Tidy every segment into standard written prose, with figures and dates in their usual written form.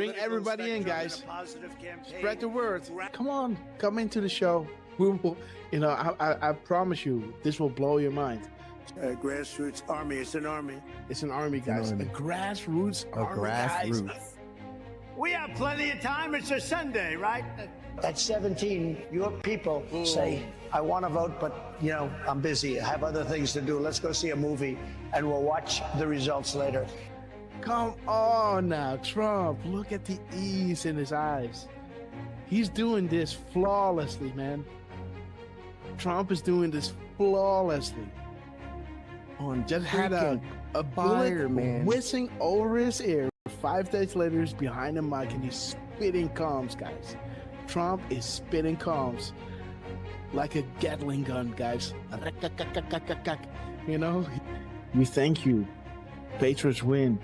Bring everybody in, guys. Spread the word. Come on, come into the show. We will, you know, I promise you, this will blow your mind. Grassroots army. It's an army. It's an army, guys. A grassroots army, guys. We have plenty of time. It's a Sunday, right? At 17, your people say, I want to vote, but, you know, I'm busy. I have other things to do. Let's go see a movie, and we'll watch the results later. Come on now, Trump. Look at the ease in his eyes. He's doing this flawlessly, man. Trump is doing this flawlessly. Just had a bullet whizzing over his ear. 5 days later, he's behind the mic and he's spitting comms, guys. Trump is spitting comms like a Gatling gun, guys. You know, we thank you. Patriots win.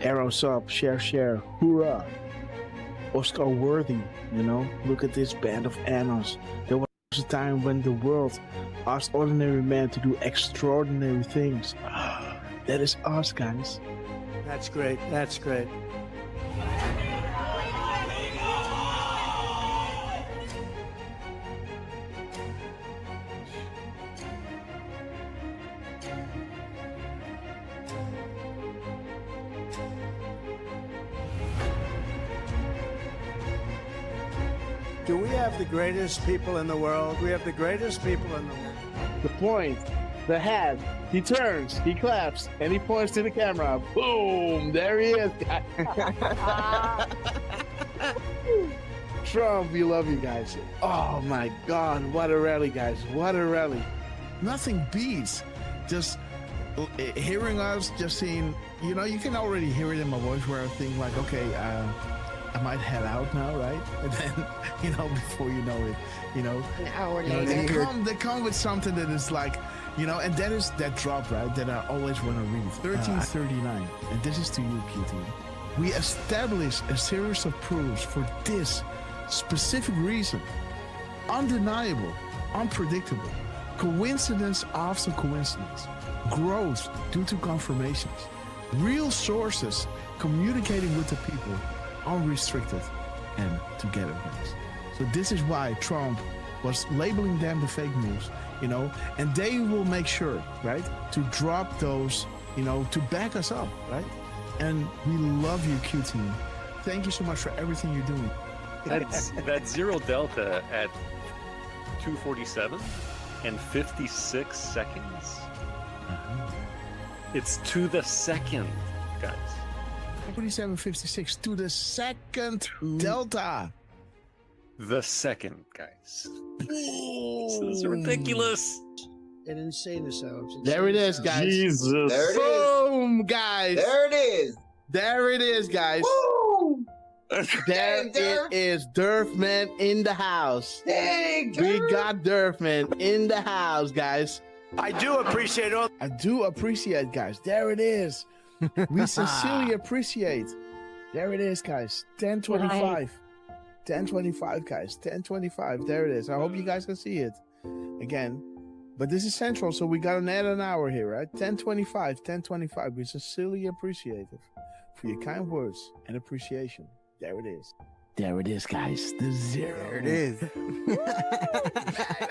Arrows up, share, hoorah. Oscar worthy, you know. Look at this band of annals. There was a time when the world asked ordinary men to do extraordinary things. That is us, guys. That's great. That's great. Do we have the greatest people in the world? We have the greatest people in the world. The point, the hat, he turns, he claps, and he points to the camera. Boom! There he is. Trump, we love you guys. Oh my God, what a rally, guys. What a rally. Nothing beats just hearing us, just seeing, you know, you can already hear it in my voice where I think like, okay, I might head out now, right? And then, you know, before you know it, you know, an hour later, they come with something that is like, you know, and that is that drop, right? That I always want to read. 1339, and this is to you, QT. We establish a series of proofs for this specific reason. Undeniable, unpredictable, coincidence after coincidence, growth due to confirmations, real sources communicating with the people, unrestricted and together, guys. So this is why Trump was labeling them the fake news, you know, and they will make sure, right, to drop those, you know, to back us up, right? And we love you, Q team. Thank you so much for everything you're doing. That's Zero Delta at 2:47 and 56 seconds. It's to the second, guys. 47.56 to the second Delta. The second, guys. This is ridiculous. An insane assault. There it is, guys. Jesus. There it is. Boom, guys. There it is. There it is, guys. Woo! There it is. Derfman in the house. Dang, We got Derfman in the house, guys. I do appreciate all. I do appreciate, guys. There it is. We sincerely appreciate. There it is, guys. 10:25. 10:25, guys. 10:25. There it is. I hope you guys can see it again. But this is Central, so we got an hour here, right? 10:25. 10:25. We sincerely appreciate it for your kind words and appreciation. There it is. There it is, guys. The zero. There it is.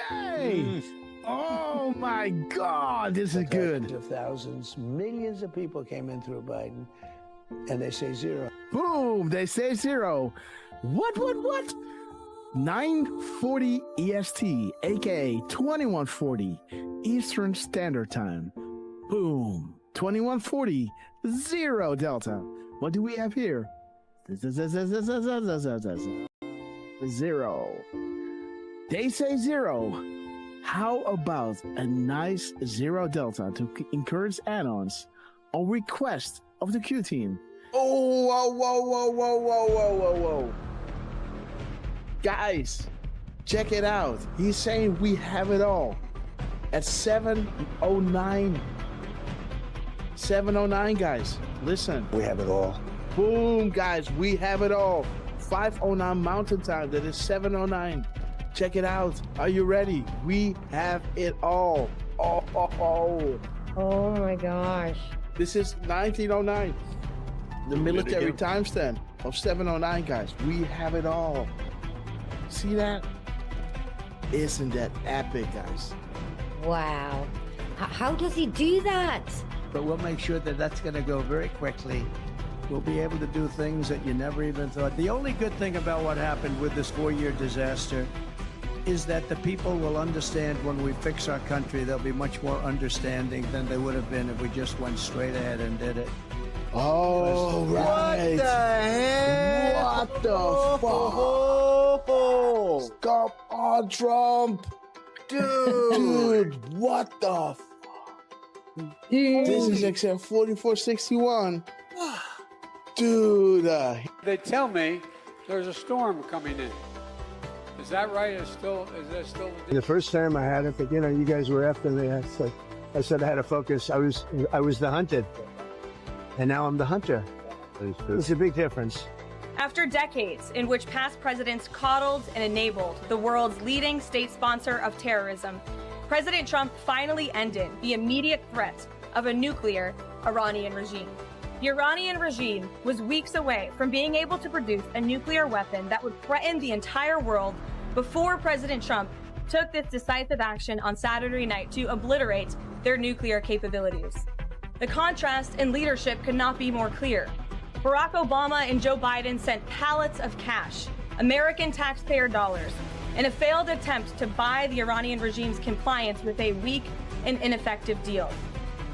Hey! Oh my God, this is good. Of thousands, millions of people came in through Biden, and they say zero. Boom, they say zero. What? 9:40 EST, aka 21:40 Eastern Standard Time. Boom, 21:40, zero Delta. What do we have here? Zero. They say zero. How about a nice zero Delta to encourage add-ons on request of the Q team? Oh, whoa. Guys, check it out. He's saying we have it all at 7:09. 7:09, guys. Listen. We have it all. Boom, guys. We have it all. 5:09 Mountain Time. That is 7:09. Check it out. Are you ready? We have it all. Oh my gosh. This is 1909. The military timestamp. of 709, guys. We have it all. See that? Isn't that epic, guys? Wow. How does he do that? But we'll make sure that that's going to go very quickly. We'll be able to do things that you never even thought. The only good thing about what happened with this 4-year disaster is that the people will understand when we fix our country. They'll be much more understanding than they would have been if we just went straight ahead and did it. Oh, right. What the heck? What the fuck? Stop on Trump. Dude, what the fuck? This is XM 4461. Dude. They tell me there's a storm coming in. Is that right? Is that still? The first time I had it, but you guys were after me. I said I had to focus. I was the hunted, and now I'm the hunter. It's a big difference. After decades in which past presidents coddled and enabled the world's leading state sponsor of terrorism, President Trump finally ended the immediate threat of a nuclear Iranian regime. The Iranian regime was weeks away from being able to produce a nuclear weapon that would threaten the entire world before President Trump took this decisive action on Saturday night to obliterate their nuclear capabilities. The contrast in leadership could not be more clear. Barack Obama and Joe Biden sent pallets of cash, American taxpayer dollars, in a failed attempt to buy the Iranian regime's compliance with a weak and ineffective deal.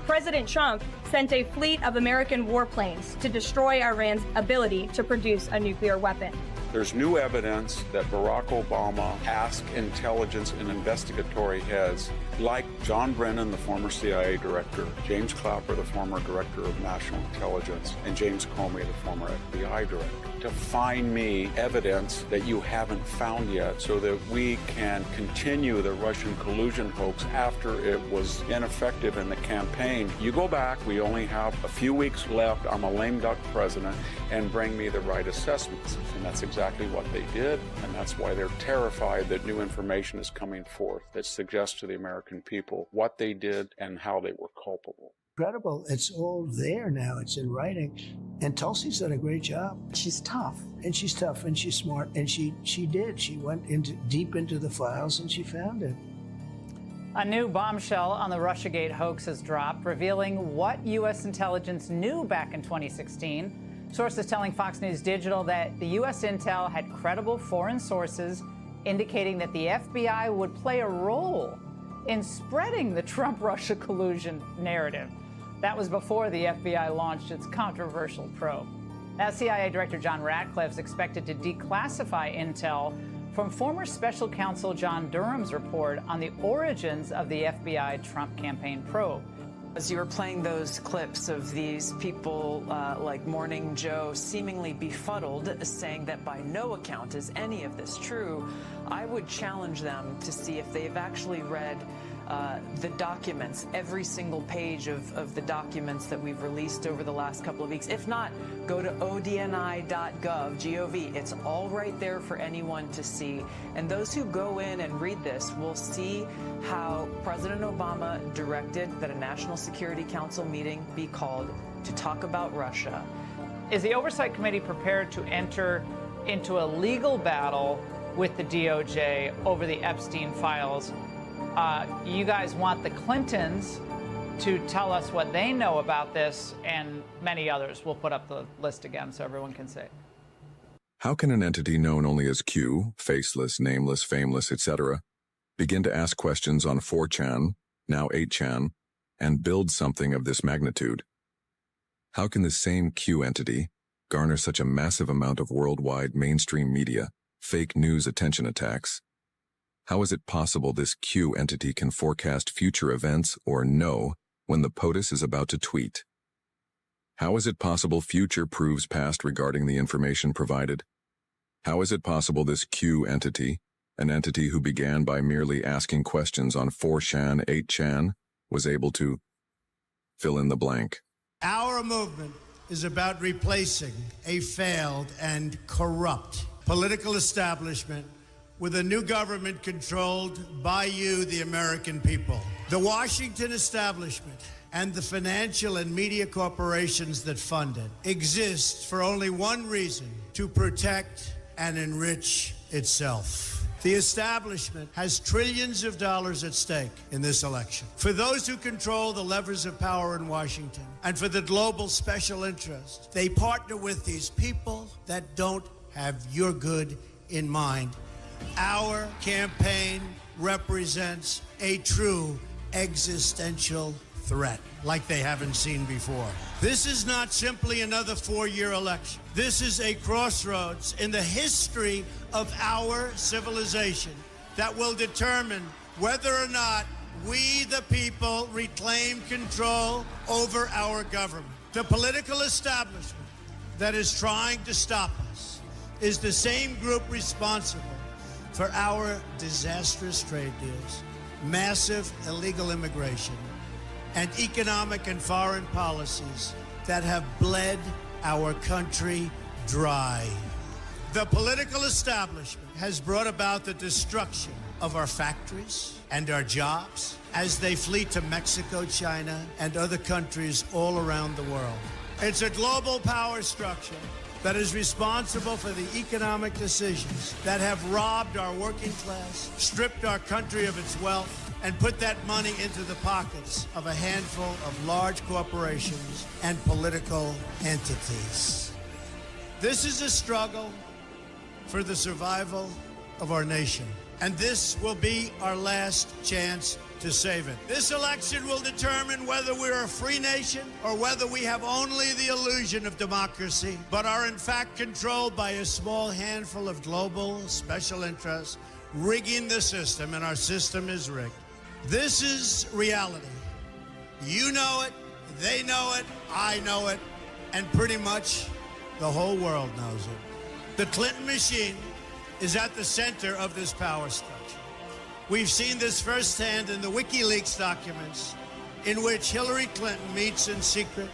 President Trump sent a fleet of American warplanes to destroy Iran's ability to produce a nuclear weapon. There's new evidence that Barack Obama asked intelligence and investigatory heads like John Brennan, the former CIA director, James Clapper, the former director of national intelligence, and James Comey, the former FBI director, to find me evidence that you haven't found yet so that we can continue the Russian collusion hoax after it was ineffective in the campaign. You go back, we only have a few weeks left, I'm a lame duck president, and bring me the right assessments. And that's exactly what they did, and that's why they're terrified that new information is coming forth that suggests to the American people what they did and how they were culpable. Incredible. It's all there now. It's in writing. And Tulsi's done a great job. She's tough. And she's tough and she's smart. And she did. She went deep into the files and she found it. A new bombshell on the Russiagate hoax has dropped, revealing what U.S. intelligence knew back in 2016. Sources telling Fox News Digital that the U.S. intel had credible foreign sources indicating that the FBI would play a role in spreading the Trump-Russia collusion narrative. That was before the FBI launched its controversial probe. Now, CIA Director John Ratcliffe is expected to declassify intel from former special counsel John Durham's report on the origins of the FBI Trump campaign probe. As you were playing those clips of these people like Morning Joe seemingly befuddled, saying that by no account is any of this true, I would challenge them to see if they've actually read the documents, every single page of the documents that we've released over the last couple of weeks. If not, go to odni.gov, It's all right there for anyone to see. And those who go in and read this will see how President Obama directed that a National Security Council meeting be called to talk about Russia. Is the Oversight Committee prepared to enter into a legal battle with the DOJ over the Epstein files? You guys want the Clintons to tell us what they know about this, and many others. We'll put up the list again so everyone can see. How can an entity known only as Q, faceless, nameless, fameless, etc., begin to ask questions on 4chan, now 8chan, and build something of this magnitude? How can the same Q entity garner such a massive amount of worldwide mainstream media, fake news attention attacks? How is it possible this Q entity can forecast future events or know when the POTUS is about to tweet? How is it possible future proves past regarding the information provided? How is it possible this Q entity, an entity who began by merely asking questions on 4chan, 8chan, was able to fill in the blank? Our movement is about replacing a failed and corrupt political establishment with a new government controlled by you, the American people. The Washington establishment and the financial and media corporations that fund it exists for only one reason: to protect and enrich itself. The establishment has trillions of dollars at stake in this election. For those who control the levers of power in Washington and for the global special interest, they partner with these people that don't have your good in mind. Our campaign represents a true existential threat like they haven't seen before. This is not simply another four-year election. This is a crossroads in the history of our civilization that will determine whether or not we, the people, reclaim control over our government. The political establishment that is trying to stop us is the same group responsible for our disastrous trade deals, massive illegal immigration, and economic and foreign policies that have bled our country dry. The political establishment has brought about the destruction of our factories and our jobs as they flee to Mexico, China, and other countries all around the world. It's a global power structure that is responsible for the economic decisions that have robbed our working class, stripped our country of its wealth, and put that money into the pockets of a handful of large corporations and political entities. This is a struggle for the survival of our nation, and this will be our last chance to save it. This election will determine whether we're a free nation or whether we have only the illusion of democracy, but are in fact controlled by a small handful of global special interests rigging the system, and our system is rigged. This is reality. You know it, they know it, I know it, and pretty much the whole world knows it. The Clinton machine is at the center of this power structure. We've seen this firsthand in the WikiLeaks documents, in which Hillary Clinton meets in secret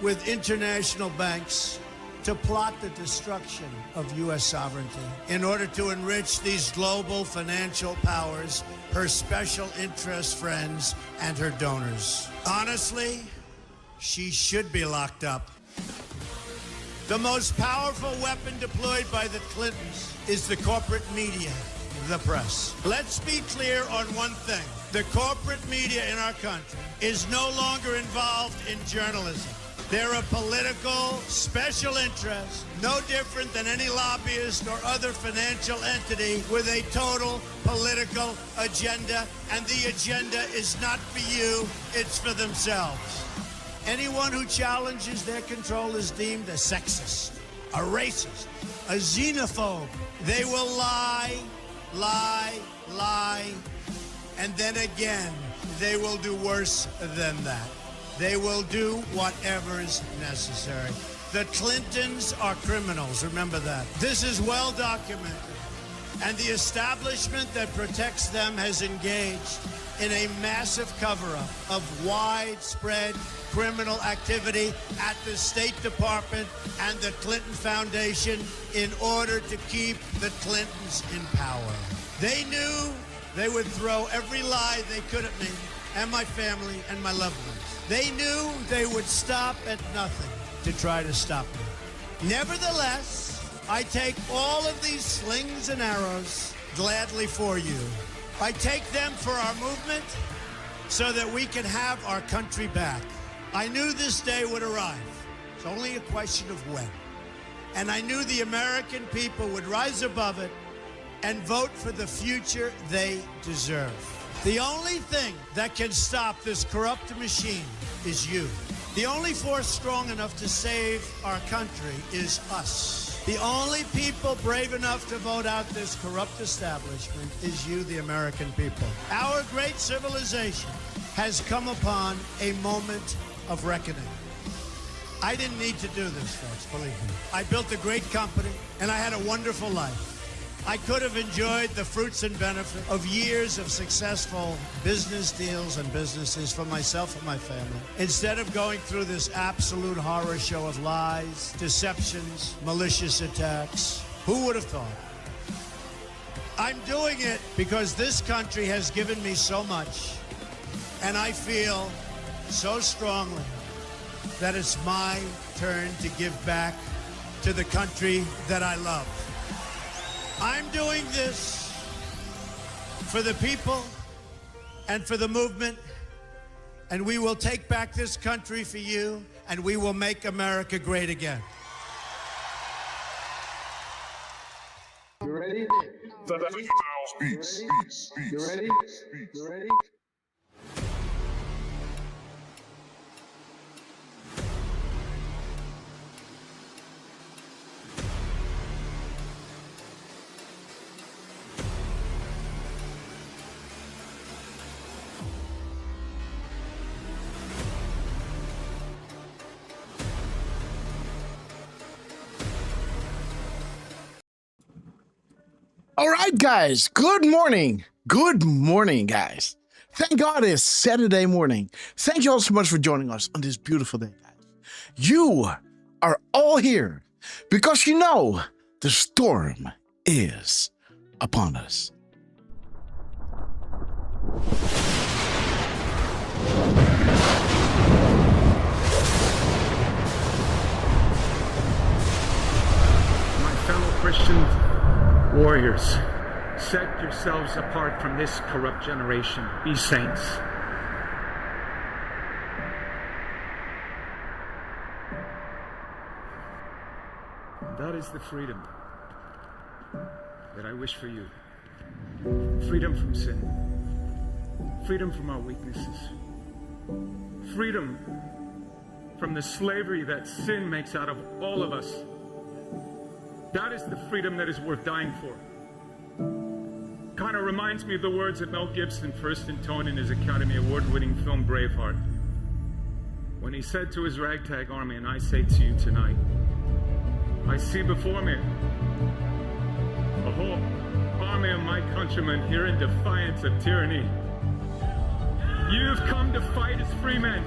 with international banks to plot the destruction of U.S. sovereignty in order to enrich these global financial powers, her special interest friends, and her donors. Honestly, she should be locked up. The most powerful weapon deployed by the Clintons is the corporate media, the press. Let's be clear on one thing. The corporate media in our country is no longer involved in journalism. They're a political special interest, no different than any lobbyist or other financial entity with a total political agenda, and the agenda is not for you, it's for themselves. Anyone who challenges their control is deemed a sexist, a racist, a xenophobe. They will lie, and then again, they will do worse than that. They will do whatever is necessary. The Clintons are criminals, remember that. This is well documented. And the establishment that protects them has engaged in a massive cover-up of widespread criminal activity at the State Department and the Clinton Foundation in order to keep the Clintons in power. They knew they would throw every lie they could at me and my family and my loved ones. They knew they would stop at nothing to try to stop me. Nevertheless, I take all of these slings and arrows gladly for you. I take them for our movement so that we can have our country back. I knew this day would arrive. It's only a question of when. And I knew the American people would rise above it and vote for the future they deserve. The only thing that can stop this corrupt machine is you. The only force strong enough to save our country is us. The only people brave enough to vote out this corrupt establishment is you, the American people. Our great civilization has come upon a moment of reckoning. I didn't need to do this, folks, believe me. I built a great company, and I had a wonderful life. I could have enjoyed the fruits and benefit of years of successful business deals and businesses for myself and my family, instead of going through this absolute horror show of lies, deceptions, malicious attacks. Who would have thought? I'm doing it because this country has given me so much, and I feel so strongly that it's my turn to give back to the country that I love. I'm doing this for the people and for the movement, and we will take back this country for you, and we will make America great again. You ready? You ready? You ready? All right, guys. Good morning. Good morning, guys. Thank God it's Saturday morning. Thank you all so much for joining us on this beautiful day, guys. You are all here because you know the storm is upon us. My fellow Christians, warriors, set yourselves apart from this corrupt generation. Be saints. That is the freedom that I wish for you. Freedom from sin. Freedom from our weaknesses. Freedom from the slavery that sin makes out of all of us. That is the freedom that is worth dying for. Kind of reminds me of the words that Mel Gibson first intoned in his Academy Award-winning film Braveheart, when he said to his ragtag army, and I say to you tonight, I see before me a whole army of my countrymen here in defiance of tyranny. You've come to fight as free men,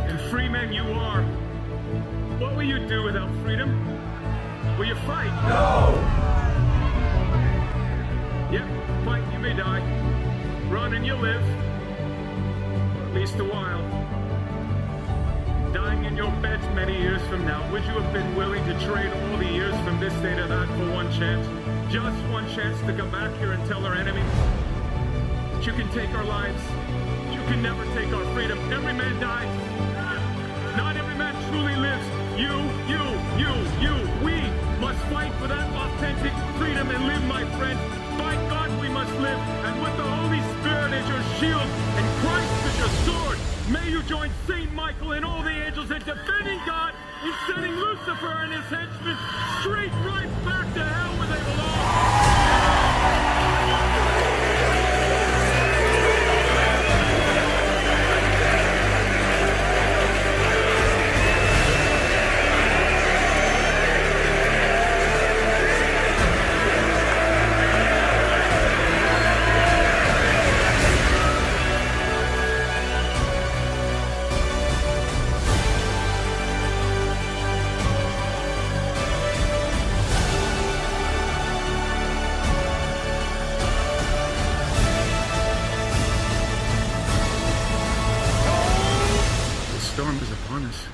and free men you are. What will you do without freedom? Will you fight? No! Yep, fight, you may die. Run and you'll live. Or at least a while. Dying in your beds many years from now, would you have been willing to trade all the years from this day to that for one chance? Just one chance to come back here and tell our enemies that you can take our lives, that you can never take our freedom. Every man dies. Not every man truly lives. You, we must fight for that authentic freedom and live, my friends. By God, we must live, and with the Holy Spirit as your shield and Christ as your sword, may you join Saint Michael and all the angels in defending God and sending Lucifer and his henchmen straight right back to hell where they belong. The storm is upon us.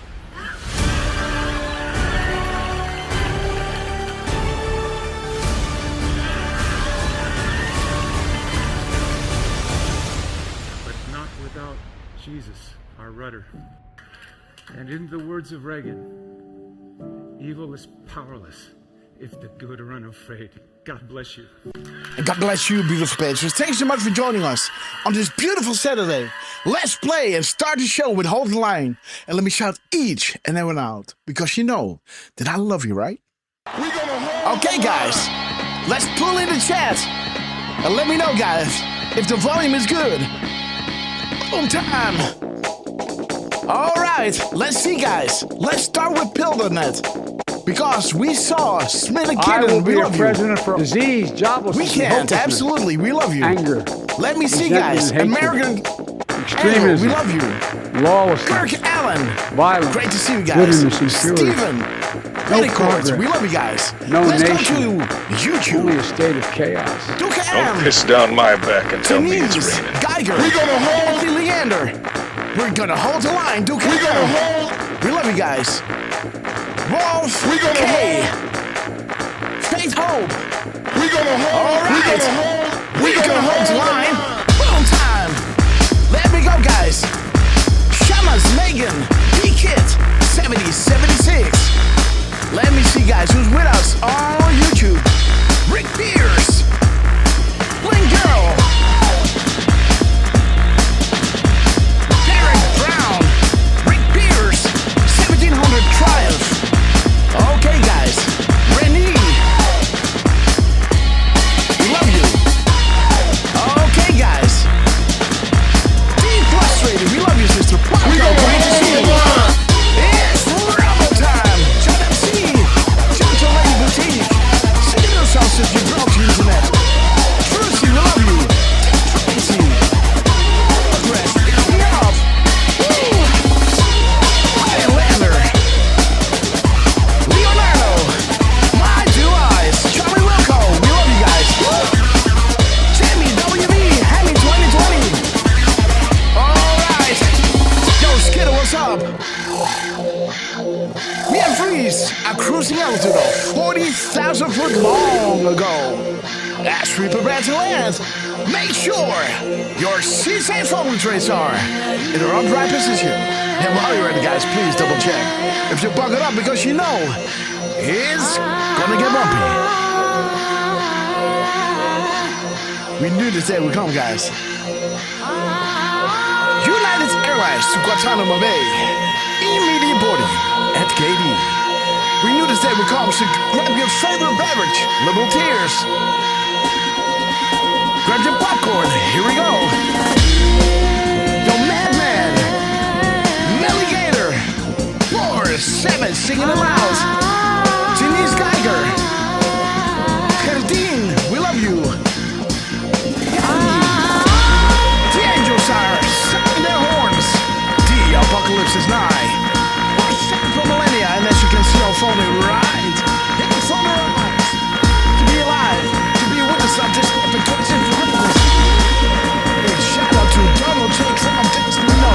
But not without Jesus, our rudder. And in the words of Reagan, evil is powerless if the good are unafraid. God bless you. And God bless you, beautiful patrons. Thanks so much for joining us on this beautiful Saturday. Let's play and start the show with Hold the Line. And let me shout each and everyone out, because you know that I love you, right? Okay, guys, let's pull in the chat. And let me know, guys, if the volume is good. On time. All right, let's see, guys. Let's start with Pildernet. Because we saw Smith and I will Kidden, be we a love president you. for disease, joblessness, We can't, hopelessness, absolutely, we love you. anger, Let me see, resentment guys. and hatred, American extremism, Andrew, we love you. lawlessness, Kirk Allen, violence, great to see you guys. bitterness and fury. Stephen, No Many Chords, progress. we love you guys. No Let's nation. go to YouTube. Only a state of chaos. Duke Don't piss down my back and tell me it's Denise, raining. Geiger, We gonna hold. Anthony Leander, We're gonna hold the line. Duke. We're gonna hold. We love you guys. Wolf. We're gonna hold. Faith Hope. We're gonna hold. All right. We're gonna hold the line. Boom time. Let me go, guys. Shamas, Megan, B-Kit, 7076. Let me see, guys, who's with us on YouTube. Rick Pierce. Bling Girl. Derek Brown. Rick Pierce. 1700 Triumph. Okay, guys. Renee. We love you. Okay, guys. Deep Frustrated. We love you, sister. Parker, great to see you. It's Rebel time. John MC. Gentle Lady Boutique. Sing yourself since you broke the internet. Trucy, we love you. Tracy. Progress. Coming up. Woo. Ryan Lander. Leonardo. My Two Eyes. Charlie Wilco. We love you guys. Woo. Jamie WB. Hammy 2020. All right. Yo, Skidder, what's up? Me and Freeze are cruising altitude of 40,000 foot long ago. As we prepare to land, make sure your seat-safe phone trays are in the upright position. And while you're ready, guys, please double check if you're buckled up because you know it's gonna get bumpy. We knew this day would come, guys. United Airlines to Guantanamo Bay. Immediate boarding at KD. We knew this day would come, so grab your favorite beverage, Little Tears. Grab your popcorn, here we go. Yo, Madman. Melligator. 4-7 singing aloud. Denise Geiger. Kerdine, we love you. The Angels are sounding their horns. The apocalypse is nigh. We're set for millennia, and as you can see, our phone is right. Hit the phone arise. To be alive, to be a witness of this epic collection of greatness. Big shout out to Donald J. Trump, Dennis Mino,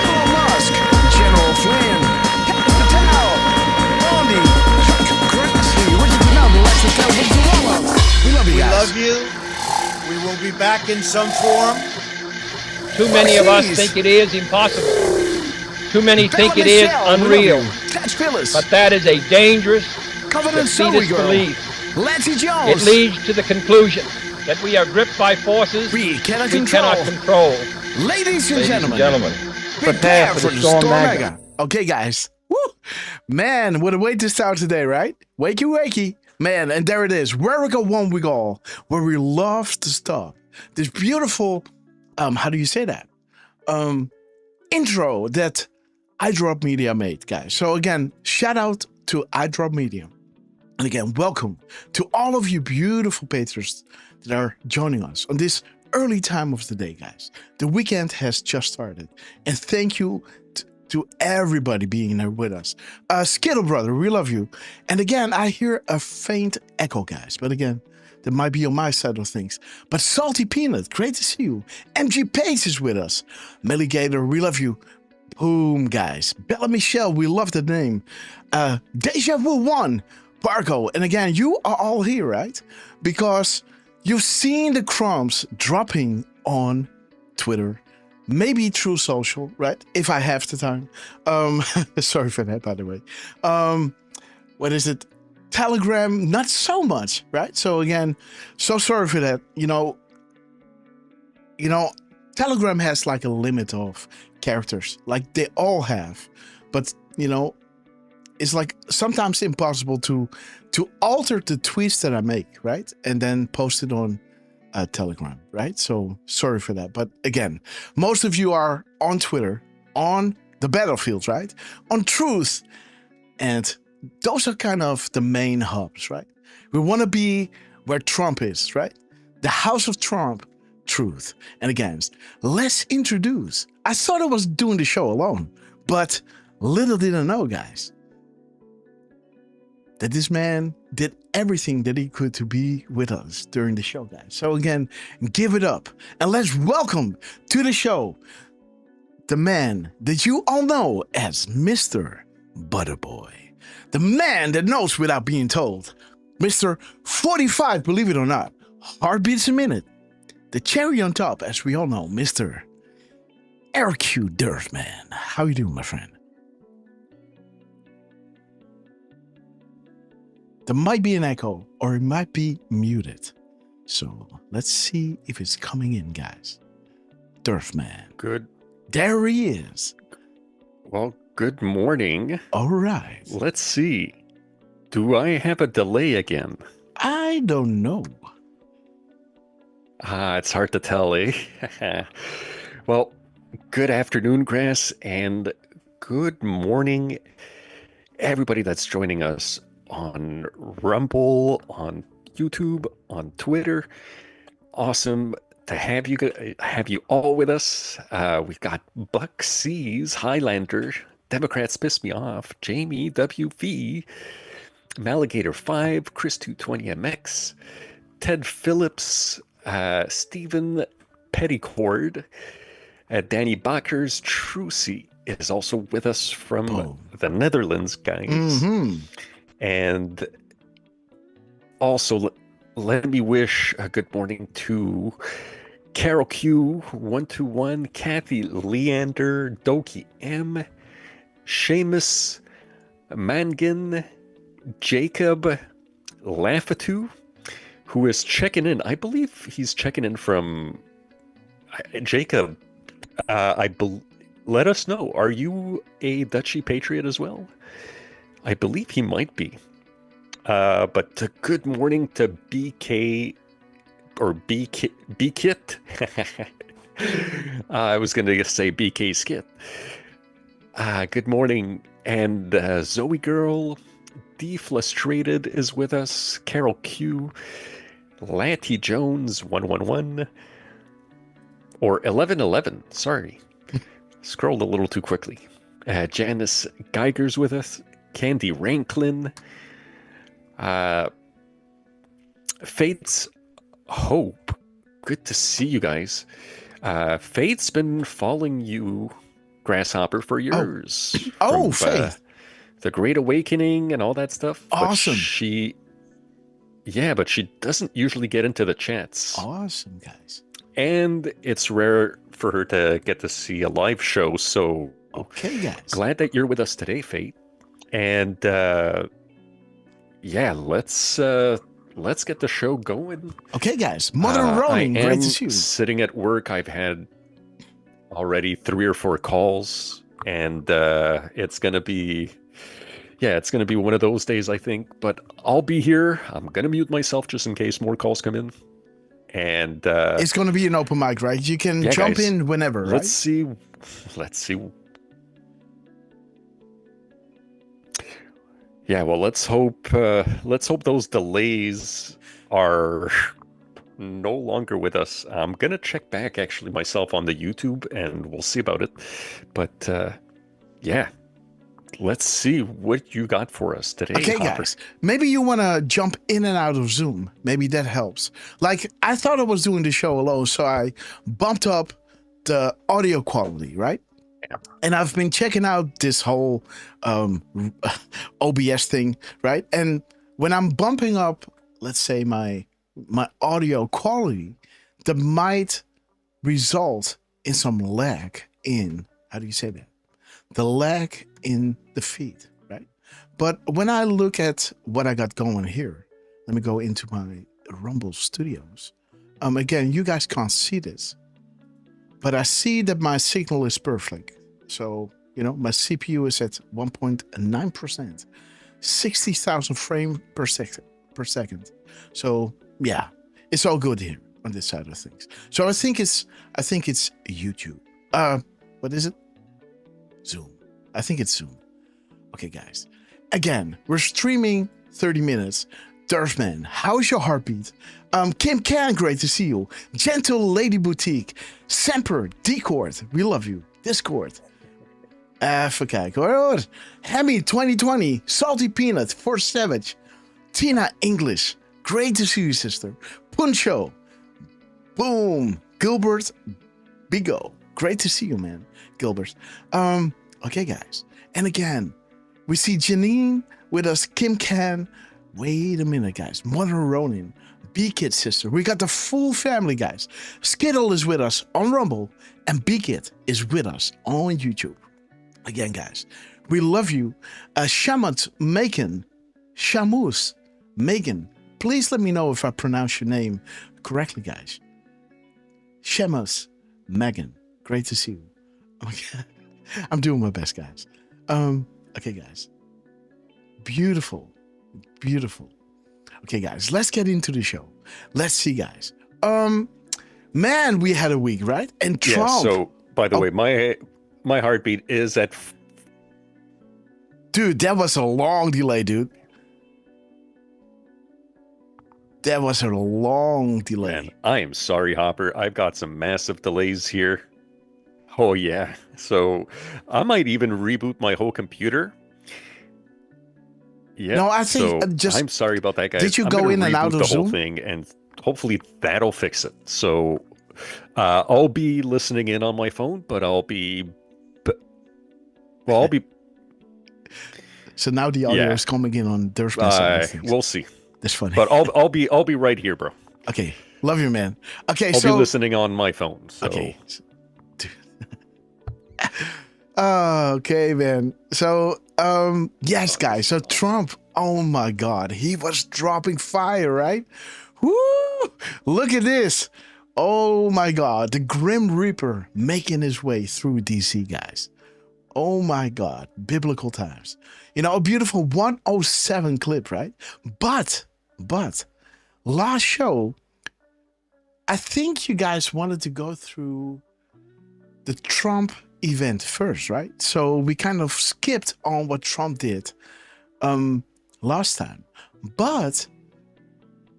Elon Musk, General Flynn, Henry Patel, Bondi, Chuck Grassley, Richard Pinell, Alexa Tell, we love you guys. We love you. We will be back in some form. Too many of us think it is impossible. Too many think it is unreal. But that is a dangerous, defeatist belief. It leads to the conclusion that we are gripped by forces we cannot control. Ladies and gentlemen, prepare for the Storm Mega. Okay, guys. Woo! Man, what a way to start today, right? Wakey, wakey. Man, and there it is. Where we go, one we go. Where we love to stop. This beautiful, how do you say that? Intro that iDrop Media made, guys. So again, shout out to iDrop Media. And again, welcome to all of you beautiful patrons that are joining us on this early time of the day, guys. The weekend has just started. And thank you to everybody being there with us. Skittle Brother, we love you. And again, I hear a faint echo, guys. But again, that might be on my side of things. But Salty Peanut, great to see you. MG Pace is with us. Melligator, we love you. Boom, guys. Bella Michelle, we love the name. Deja Vu 1, Barco. And again, you are all here, right? Because you've seen the crumbs dropping on Twitter. Maybe through social, right? If I have the time. Sorry for that, by the way. What is it? Telegram, not so much, right? So again, so sorry for that. You know, Telegram has like a limit of characters, like they all have. But, you know, it's like sometimes impossible to alter the tweets that I make, right? And then post it on Telegram, right? So sorry for that. But again, most of you are on Twitter, on the battlefield, right? On Truth. And those are kind of the main hubs, right? We want to be where Trump is, right? The House of Trump, Truth. And again, let's introduce. I thought I was doing the show alone, but little did I know, guys, that this man did everything that he could to be with us during the show, guys. So again, give it up. And let's welcome to the show the man that you all know as Mr. Butterboy. The man that knows without being told. Mr. 45, believe it or not. Heartbeats a minute. The cherry on top, as we all know, Mr. RQ Derf, man. How you doing, my friend? There might be an echo, or it might be muted. So let's see if it's coming in, guys. Derf, man. Good. There he is. Well, good morning. All right. Let's see. Do I have a delay again? I don't know. It's hard to tell, eh? Well, good afternoon, Grass, and good morning, everybody that's joining us on Rumble, on YouTube, on Twitter. Awesome to have you all with us. We've got Buck C's, Highlander, Democrats Piss Me Off, Jamie WV, Maligator 5, Chris 220MX, Ted Phillips, Stephen Petticord, Danny Bakkers, Trucy is also with us from the Netherlands, guys. Mm-hmm. And also, let me wish a good morning to Carol Q, 121, Kathy Leander, Doki M, Seamus, Mangin, Jacob Lafatu, who is checking in. I believe he's checking in from Jacob. Let us know. Are you a Dutchy patriot as well? I believe he might be. But good morning to BK or B-Kit. I was going to say BK Skit. Good morning. And Zoe Girl, Deflustrated is with us. Carol Q, Latty Jones 111 or 1111. Sorry, scrolled a little too quickly. Janice Geiger's with us. Candy Ranklin. Fate's Hope. Good to see you guys. Fate's been following you, Grasshopper, for years. Faith. The Great Awakening and all that stuff. Awesome. But she doesn't usually get into the chats. Awesome, guys. And it's rare for her to get to see a live show. So okay, guys. Glad that you're with us today, Fate. And let's get the show going. Okay, guys. Mother Rolling, great to see you. Sitting at work, I've had already 3 or 4 calls, and it's gonna be one of those days, I think. But I'll be here. I'm gonna mute myself just in case more calls come in. And it's gonna be an open mic, right? You can jump in whenever, right? Let's see. Yeah, well, let's hope those delays are no longer with us. I'm gonna check back actually myself on the YouTube, and we'll see about it. But yeah, let's see what you got for us today. Okay, Hopper. guys, maybe you want to jump in and out of Zoom. Maybe that helps. Like, I thought I was doing the show alone, so I bumped up the audio quality, right? And I've been checking out this whole OBS thing, right? And when I'm bumping up, let's say my audio quality, that might result in some lag in, how do you say that? The lag in the feed, right? But when I look at what I got going here, let me go into my Rumble Studios. Again, you guys can't see this, but I see that my signal is perfect. So, my CPU is at 1.9%, 60,000 frames per second. So, yeah, it's all good here on this side of things. So I think it's YouTube. What is it? Zoom. I think it's Zoom. Okay, guys. Again, we're streaming 30 minutes. Derfman, how's your heartbeat? Kim Can, great to see you. Gentle Lady Boutique. Semper, Decode, we love you. Discord. Even kijken hoor. Hemmy 2020. Salty Peanut for Savage. Tina English. Great to see you, sister. Puncho. Boom. Gilbert Bigo. Great to see you, man. Gilbert. Okay, guys. And again, we see Janine with us, Kim Can. Wait a minute, guys. Mother Ronin, B-Kid sister. We got the full family, guys. Skittle is with us on Rumble, and B-Kid is with us on YouTube. Again, guys, we love you. Shamus, Megan, Shamus, Megan. Please let me know if I pronounce your name correctly, guys. Shamus, Megan. Great to see you. Okay. I'm doing my best, guys. Okay, guys. Beautiful. Beautiful. Okay, guys, let's get into the show. Let's see, guys. Man, we had a week, right? And Trump. Yeah, so, by the way, my heartbeat is at... Dude, that was a long delay, dude. That was a long delay. Man, I am sorry, Hopper. I've got some massive delays here. Oh, yeah. So I might even reboot my whole computer. Yeah. No, I think so I'm sorry about that, guys. Did you go in and out of the Zoom? whole thing, and hopefully that'll fix it. So I'll be listening in on my phone, but I'll be... So now the audio is coming in on Derf's side of things. We'll see. That's funny. But I'll be right here, bro. Okay. Love you, man. Okay, I'll be listening on my phone. So. Okay. Okay, man. So, yes, guys. So Trump, oh my God, he was dropping fire, right? Woo! Look at this. Oh my God, the Grim Reaper making his way through DC, guys. Oh my God, biblical times. You know, a beautiful 107 clip, right? But, last show, I think you guys wanted to go through the Trump event first, right? So we kind of skipped on what Trump did last time. But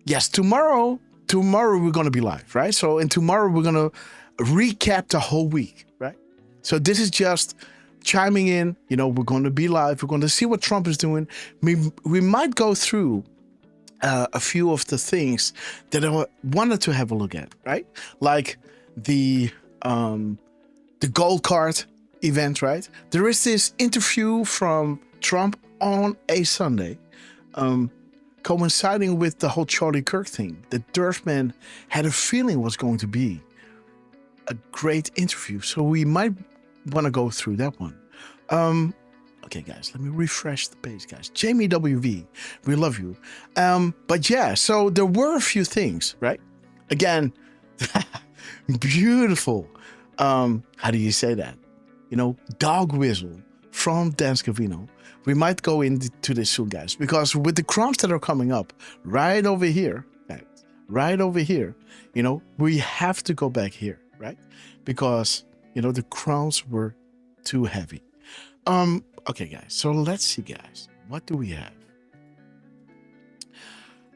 yes, tomorrow we're going to be live, right? So and tomorrow we're going to recap the whole week, right? So this is just chiming in, you know, we're going to be live. We're going to see what Trump is doing. We might go through a few of the things that I wanted to have a look at, right? Like the gold card event, right? There is this interview from Trump on a Sunday, coinciding with the whole Charlie Kirk thing. The Derf man had a feeling was going to be a great interview, so we might want to go through that one. Okay, guys, let me refresh the page, guys. Jamie WV, we love you. But yeah, so there were a few things, right? Again, beautiful. How do you say that? You know, dog whistle from Dan Scavino. We might go into this soon, guys, because with the crowns that are coming up right over here, you know, we have to go back here, right? Because, you know, the crowns were too heavy. Okay, guys, so let's see, guys. What do we have?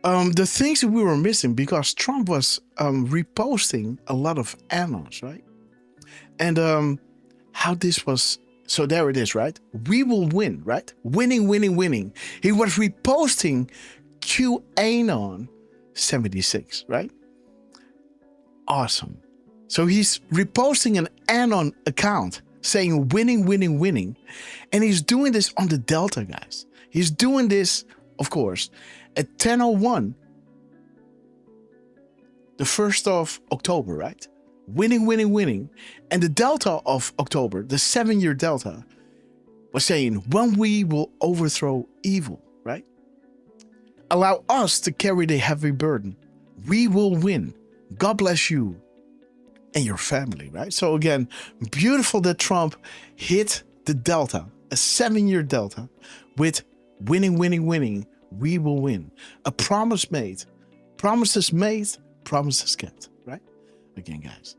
The things that we were missing, because Trump was reposting a lot of annals, right? And how this was, so there it is, right? We will win, right? Winning. He was reposting QAnon 76, right? Awesome. So he's reposting an Anon account saying winning. And he's doing this on the Delta, guys. He's doing this, of course, at 10:01, the 1st of October, right? Winning. And the Delta of October, the 7-year Delta, was saying, when we will overthrow evil, right? Allow us to carry the heavy burden. We will win. God bless you and your family, right? So again, beautiful that Trump hit the Delta, a 7-year Delta, with winning. We will win. A promise made. Promises made, promises kept, right? Again, guys.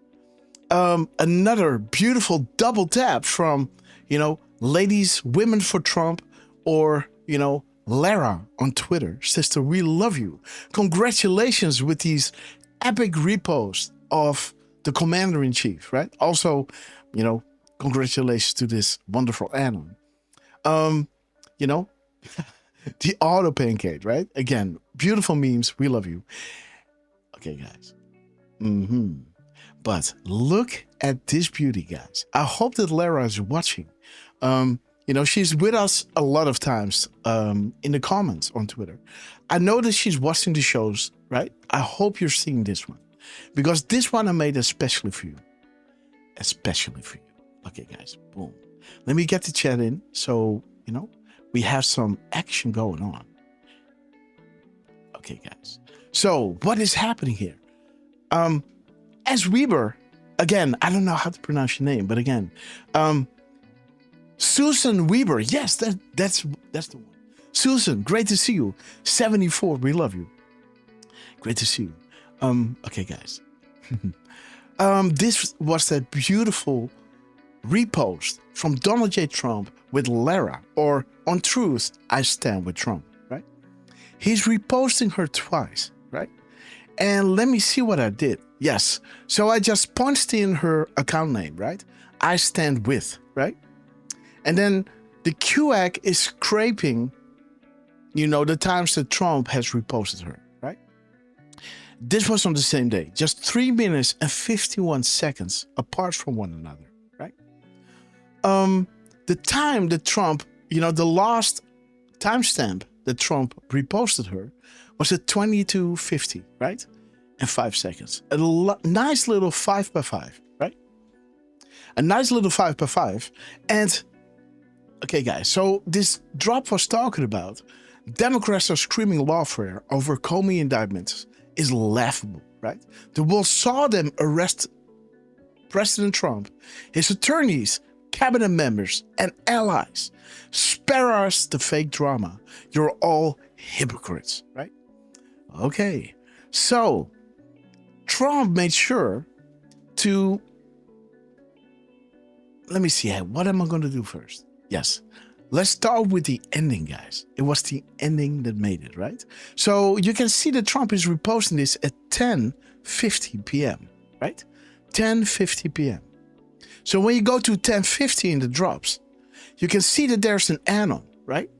Another beautiful double tap from, you know, Ladies, Women for Trump, or, you know, Lara on Twitter. Sister, we love you. Congratulations with these epic reposts of the Commander-in-Chief, right? Also, you know, congratulations to this wonderful Anon. You know, the auto pancake, right? Again, beautiful memes. We love you. Okay, guys. But look at this beauty, guys. I hope that Lara is watching. She's with us a lot of times in the comments on Twitter. I know that she's watching the shows, right? I hope you're seeing this one, because this one I made especially for you. Especially for you. Okay, guys, boom. Let me get the chat in so, we have some action going on. Okay, guys. So, what is happening here? As Weber, again, I don't know how to pronounce your name, but again, Susan Weber. Yes, that's the one. Susan, great to see you. 74, we love you. Great to see you. Okay, guys. This was that beautiful repost from Donald J. Trump with Lara, or on Truth, I Stand with Trump, right? He's reposting her twice, right? And let me see what I did. Yes, so I just punched in her account name, right? I Stand With, right? And then the QAC is scraping, the times that Trump has reposted her, right? This was on the same day, just 3 minutes and 51 seconds apart from one another, right? The time that Trump, the last timestamp that Trump reposted her was at 22:50, right? And 5 seconds. A nice little 5x5, right? A nice little 5x5. And, okay, guys, so this drop was talking about Democrats are screaming lawfare over Comey indictments is laughable, right? The world saw them arrest President Trump, his attorneys, cabinet members, and allies. Spare us the fake drama. You're all hypocrites, right? Okay, so Trump made sure to, let me see, what am I going to do first? Yes, let's start with the ending, guys. It was the ending that made it, right? So you can see that Trump is reposting this at 10:50 p.m., right? 10:50 p.m. So when you go to 10:50 in the drops, you can see that there's an anon, right?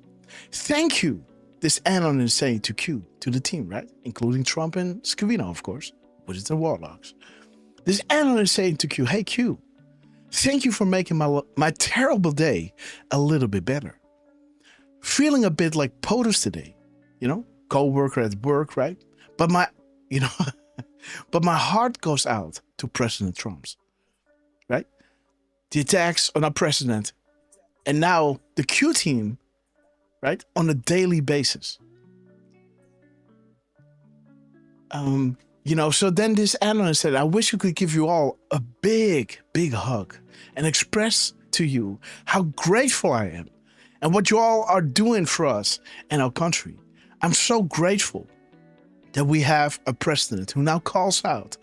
Thank you, this anon is saying to Q, to the team, right? Including Trump and Scavino, of course, which is the warlocks. This anon is saying to Q, hey Q, thank you for making my terrible day a little bit better. Feeling a bit like POTUS today, co-worker at work, right? But but my heart goes out to President Trump's, right? The attacks on our president, and now the Q team, right? On a daily basis. So then this analyst said, I wish I could give you all a big, big hug and express to you how grateful I am and what you all are doing for us and our country. I'm so grateful that we have a president who now calls out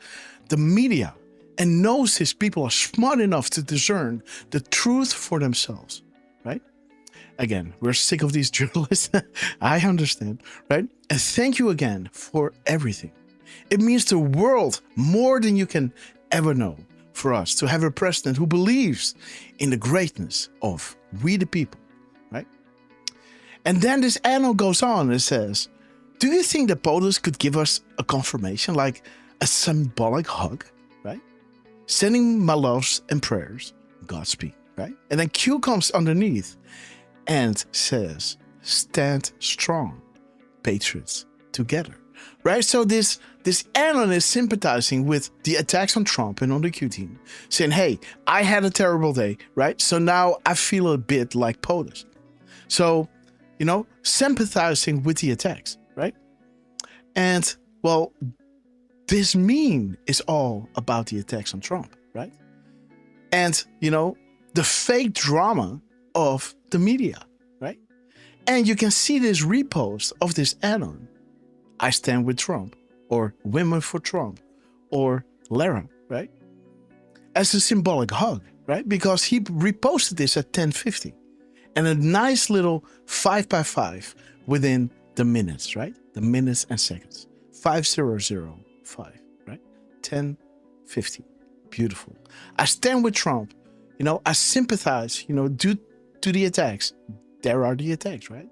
the media and knows his people are smart enough to discern the truth for themselves, right? Again, we're sick of these journalists. I understand, right? And thank you again for everything. It means the world more than you can ever know for us to have a president who believes in the greatness of we the people, right? And then this anno goes on and says, do you think that POTUS could give us a confirmation, like a symbolic hug, right? Sending my loves and prayers, Godspeed, right? And then Q comes underneath and says, stand strong, patriots together, right? So this anon is sympathizing with the attacks on Trump and on the Q team, saying, hey, I had a terrible day, right? So now I feel a bit like POTUS. So, sympathizing with the attacks, right? And, well, this meme is all about the attacks on Trump, right? And, the fake drama of the media, right? And you can see this repost of this anon, I Stand With Trump, or Women for Trump, or Lara, right? As a symbolic hug, right? Because he reposted this at 10:50. And a nice little 5x5 within the minutes, right? The minutes and seconds. 5005, right? 10:50. Beautiful. I stand with Trump. I sympathize, due to the attacks. There are the attacks, right?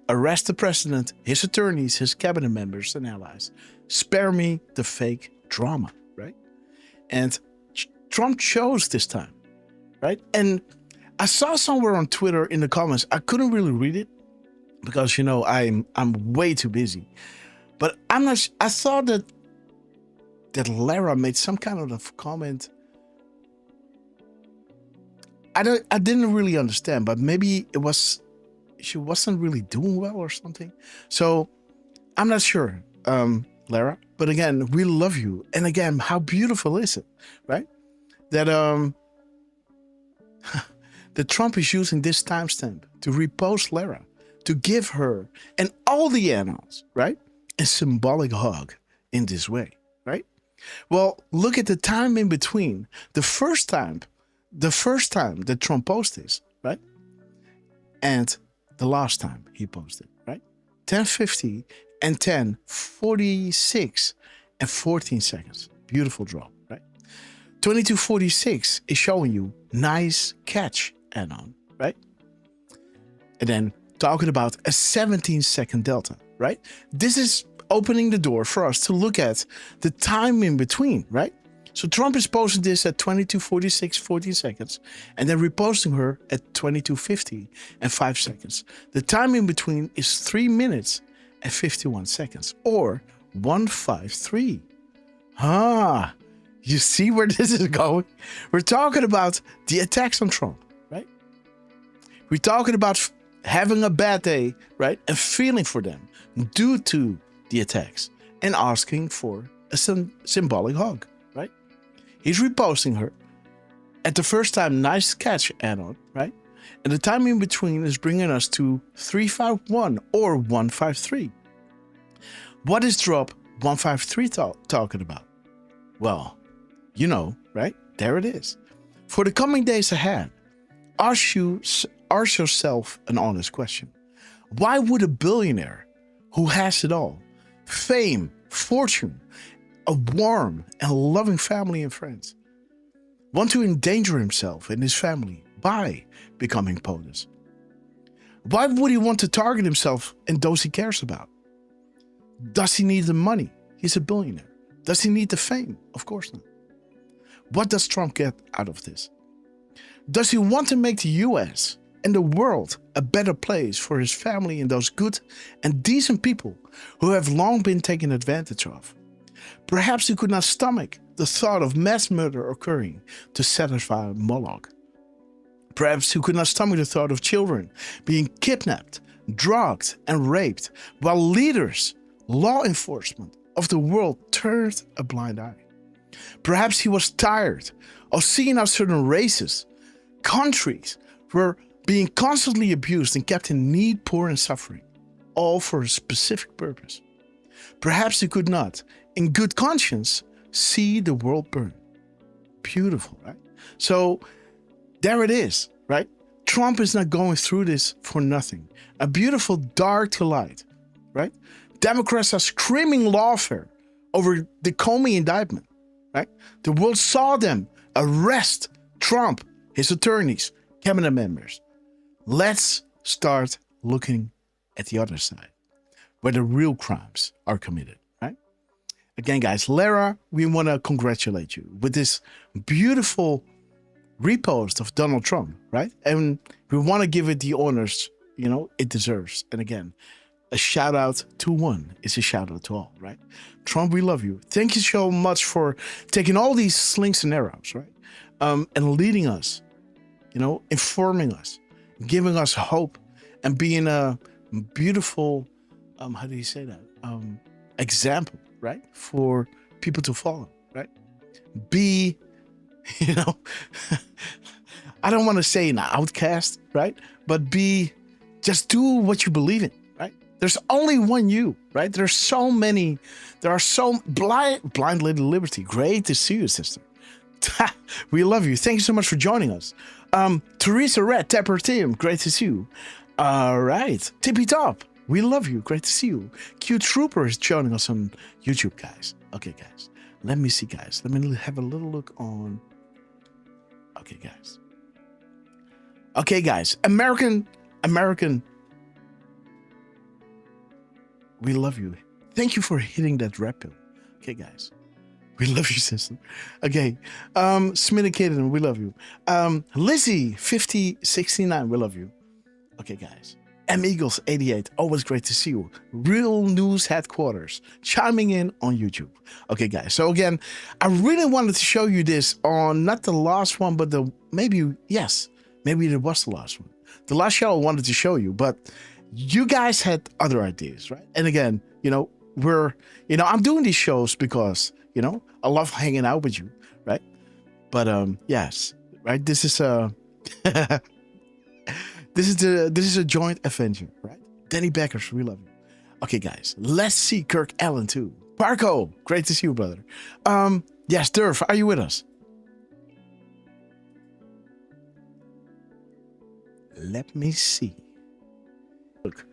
Arrest the president, his attorneys, his cabinet members and allies. Spare me the fake drama, right? And Trump chose this time, right? And I saw somewhere on Twitter in the comments, I couldn't really read it because, you know, I'm way too busy. But I'm not. I thought that Lara made some kind of comment. I didn't really understand, but maybe it was she wasn't really doing well or something. So I'm not sure, Lara. But again, we love you. And again, how beautiful is it, right? That that Trump is using this timestamp to repost Lara, to give her and all the animals, right, a symbolic hug in this way, right? Well, look at the time in between. The first time that Trump posted this, right? And the last time he posted, right? 10:50 and 10:46 and 14 seconds. Beautiful drop, right? 22:46 is showing you nice catch, Anon, right? And then talking about a 17-second delta, right? This is opening the door for us to look at the time in between, right? So Trump is posting this at 22:46, 14 seconds, and then reposting her at 22:50 and 5 seconds. The time in between is 3 minutes and 51 seconds, or 153. Ah, you see where this is going? We're talking about the attacks on Trump, right? We're talking about having a bad day, right? And feeling for them due to the attacks and asking for a symbolic hug, right? He's reposting her. At the first time, nice catch, Anon, right? And the time in between is bringing us to 351 or 153. What is drop 153 talking about? Well, you know, right? There it is. For the coming days ahead, ask yourself an honest question. Why would a billionaire who has it all, fame, fortune, a warm and loving family and friends, want to endanger himself and his family by becoming POTUS? Why would he want to target himself and those he cares about? Does he need the money? He's a billionaire. Does he need the fame? Of course not. What does Trump get out of this? Does he want to make the US and the world a better place for his family and those good and decent people who have long been taken advantage of? Perhaps he could not stomach the thought of mass murder occurring to satisfy Moloch. Perhaps he could not stomach the thought of children being kidnapped, drugged, and raped, while leaders, law enforcement of the world turned a blind eye. Perhaps he was tired of seeing how certain races, countries were being constantly abused and kept in need, poor, and suffering, all for a specific purpose. Perhaps he could not, in good conscience, see the world burn. Beautiful, right? So there it is, right? Trump is not going through this for nothing. A beautiful dark to light, right? Democrats are screaming lawfare over the Comey indictment, right? The world saw them arrest Trump, his attorneys, cabinet members. Let's start looking at the other side, where the real crimes are committed, right? Again, guys, Lara, we want to congratulate you with this beautiful repost of Donald Trump, right? And we want to give it the honors, you know, it deserves. And again, a shout out to one is a shout out to all, right? Trump, we love you. Thank you so much for taking all these slings and arrows, right? And leading us, you know, informing us, giving us hope, and being a beautiful, how do you say that? Example, right? For people to follow, right? Be, you know, I don't want to say an outcast, right? But just do what you believe in, right? There's only one you, right? There are so blind Lady Liberty. Great to see you, sister. We love you. Thank you so much for joining us. Teresa Red, Tapper Tim, great to see you. All right. Tippy Top, we love you. Great to see you. Q Trooper is joining us on YouTube, guys. Okay, guys. Let me see, guys. Let me have a little look on. Okay, guys. Okay, guys. American. We love you. Thank you for hitting that red pill. Okay, guys. We love you, sister. Okay. Smitty Kaden, we love you. Lizzie, 5069, we love you. Okay, guys. M Eagles 88, always great to see you. Real News Headquarters, chiming in on YouTube. Okay, guys. So again, I really wanted to show you this on not the last one, but maybe it was the last one. The last show I wanted to show you, but you guys had other ideas, right? And again, I'm doing these shows because, I love hanging out with you, right? But yes, right. This is This is a joint adventure, right? Danny Beckers, we love you. Okay, guys, let's see Kirk Allen too. Parko, great to see you, brother. Yes, Derf, are you with us? Let me see. Look,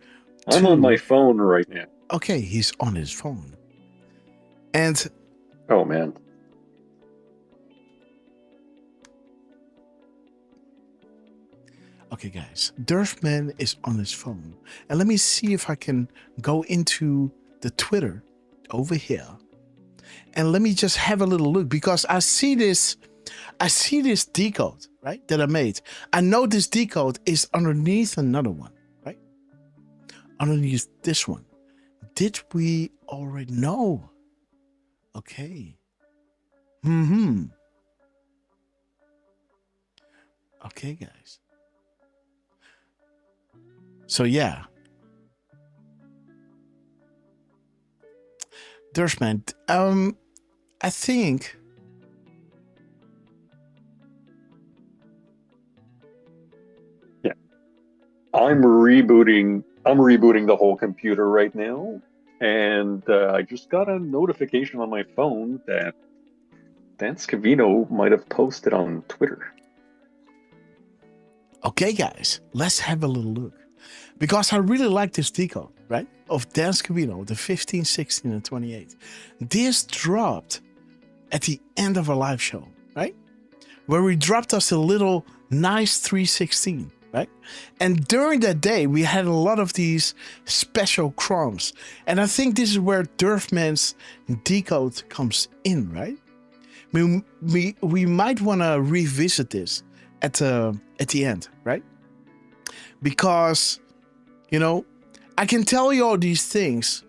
I'm on my phone right now. Okay, he's on his phone. And oh man. Okay, guys, Derfman is on his phone. And let me see if I can go into the Twitter over here. And let me just have a little look, because I see this decode, right, that I made. I know this decode is underneath another one, right? Underneath this one. Did we already know? Okay. Okay, guys. So yeah, Derfman, I think I'm rebooting the whole computer right now, and I just got a notification on my phone that Dan Scavino might have posted on Twitter. Okay, guys, let's have a little look. Because I really like this decode, right? Of Dan Scavino, the 15, 16, and 28. This dropped at the end of our live show, right? Where he dropped us a little nice 316, right? And during that day, we had a lot of these special crumbs. And I think this is where Derfman's decode comes in, right? We might want to revisit this at the end, right? Because, I can tell you all these things,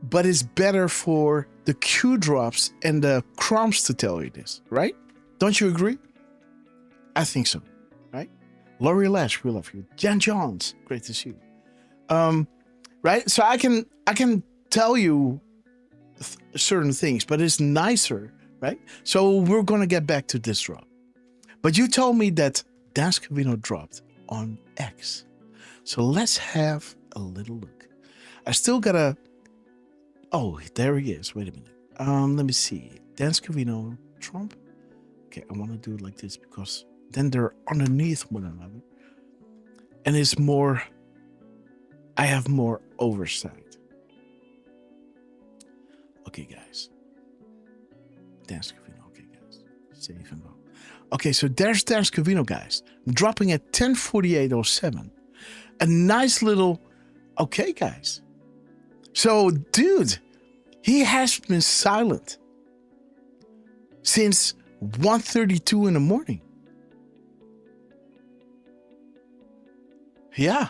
but it's better for the Q drops and the crumbs to tell you this, right? Don't you agree? I think so, right? Laurie Lash, we love you. Jan Johns, great to see you. Right? So I can tell you certain things, but it's nicer, right? So we're gonna get back to this drop. But you told me that Dan Scavino dropped on X. So let's have a little look. I still gotta... Oh, there he is. Wait a minute. Let me see. Dan Scavino, Trump. Okay, I want to do it like this because then they're underneath one another. And it's more... I have more oversight. Okay, guys. Dan Scavino. Okay, guys. Save and go. Okay, so there's Dan Scavino, guys. Dropping at 10:48:07. A nice little... Okay, guys. So, dude, he has been silent since 1:32 in the morning. Yeah.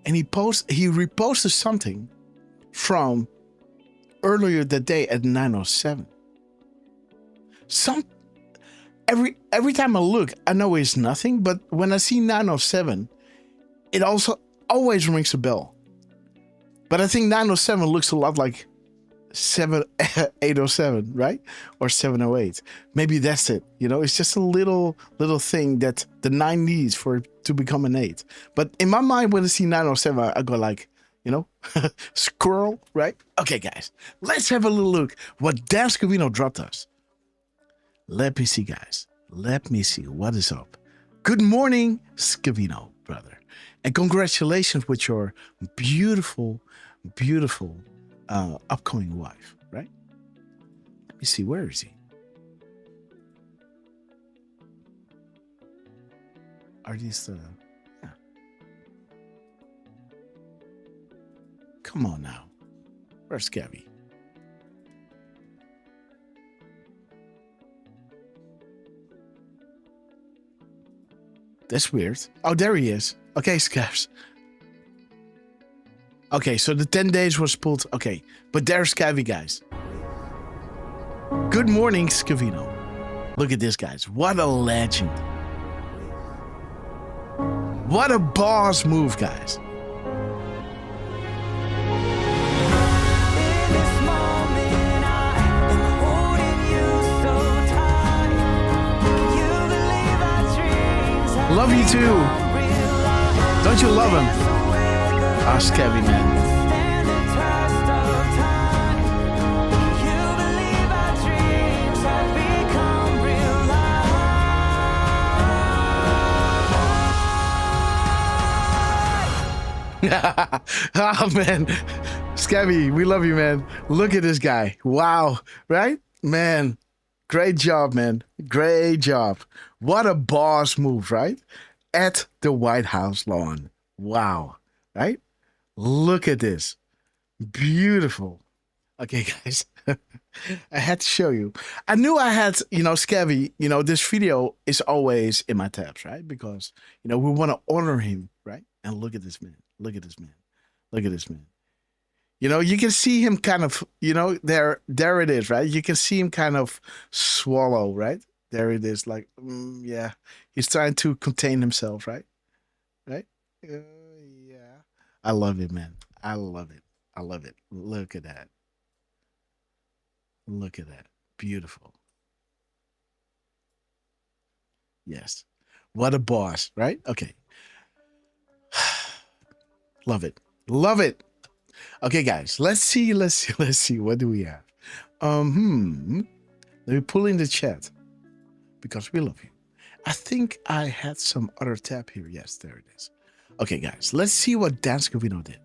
And he reposted something from earlier that day at 9:07. Every time I look, I know it's nothing, but when I see 9:07, it also always rings a bell. But I think 9:07 looks a lot like 8:07, right? Or 7:08. Maybe that's it. It's just a little thing that the 9 needs for it to become an 8. But in my mind, when I see 9:07, I go like, squirrel, right? Okay, guys, let's have a little look what Dan Scavino dropped us. Let me see, guys. Let me see what is up. Good morning, Scavino, brother. And congratulations with your beautiful, beautiful upcoming wife, right? Let me see, where is he? Are these the... Yeah. Come on now. Where's Gabby? That's weird. Oh, there he is. Okay, Scavs. Okay, so the 10 days was pulled. Okay, but there's Scavy, guys. Good morning, Scavino. Look at this, guys. What a legend. What a boss move, guys. Love you too. Don't you love him? Ah, Scabby, man. Oh, man. Scabby, we love you, man. Look at this guy. Wow. Right? Man. Great job, man. Great job. What a boss move, right? At the White House lawn. Wow. Right? Look at this. Beautiful. Okay, guys. I had to show you. I knew I had, Scabby, this video is always in my tabs, right? Because, we want to honor him, right? And look at this man. Look at this man. Look at this man. You can see him kind of, there it is, right? You can see him kind of swallow, right? There it is, like, yeah. He's trying to contain himself, right? Right? Yeah. I love it, man. I love it. I love it. Look at that. Look at that. Beautiful. Yes. What a boss, right? Okay. Love it. Love it. Okay, guys, let's see. What do we have? Let me pull in the chat because we love you. I think I had some other tab here. Yes, there it is. Okay, guys, let's see what Dan Scavino did.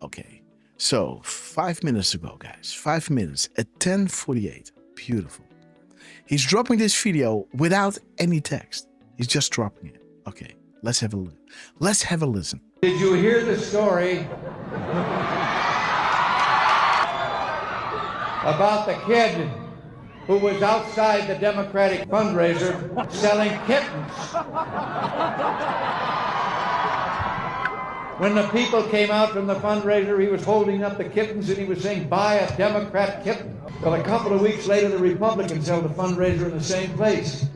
Okay, so 5 minutes ago, guys, 5 minutes at 10:48. Beautiful. He's dropping this video without any text. He's just dropping it. Okay, let's have a look. Let's have a listen. Did you hear the story about the kid who was outside the Democratic fundraiser selling kittens? When the people came out from the fundraiser, he was holding up the kittens and he was saying, "Buy a Democrat kitten." Well, a couple of weeks later, the Republicans held a fundraiser in the same place.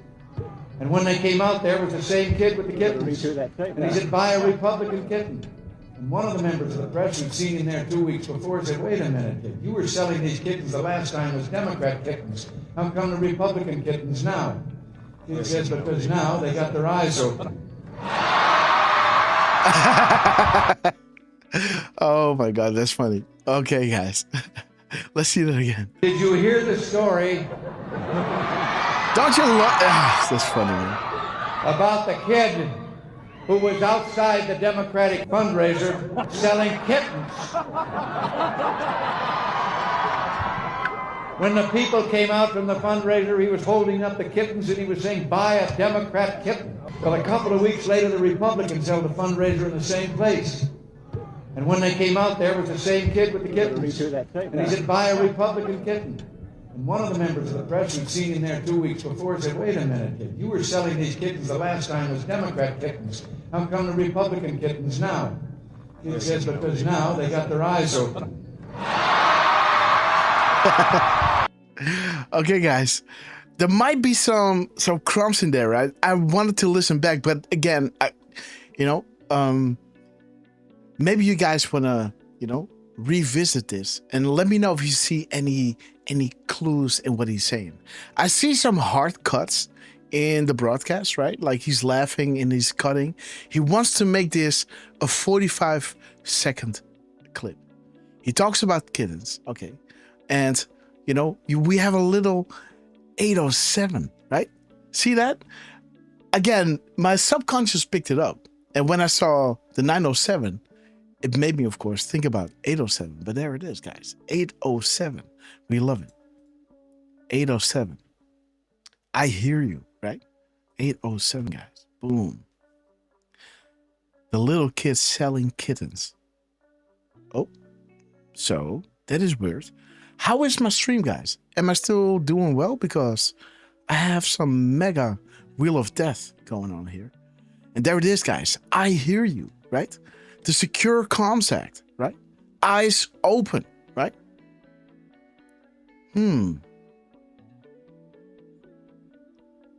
And when they came out, there was the same kid with the kittens. And he said, "Buy a Republican kitten." And one of the members of the press who'd seen him there 2 weeks before said, "Wait a minute, kid. You were selling these kittens the last time as Democrat kittens. How come the Republican kittens now?" He says, "Because now they got their eyes open." Oh my God, that's funny. Okay, guys. Let's see that again. Did you hear the story? Don't you love... that's funny, man. About the kid who was outside the Democratic fundraiser selling kittens. When the people came out from the fundraiser, he was holding up the kittens and he was saying, "Buy a Democrat kitten." Well, a couple of weeks later, the Republicans held a fundraiser in the same place. And when they came out, there was the same kid with the kittens. And he said, "Buy a Republican kitten." And one of the members of the press who'd seen him there 2 weeks before said, "Wait a minute, kid. You were selling these kittens the last time as Democrat kittens. How come the Republican kittens now?" He says, "Because now they got their eyes open." Okay, guys. There might be some crumbs in there, right? I wanted to listen back, but again, maybe you guys wanna, revisit this and let me know if you see any clues in what he's saying. I see some hard cuts in the broadcast, right? Like he's laughing and he's cutting. He wants to make this a 45-second clip. He talks about kittens, okay, and we have a little 807, right? See that? Again, my subconscious picked it up. And when I saw the 907, it made me, of course, think about 807. But there it is, guys. 807. We love it. 807. I hear you, right? 807, guys. Boom. The little kids selling kittens. Oh, so that is weird. How is my stream, guys? Am I still doing well? Because I have some mega Wheel of Death going on here. And there it is, guys. I hear you, right? The Secure Comms Act, right? Eyes open, right?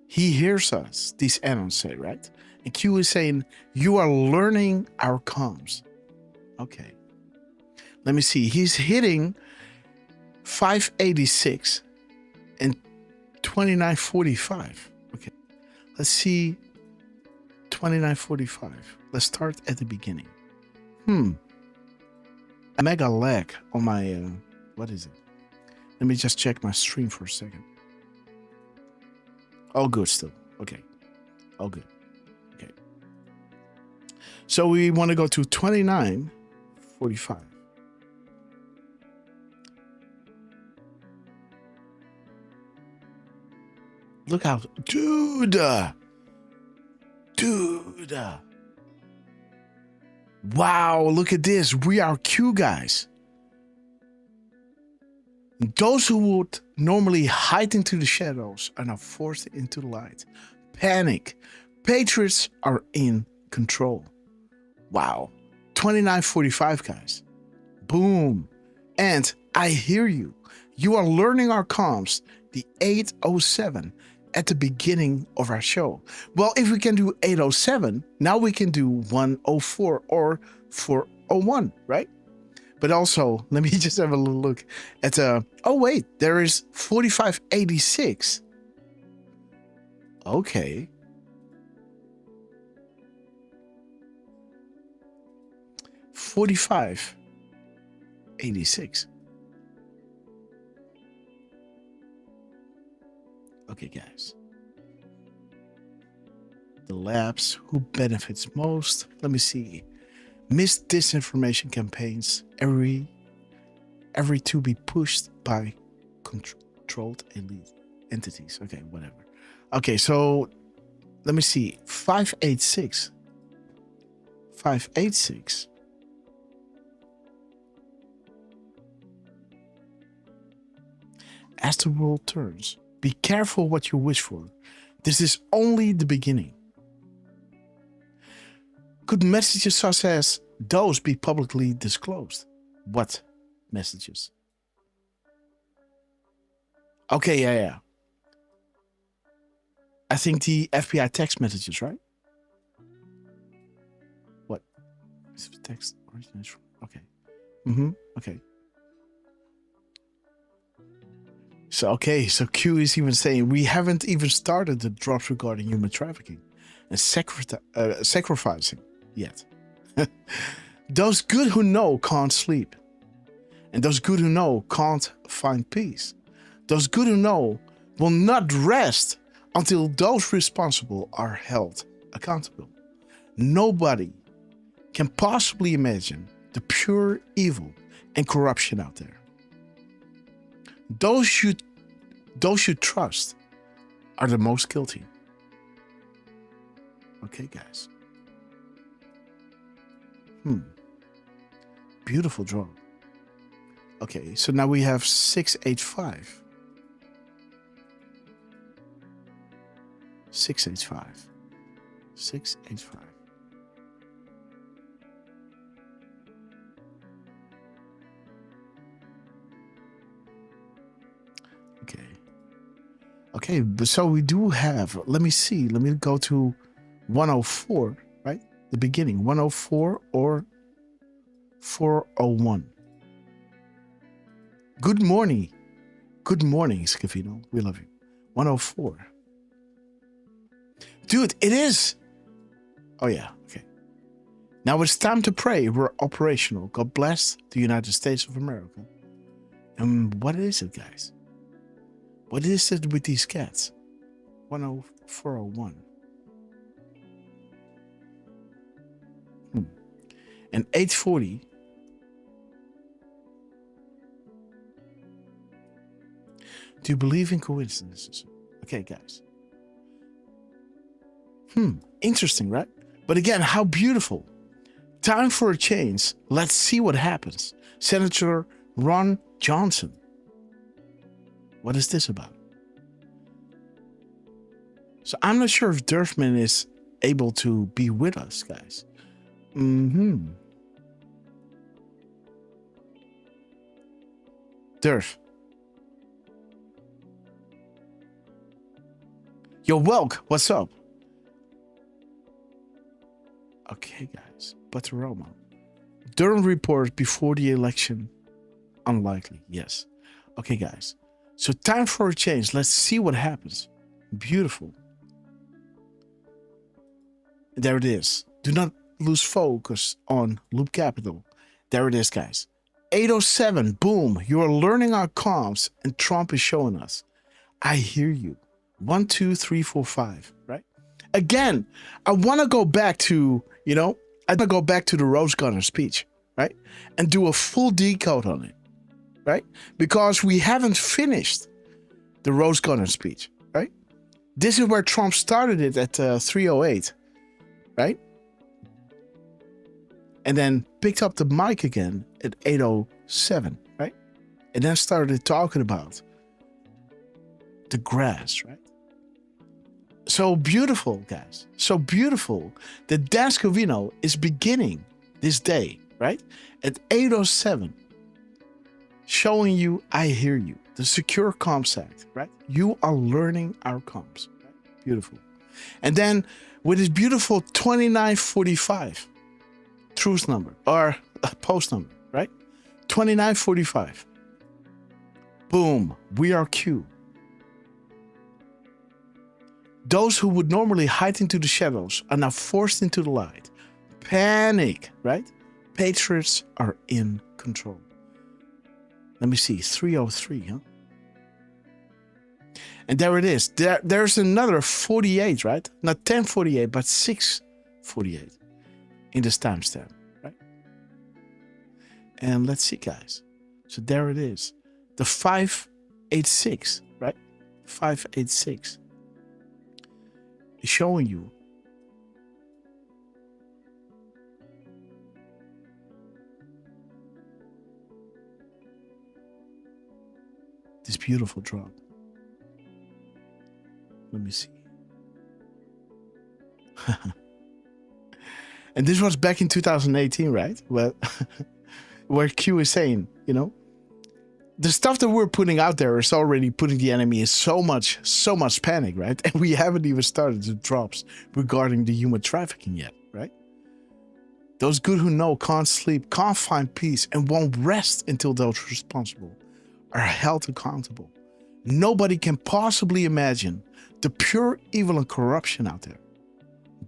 He hears us, these annons say, right? And Q is saying, you are learning our comms. Okay. Let me see. He's hitting 586 and 2945. Okay. Let's see. 2945. Let's start at the beginning. A mega lag on my, what is it? Let me just check my stream for a second. All good still. Okay. All good. Okay. So we want to go to 2945. Look how, dude. Wow, look at this. We are Q, guys. Those who would normally hide into the shadows are now forced into the light. Panic. Patriots are in control. Wow. 2945, guys. Boom. And I hear you. You are learning our comms, the 807, at the beginning of our show. Well, if we can do 807, now we can do 104 or 401, right? But also, let me just have a little look at, oh wait, there is 4586. Okay. $45.86. Okay, guys. The labs, who benefits most? Let me see. Missed disinformation campaigns, every to be pushed by controlled elite entities. Okay, whatever. Okay, so let me see. 586. 586. As the world turns, be careful what you wish for. This is only the beginning. Could messages such as those be publicly disclosed? What messages? Okay, yeah. I think the FBI text messages, right? What? Text originates from? Okay. Okay. So Q is even saying we haven't even started the drops regarding human trafficking and sacrificing yet. Those good who know can't sleep. And those good who know can't find peace. Those good who know will not rest until those responsible are held accountable. Nobody can possibly imagine the pure evil and corruption out there. Those you trust are the most guilty. Okay, guys. Beautiful draw. Okay, so now we have 685. 685. 685. Okay, but so we do have, let me see, let me go to 104, right? The beginning, 104 or 401. Good morning. Good morning, Scavino. We love you. 104. Dude, it is. Oh, yeah, okay. Now it's time to pray. We're operational. God bless the United States of America. And what is it, guys? What is it with these cats? 10401. And 840. Do you believe in coincidences? Okay, guys. Interesting, right? But again, how beautiful. Time for a change. Let's see what happens. Senator Ron Johnson. What is this about? So I'm not sure if Derfman is able to be with us, guys. Derf. Yo, Welk, what's up? Okay, guys. But Roma. Durham report before the election. Unlikely, yes. Okay, guys. So time for a change. Let's see what happens. Beautiful. There it is. Do not lose focus on Loop Capital. There it is, guys. 807, boom. You are learning our comms and Trump is showing us. I hear you. 1, 2, 3, 4, 5, right? Again, I want to go back to, I want to go back to the Rose Garden speech, right? And do a full decode on it, right? Because we haven't finished the Rose Garden speech, right? This is where Trump started it at 3:08, right? And then picked up the mic again at 8:07, right? And then started talking about the grass, right? So beautiful, guys. So beautiful that Dan Scavino is beginning this day, right? At 8:07, showing you, I hear you. The Secure Comms Act, right? You are learning our comms. Right? Beautiful. And then with his beautiful 2945 truth number or post number, right? 2945. Boom. We are Q. Those who would normally hide into the shadows are now forced into the light. Panic, right? Patriots are in control. Let me see, 303, huh? And there it is. There's another 48, right? Not 1048, but 648 in this timestamp, right? And let's see, guys. So there it is. The 586, right? 586. Showing you this beautiful drop. Let me see. And this was back in 2018, right? Well, where Q is saying, the stuff that we're putting out there is already putting the enemy in so much panic, right? And we haven't even started the drops regarding the human trafficking yet, right? Those good who know can't sleep, can't find peace, and won't rest until those responsible are held accountable. Nobody can possibly imagine the pure evil and corruption out there.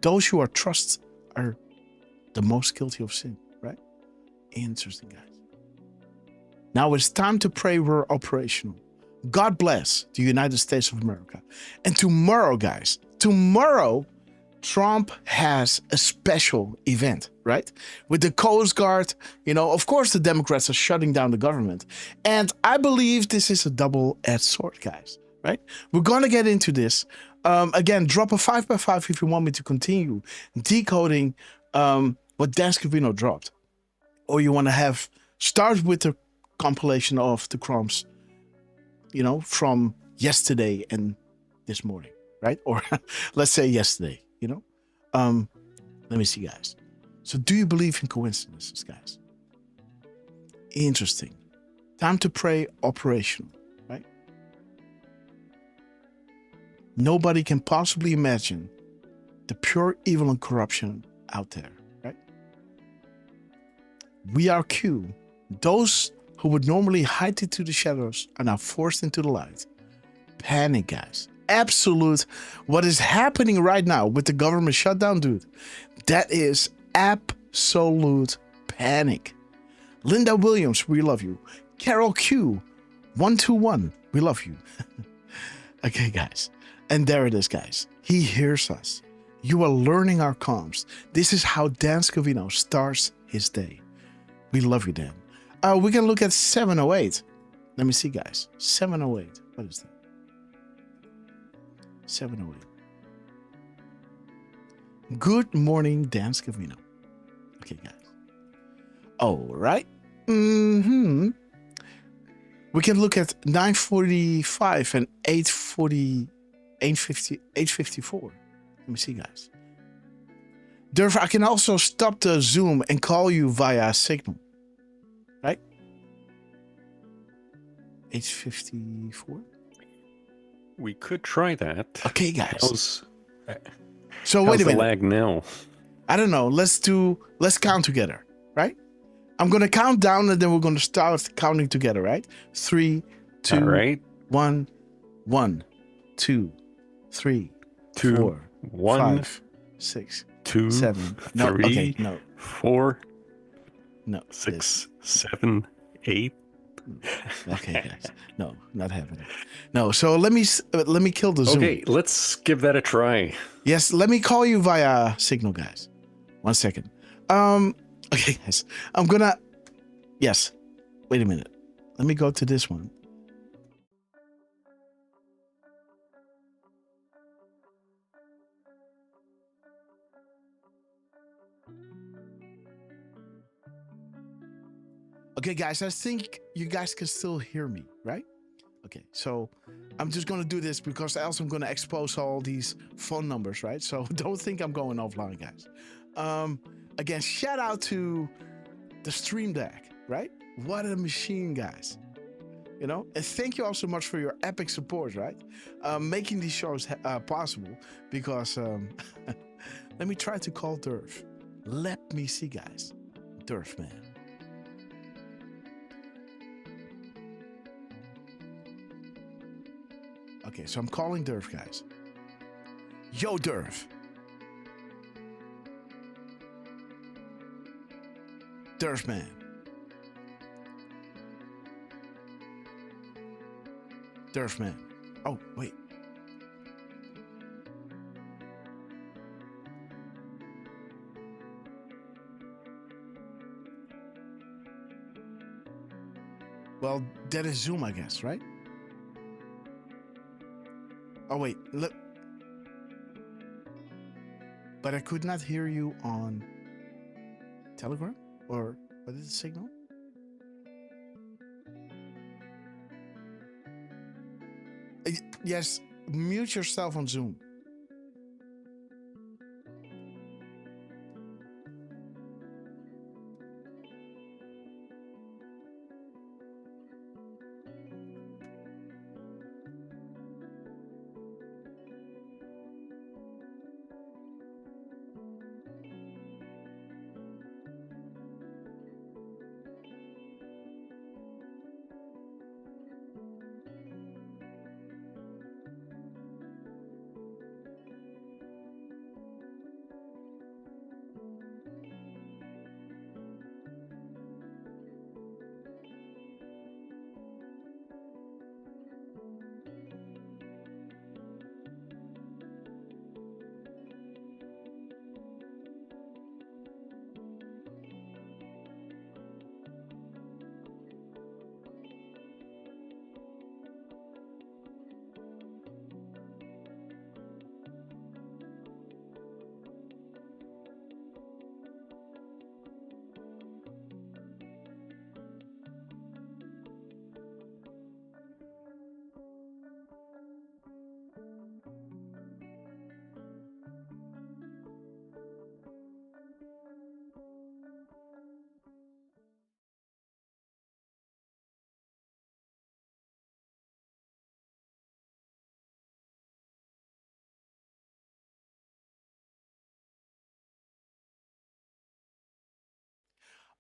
Those who are trusted are the most guilty of sin, right? Interesting, guys. Now it's time to pray we're operational. God bless the United States of America. And tomorrow, guys, Trump has a special event, right? With the Coast Guard, of course the Democrats are shutting down the government. And I believe this is a double-edged sword, guys, right? We're going to get into this. Again, drop a 5x5 if you want me to continue decoding what Dan Scavino dropped. Or you want to start with the compilation of the crumbs, from yesterday and this morning, right? Or let's say yesterday, Let me see, guys. So do you believe in coincidences, guys? Interesting. Time to pray operational, right? Nobody can possibly imagine the pure evil and corruption out there, right? We are Q. Those who would normally hide into the shadows are now forced into the light. Panic, guys. Absolute. What is happening right now with the government shutdown, dude, that is absolute panic. Linda Williams, we love you. Carol Q, 121, we love you. Okay, guys. And there it is, guys. He hears us. You are learning our comms. This is how Dan Scavino starts his day. We love you, Dan. We can look at 708. Let me see, guys. 708. What is that? 708. Good morning, Dan Scavino. Okay, guys. All right. We can look at 945 and 854. Let me see, guys. Derf, I can also stop the Zoom and call you via Signal. Right? 8:54. We could try that. Okay, guys. How's So wait a the minute. lag now? I don't know. Let's count together, right? I'm gonna count down and then we're gonna start counting together, right? 3, 2, All right. 1, 1, 2, 3, 2, 4, 1, 5, 6, 2, 7. No, 3, okay, no. 4, No. 6, 7, 8. Okay, guys. No, not happening. No, so let me kill the Zoom. Okay, let's give that a try. Yes, let me call you via Signal, guys. 1 second. Okay, guys. I'm gonna. Yes. Wait a minute. Let me go to this one. Okay, guys, I think you guys can still hear me, right? Okay, so I'm just gonna do this because else I'm gonna expose all these phone numbers, right? So don't think I'm going offline, guys. Again, shout out to the Stream Deck, right? What a machine, guys. You know, and thank you all so much for your epic support, right? Making these shows possible because let me try to call Derf. Let me see, guys. Derf, man. Okay, so I'm calling Derf, guys. Yo, Derf. Derf, man. Derf, man. Oh, wait. Well, that is Zoom, I guess, right? Oh, wait, look. But I could not hear you on Telegram? Or what is the signal? Yes, mute yourself on Zoom.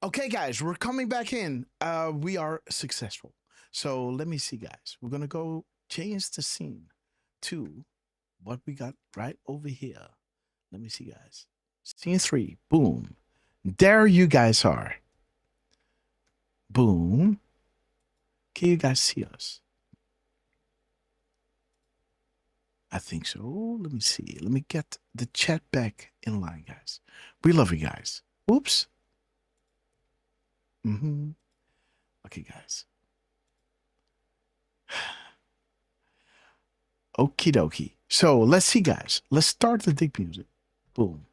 Okay, guys, we're coming back in. We are successful. So let me see, guys. We're going to go change the scene to what we got right over here. Let me see, guys. Scene 3. Boom. There you guys are. Boom. Can you guys see us? I think so. Let me see. Let me get the chat back in line, guys. We love you guys. Oops. Okay, guys. Okie dokie. So let's see, guys. Let's start the dick music. Boom.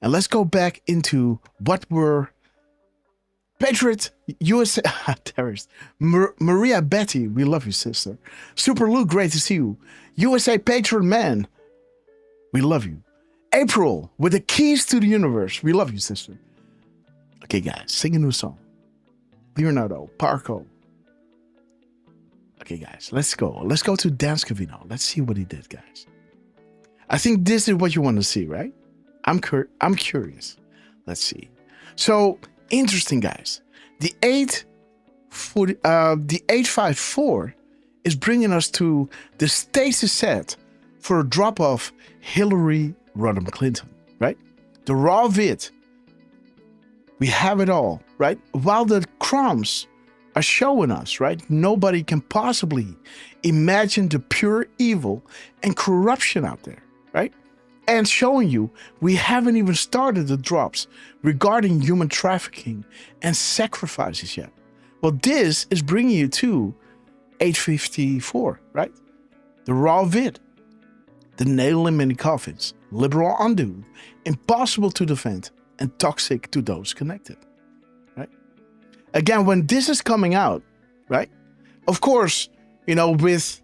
And let's go back into what were Patriot USA terrorist. Maria Betty, we love you, sister. Super Luke, great to see you. USA Patriot Man, we love you. April with the keys to the universe. We love you, sister. Okay, guys, sing a new song. Leonardo, Parco. Okay, guys, let's go. Let's go to Dan Scavino. Let's see what he did, guys. I think this is what you want to see, right? I'm curious. Let's see. So, interesting, guys. The 854 is bringing us to the stage is set for a drop of Hillary Rodham Clinton, right? The raw vid. We have it all, right? While the crumbs are showing us, right? Nobody can possibly imagine the pure evil and corruption out there, right? And showing you we haven't even started the drops regarding human trafficking and sacrifices yet. Well, this is bringing you to 854, right? The raw vid. The nail in many coffins, liberal undo, impossible to defend, and toxic to those connected, right? Again, when this is coming out, right? Of course, with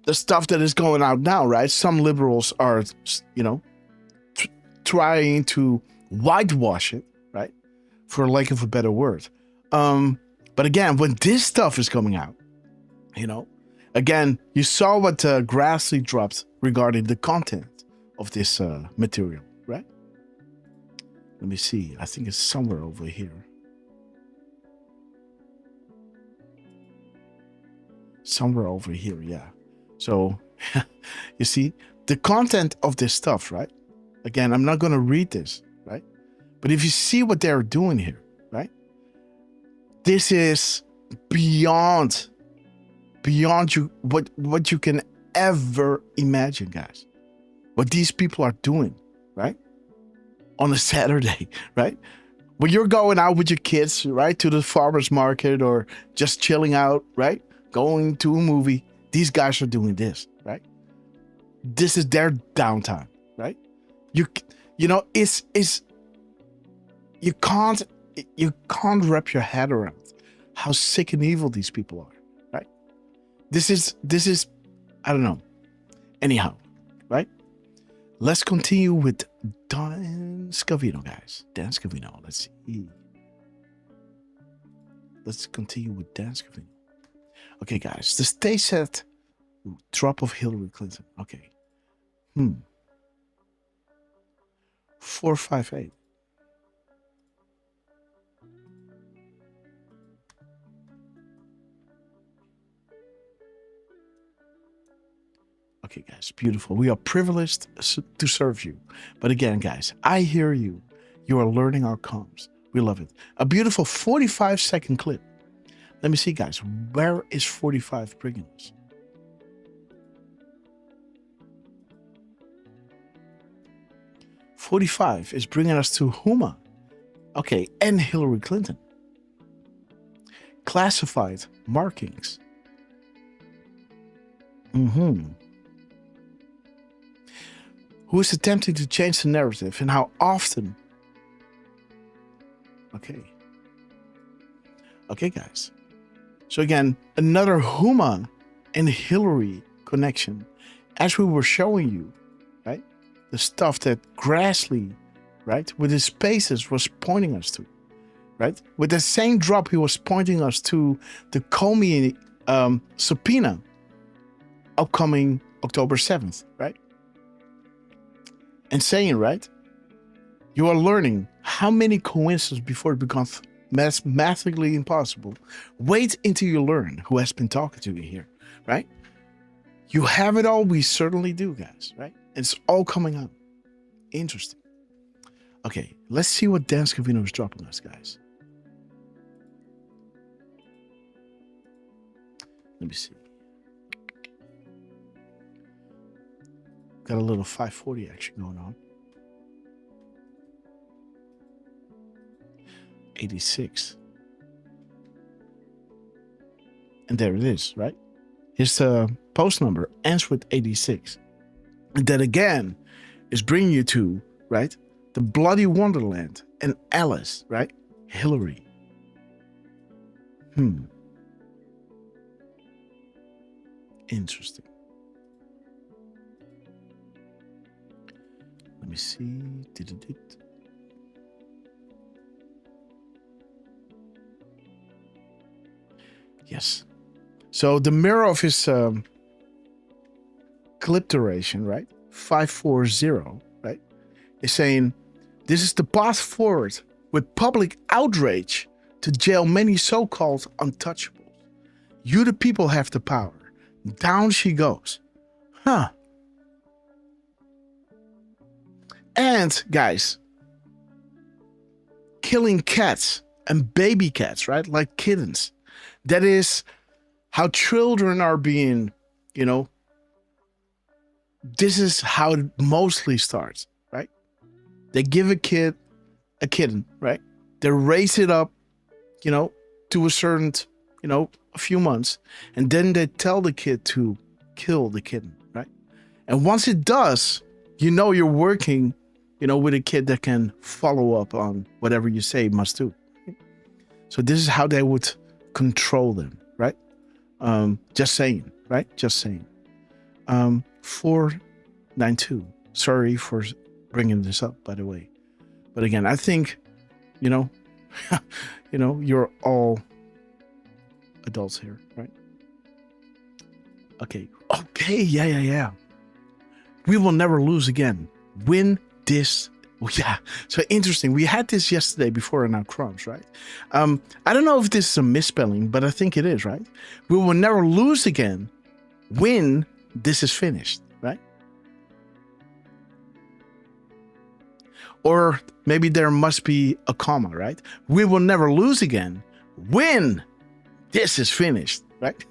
the stuff that is going out now, right? Some liberals are, trying to whitewash it, right? For lack of a better word. But again, when this stuff is coming out, again, you saw what Grassley dropped regarding the content of this material, right? Let me see. I think it's somewhere over here. Somewhere over here, yeah. So, you see, the content of this stuff, right? Again, I'm not going to read this, right? But if you see what they're doing here, right? This is beyond you, what you can ever imagine, guys. What these people are doing, right? On a Saturday, right? When you're going out with your kids, right? To the farmer's market or just chilling out, right? Going to a movie. These guys are doing this, right? This is their downtime, right? You can't wrap your head around how sick and evil these people are, right? This is I don't know. Anyhow, right? Let's continue with Dan Scavino, guys. Dan Scavino, let's see. Let's continue with Dan Scavino. Okay, guys, the stage set drop of Hillary Clinton. Okay. 458. Okay, guys, beautiful. We are privileged to serve you. But again, guys, I hear you. You are learning our comms. We love it. A beautiful 45-second clip. Let me see, guys. Where is 45 bringing us? .45 is bringing us to Huma. Okay, and Hillary Clinton. Classified markings. Who is attempting to change the narrative and how often? Okay, guys. So again, another Huma and Hillary connection. As we were showing you, right? The stuff that Grassley, right? With his spaces was pointing us to, right? With the same drop, he was pointing us to the Comey subpoena upcoming October 7th, right? And saying, right? You are learning how many coincidences before it becomes mathematically impossible. Wait until you learn who has been talking to you here, right? You have it all. We certainly do, guys, right? It's all coming up. Interesting. Okay, let's see what Dan Scavino is dropping us, guys. Let me see. Got a little 540 action going on. 86. And there it is, right? His post number ends with 86. And that again is bringing you to, right? The Bloody Wonderland and Alice, right? Hillary. Interesting. Let me see. Yes. So the mirror of his clip duration, right? 540, right? Is saying this is the path forward with public outrage to jail many so-called untouchables. You the people have the power. Down she goes. Huh. And guys, killing cats and baby cats, right? Like kittens. That is how children are being, you know, this is how it mostly starts, right? They give a kitten, right? They raise it up, you know, to a certain, you know, a few months. And then they tell the kid to kill the kitten, right? And once it does, you know you're working, you know, with a kid that can follow up on whatever you say must do. So this is how they would control them, right? Just saying, right? Just saying. 492. Sorry for bringing this up, by the way. But again, I think, you know, you know, you're all adults here, right? Okay. Yeah. We will never lose again. Win this. Oh, yeah. So interesting. We had this yesterday before in our crumbs, right? I don't know if this is a misspelling, but I think it is, right? We will never lose again when this is finished, right? Or maybe there must be a comma, right? We will never lose again when this is finished, right?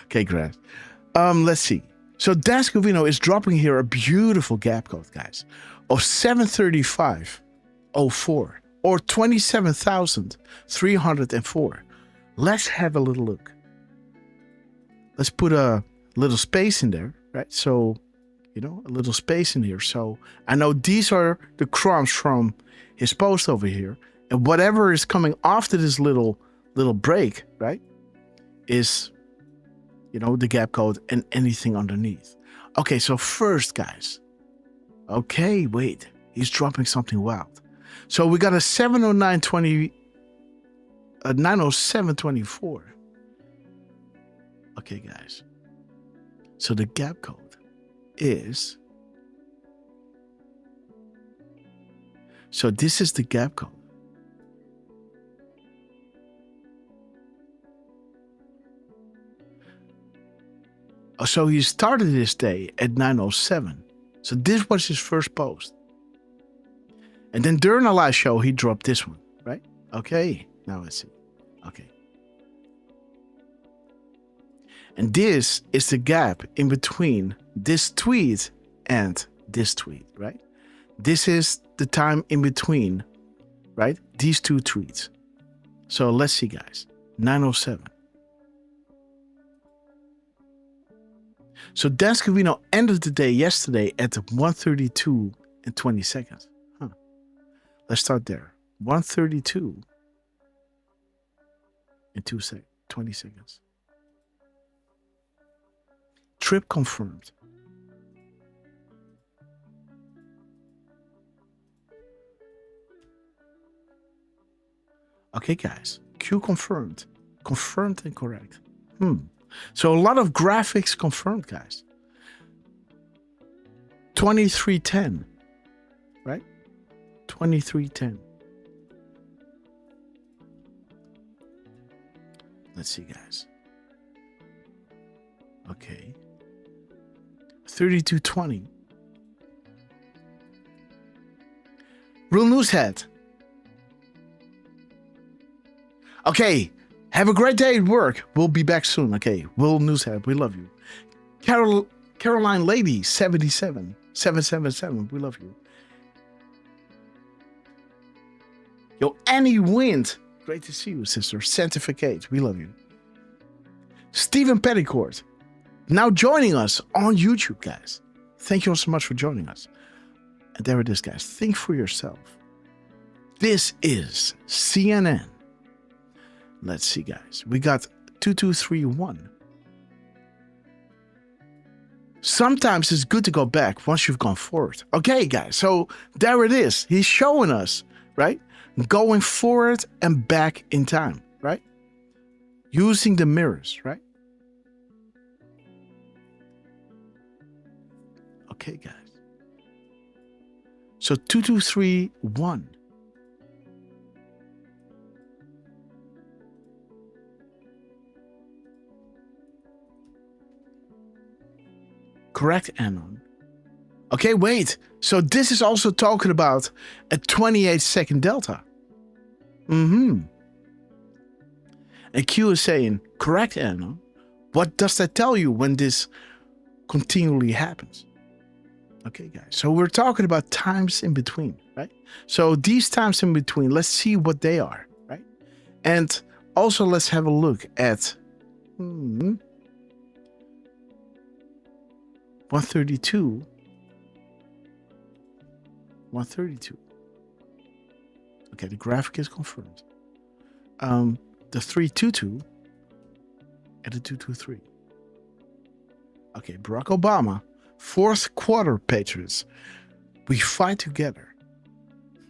Okay, great. Let's see. So Dascovino is dropping here a beautiful gap code, guys, of 735.04 or 27,304. Let's have a little look. Let's put a little space in there, right? So, you know, a little space in here. So I know these are the crumbs from his post over here. And whatever is coming after this little break, right, is, you know, the gap code and anything underneath. Okay, so first, guys. Okay, wait. He's dropping something wild. So we got a 709.20, a 907.24. Okay, guys. So the gap code is. So this is the gap code. So he started his day at 9:07. So this was his first post. And then during a live show, he dropped this one, right? Okay, now let's see. Okay. And this is the gap in between this tweet and this tweet, right? This is the time in between, right? These two tweets. So let's see, guys. 9:07. So Dascovino ended the day yesterday at 1:32 and 20 seconds. Huh. Let's start there. 1:32 and 20 seconds. Trip confirmed. Okay, guys. Q confirmed. Confirmed and correct. So a lot of graphics confirmed, guys. 2310. Right? 2310. Let's see, guys. Okay. 3220. Real News Head. Okay. Have a great day at work. We'll be back soon. Okay. Will Newshead, we love you. Caroline Lady 777. We love you. Yo, Annie Wind. Great to see you, sister. Sanctificate. We love you. Stephen Petticourt. Now joining us on YouTube, guys. Thank you all so much for joining us. And there it is, guys. Think for yourself. This is CNN. Let's see, guys. We got 2231. sometimes it's good to go back once you've gone forward. Okay, guys, so there it is. He's showing us, right? Going forward and back in time, right? Using the mirrors, right? Okay, guys. So 2, 2, 3, 1. Correct, Anon. Okay, wait. So this is also talking about a 28-second delta. And Q is saying, correct, Anon. What does that tell you when this continually happens? Okay, guys. So we're talking about times in between, right? So these times in between, let's see what they are, right? And also let's have a look at 132. 132. Okay, the graphic is confirmed. The 322 and the 223. Okay, Barack Obama, fourth quarter Patriots. We fight together.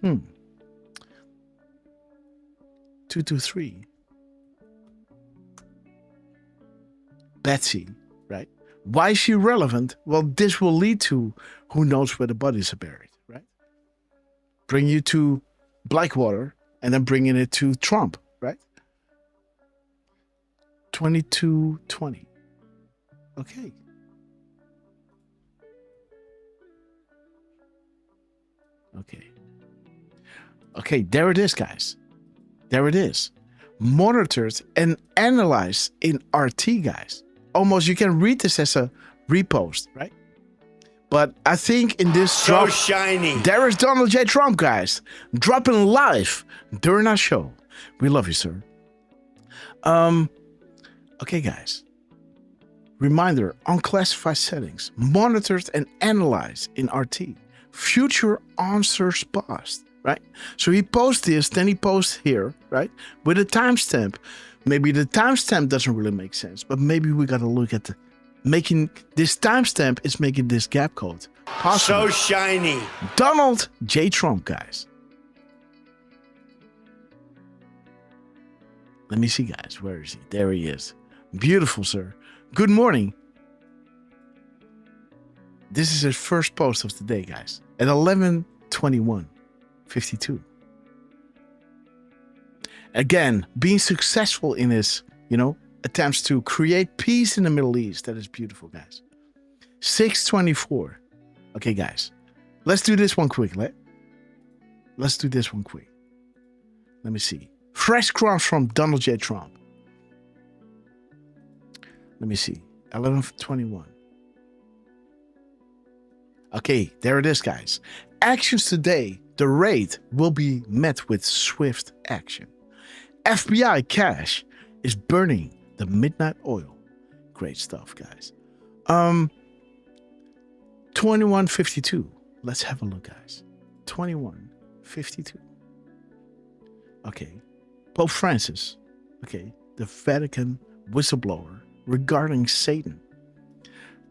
223. Betsy, right? Why is she relevant? Well, this will lead to who knows where the bodies are buried, right? Bring you to Blackwater and then bringing it to Trump, right? 2220. Okay. Okay, there it is, guys. There it is. Monitored and analyzed in RT, guys. Almost, you can read this as a repost, right? But I think in this drop, shiny. There is Donald J. Trump, guys, dropping live during our show. We love you, sir. Okay, guys. Reminder, unclassified settings, monitored and analyzed in RT. Future answers past, right? So he posts this, then he posts here, right? With a timestamp. Maybe the timestamp doesn't really make sense, but maybe we got to look at making this timestamp is making this gap code possible. So shiny. Donald J. Trump, guys. Let me see, guys. Where is he? There he is. Beautiful, sir. Good morning. This is his first post of the day, guys. At 11:21:52. Again, being successful in his, attempts to create peace in the Middle East. That is beautiful, guys. 6:24. Okay, guys. Let's do this one quick. Let's do this one quick. Let me see. Fresh cross from Donald J. Trump. Let me see. 11:21. Okay, there it is, guys. Actions today. The raid will be met with swift action. FBI cash is burning the midnight oil. Great stuff, guys. 21:52. Let's have a look, guys. 21:52. Okay. Pope Francis. Okay. The Vatican whistleblower regarding Satan.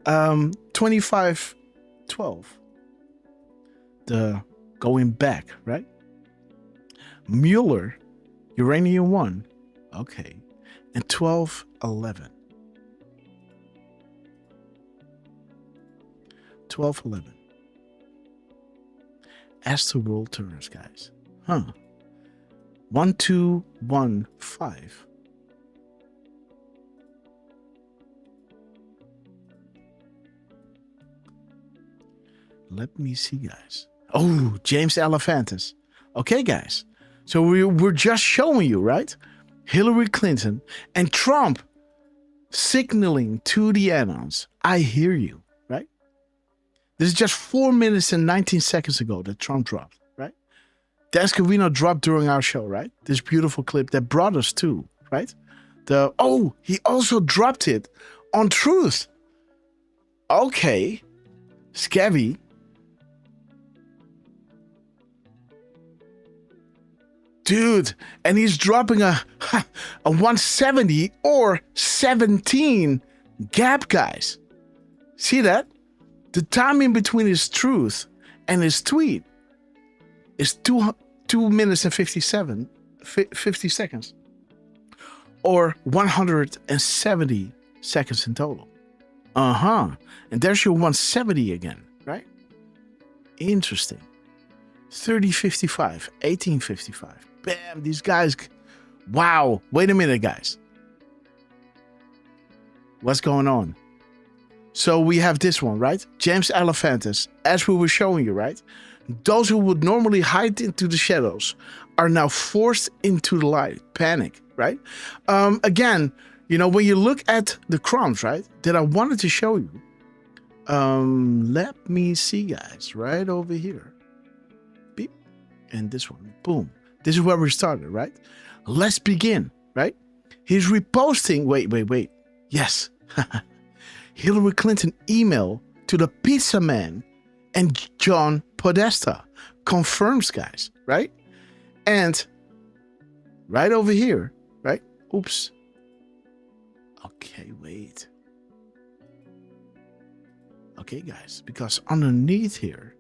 25:12. The going back, right? Mueller, Uranium 1. Okay. And 12:11. 12:11. As the world turns, guys. 1215. Let me see, guys. Oh, James Elephantis. Okay, guys. So we're just showing you, right? Hillary Clinton and Trump signaling to the anons, I hear you, right? This is just 4 minutes and 19 seconds ago that Trump dropped, right? Descovino dropped during our show, right? This beautiful clip that brought us to, right? He also dropped it on Truth. Okay. Scabby. Dude, and he's dropping a 170 or 17 gap, guys. See that? The time in between his truth and his tweet is 2 minutes and 50 seconds. Or 170 seconds in total. And there's your 170 again, right? Interesting. 3055, 1855. Bam, these guys. Wow. Wait a minute, guys. What's going on? So we have this one, right? James Alefantis, as we were showing you, right? Those who would normally hide into the shadows are now forced into the light. Panic, right? Again, you know, when you look at the crumbs, right, that I wanted to show you. Let me see, guys, right over here. Beep. And this one, boom. This is where we started, right? Let's begin, right? He's reposting, wait. Yes. Hillary Clinton email to the pizza man and John Podesta. Confirms, guys, right? And right over here, right? Oops. Okay, wait. Okay, guys, because underneath here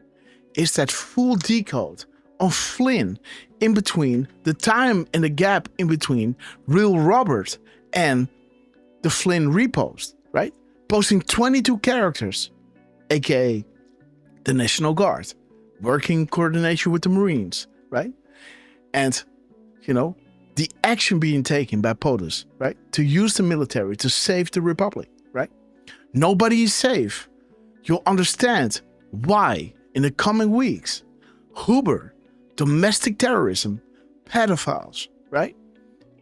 is that full decode on Flynn in between the time and the gap in between Real Robert and the Flynn repost, right? Posting 22 characters, aka the National Guard, working in coordination with the Marines, right? And, you know, the action being taken by POTUS, right? To use the military to save the Republic, right? Nobody is safe. You'll understand why in the coming weeks. Huber, domestic terrorism, pedophiles, right?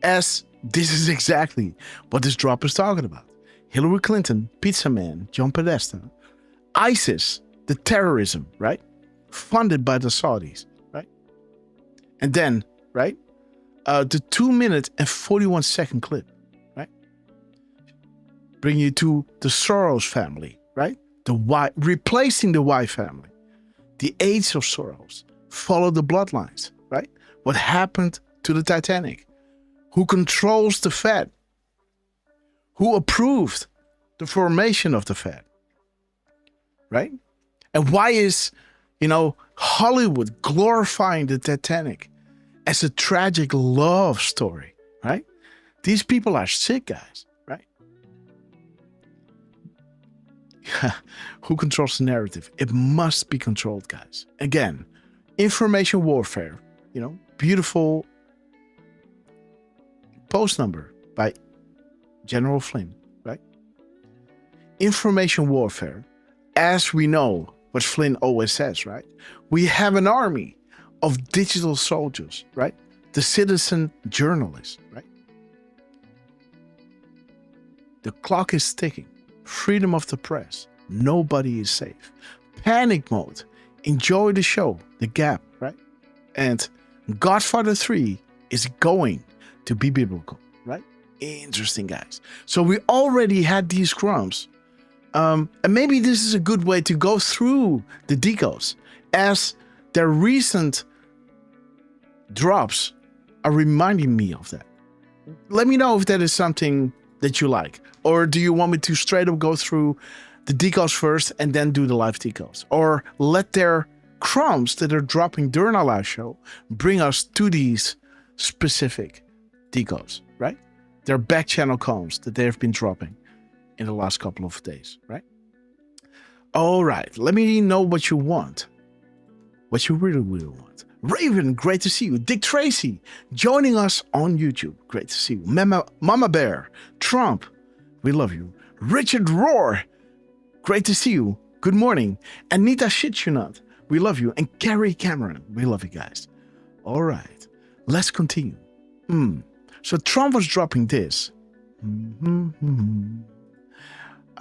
As this is exactly what this drop is talking about. Hillary Clinton, Pizza Man, John Podesta, ISIS, the terrorism, right? Funded by the Saudis, right? And then, right? The 2 minute and 41 second clip, right? Bring you to the Soros family, right? The Y, replacing the Y family. The age of Soros. Follow the bloodlines, right? What happened to the Titanic? Who controls the Fed? Who approved the formation of the Fed? Right? And why is, you know, Hollywood glorifying the Titanic as a tragic love story, right? These people are sick, guys, right? Who controls the narrative? It must be controlled, guys. Again, information warfare, you know, beautiful post number by General Flynn, right? Information warfare, as we know what Flynn always says, right? We have an army of digital soldiers, right? The citizen journalists, right? The clock is ticking. Freedom of the press. Nobody is safe. Panic mode. Enjoy the show, The Gap, right? And Godfather 3 is going to be biblical, right? Interesting, guys. So we already had these crumbs. And maybe this is a good way to go through the decodes, as their recent drops are reminding me of that. Let me know if that is something that you like. Or do you want me to straight up go through the decodes first and then do the live decodes? Or let their crumbs that are dropping during our live show bring us to these specific decodes, right? Their back channel combs that they have been dropping in the last couple of days, right? All right, let me know what you want. What you really, really want. Raven, great to see you. Dick Tracy, joining us on YouTube. Great to see you. Mama Bear, Trump, we love you. Richard Roar, great to see you. Good morning. Anita Shitchunat, we love you. And Carrie Cameron, we love you guys. All right, let's continue. So Trump was dropping this.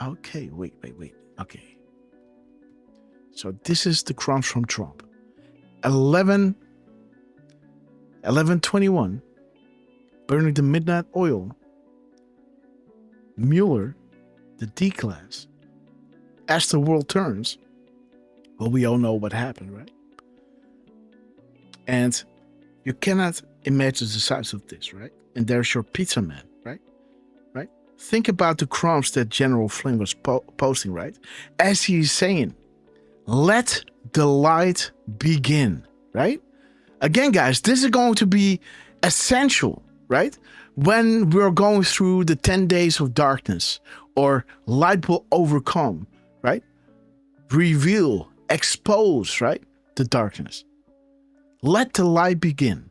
Okay, wait. Okay. So this is the crumbs from Trump. 11:21, burning the midnight oil. Mueller, the D-class. As the world turns, well, we all know what happened, right? And you cannot imagine the size of this, right? And there's your pizza man, right? Right? Think about the crumbs that General Flynn was posting, right? As he's saying, let the light begin, right? Again, guys, this is going to be essential, right? When we're going through the 10 days of darkness, or light will overcome, right? Reveal, expose, right? The darkness. Let the light begin.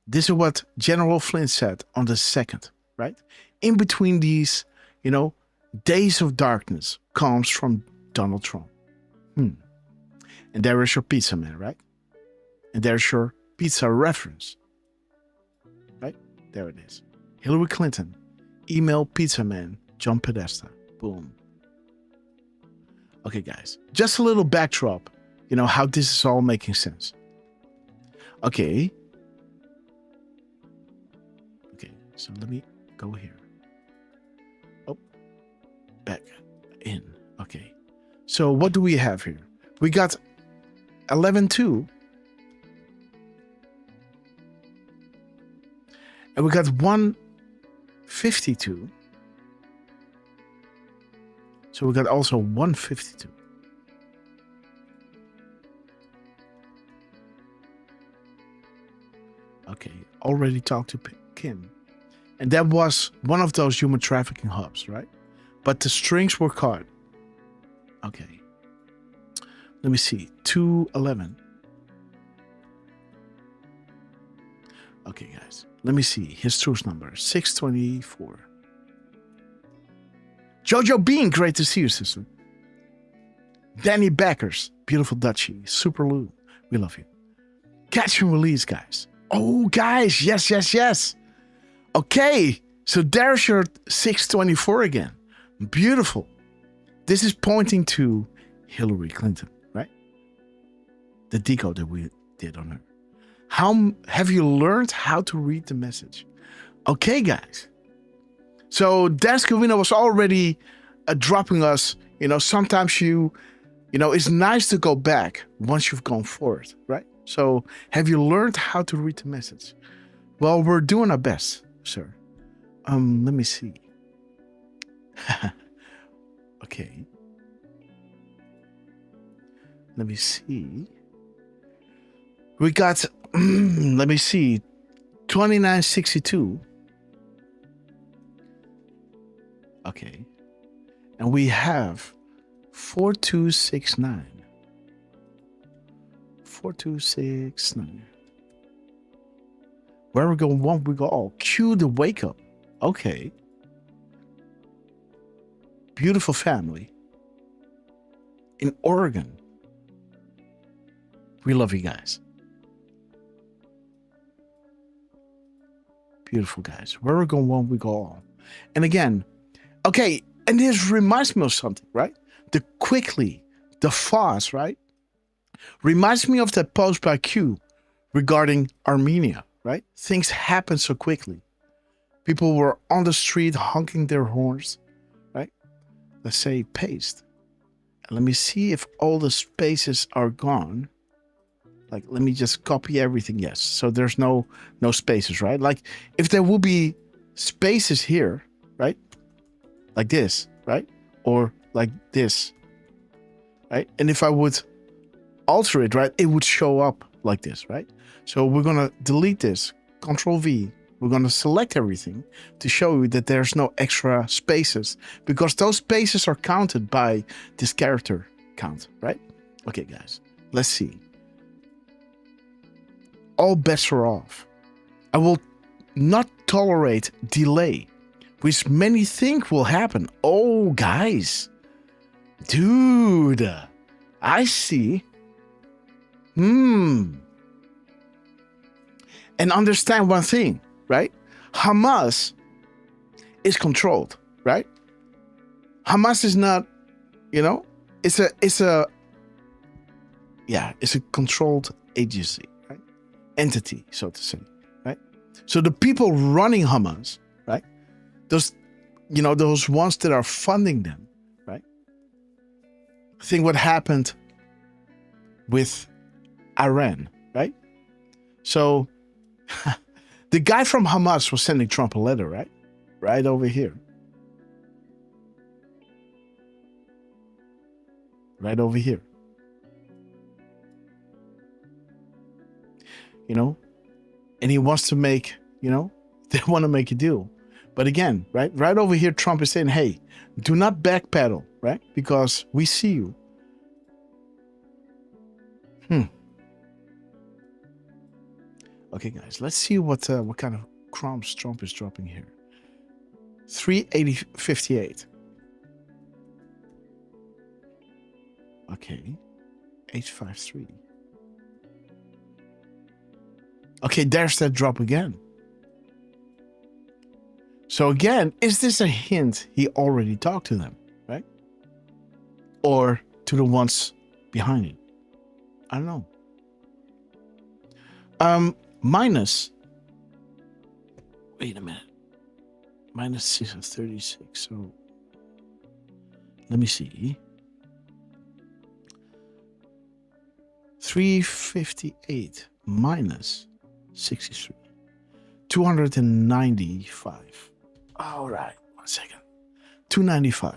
This is what General Flynn said on the 2nd, right? In between these, days of darkness comes from Donald Trump. And there is your pizza man, right? And there's your pizza reference. Right? There it is. Hillary Clinton, email pizza man, John Podesta. Boom. Okay, guys. Just a little backdrop, how this is all making sense. Okay. Okay, so let me go here. Oh, back in. Okay. So what do we have here? We got 11-2. And we got 152. So we got also 152. Okay, already talked to Kim. And that was one of those human trafficking hubs, right? But the strings were caught. Okay. Let me see. 211. Okay, guys. Let me see. His truth number. 624. Jojo Bean, great to see you, sister. Danny Backers, beautiful Dutchie. Super Lou, we love you. Catch and release, guys. Oh, guys, yes. Okay, so there's your 624 again. Beautiful. This is pointing to Hillary Clinton, right? The decode that we did on her. How have you learned how to read the message? Okay, guys. So Dan Scavino was already dropping us, sometimes it's nice to go back once you've gone forward, right? So have you learned how to read the message? Well, we're doing our best, sir. Let me see. Okay. Let me see. We got, let me see, 2962. Okay. And we have 4269. 4269. Where we go one, we go all. Cue the wake up. Okay. Beautiful family. In Oregon. We love you guys. Beautiful guys. Where we go one, we go all. And again, okay, and this reminds me of something, right? The quickly, the fast, right? Reminds me of that post by Q regarding Armenia, right? Things happen so quickly. People were on the street honking their horns, right? Let's say paste. And let me see if all the spaces are gone. Like, let me just copy everything. Yes. So there's no spaces, right? Like if there will be spaces here, right? Like this, right? Or like this, right? And if I would alter it, right, it would show up like this, right? So we're going to delete this, Control V. We're going to select everything to show you that there's no extra spaces because those spaces are counted by this character count, right? Okay, guys, let's see. All bets are off. I will not tolerate delay, which many think will happen. Oh, guys. Dude, I see. And understand one thing, right? Hamas is controlled, right? Hamas is not, it's a controlled agency, right? Entity, so to say, right? So the people running Hamas, right? Those ones that are funding them, right? Think what happened with Iran, right? So the guy from Hamas was sending Trump a letter, right? Right over here. Right over here. you know, and he wants to make, you know, they want to make a deal. But again, right over here, Trump is saying, hey, do not backpedal, right? Because we see you. Okay, guys, let's see what kind of crumbs Trump is dropping here. 380.58. Okay. 853. Okay, there's that drop again. So again, is this a hint he already talked to them, right? Or to the ones behind it? I don't know. Minus. Wait a minute. Minus 636. So let me see. 358 minus 63. 295. All right. 1 second. 295.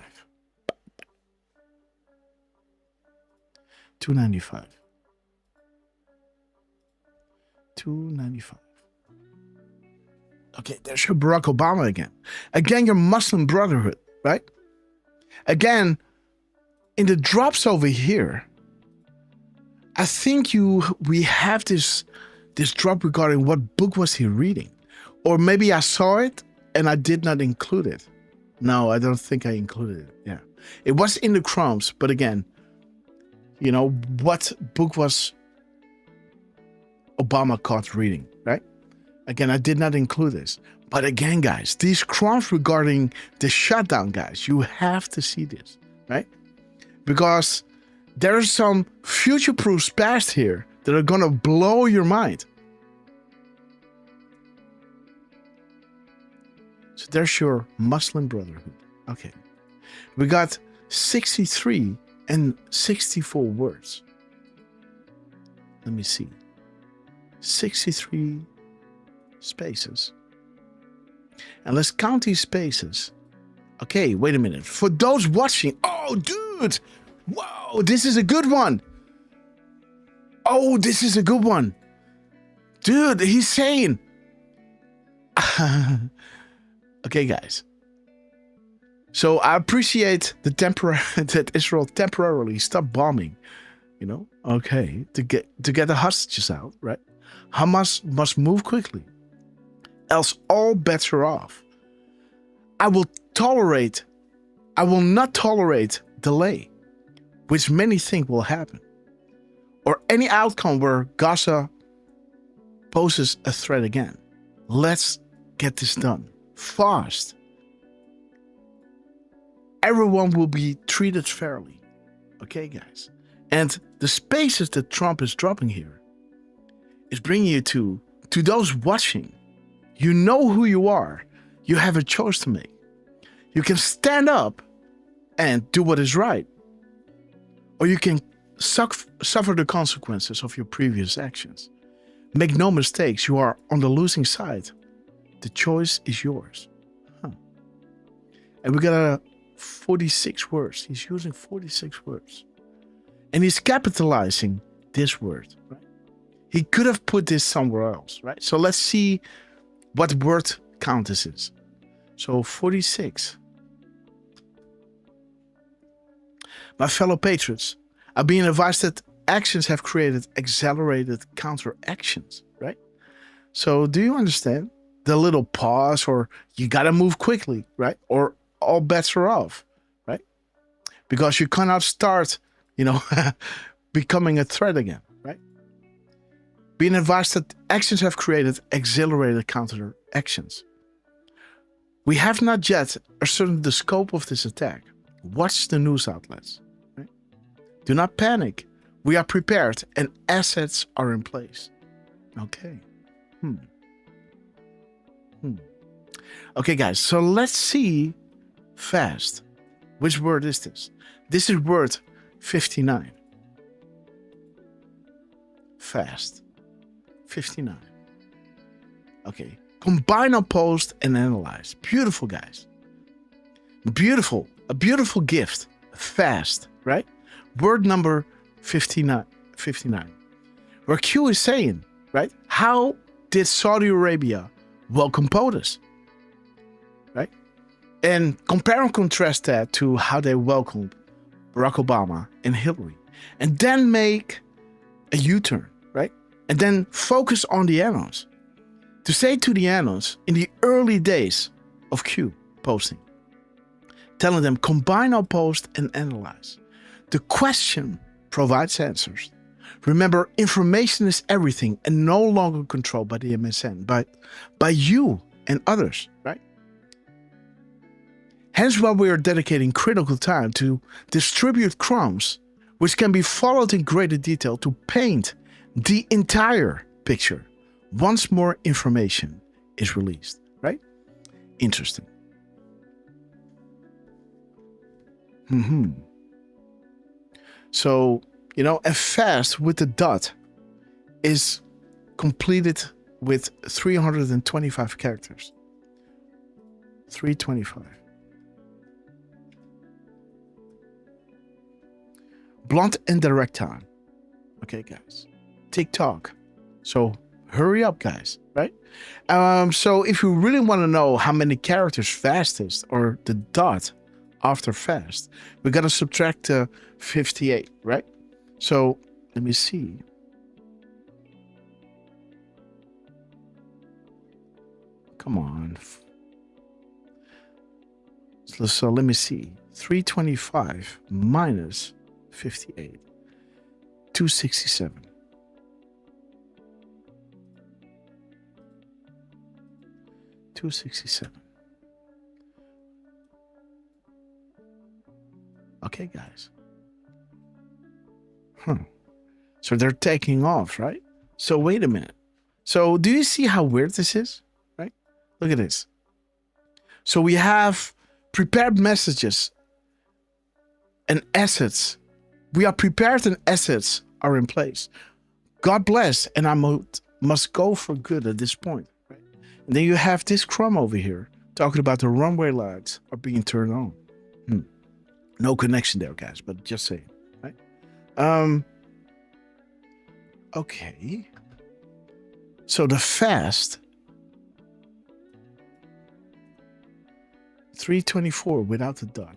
295. 295. Okay, there's your Barack Obama again. Again, your Muslim Brotherhood, right? Again, in the drops over here, I think we have this drop regarding what book was he reading. Or maybe I saw it and I did not include it. No, I don't think I included it. Yeah. It was in the crumbs, but again, you know, what book was Obama caught reading, right? Again, I did not include this. But again, guys, these crumbs regarding the shutdown, guys, you have to see this, right? Because there are some future-proof past here that are going to blow your mind. So there's your Muslim Brotherhood. Okay. We got 63 and 64 words. Let me see. 63 spaces. And let's count these spaces. Okay, wait a minute. For those watching, oh, dude, whoa, this is a good one. Oh, this is a good one. Dude, he's saying. Okay, guys. So I appreciate that Israel temporarily stopped bombing, you know, okay, to get the hostages out, right? Hamas must move quickly, else all bets are off. I will not tolerate delay, which many think will happen, or any outcome where Gaza poses a threat again. Let's get this done fast. Everyone will be treated fairly. Okay, guys? And the spaces that Trump is dropping here is bringing you to those watching. You know who you are. You have a choice to make. You can stand up and do what is right. Or you can suffer the consequences of your previous actions. Make no mistakes, you are on the losing side. The choice is yours. And we got 46 words. He's using 46 words. And he's capitalizing this word, right? He could have put this somewhere else, right? So let's see what word count this is. So 46. My fellow patriots, I'm being advised that actions have created accelerated counteractions, right? So do you understand? The little pause, or you gotta move quickly, right? Or all bets are off, right? Because you cannot start, you know, becoming a threat again, right? Being advised that actions have created accelerated counteractions. We have not yet ascertained the scope of this attack. Watch the news outlets, right? Do not panic. We are prepared and assets are in place. Okay. Okay, guys, so let's see fast. Which word is this? This is word 59. Fast. 59. Okay. Combine, opposed, and analyze. Beautiful, guys. Beautiful. A beautiful gift. Fast, right? Word number 59. Where Q is saying, right? How did Saudi Arabia welcome POTUS, right? And compare and contrast that to how they welcomed Barack Obama and Hillary. And then make a U-turn, right? And then focus on the annals. To say to the annals in the early days of Q posting, telling them combine our post and analyze. The question provides answers. Remember, information is everything and no longer controlled by the MSN, but by you and others, right? Hence why we are dedicating critical time to distribute crumbs, which can be followed in greater detail to paint the entire picture once more information is released, right? Interesting. So, you know, and fast with the dot is completed with 325 characters. 325. Blunt and direct time. Okay, guys. TikTok. So hurry up, guys, right? So if you really want to know how many characters fast is, or the dot after fast, we got to subtract 58, right? So let me see. Come on. So let me see. 325 minus 58. 267. Okay, guys. So they're taking off, right? So wait a minute. So do you see how weird this is? Right? Look at this. So we have prepared messages and assets. We are prepared and assets are in place. God bless, and I must go for good at this point. Right? And then you have this crumb over here talking about the runway lights are being turned on. No connection there, guys, but just saying, right? Okay. So the fast 324 without the dot.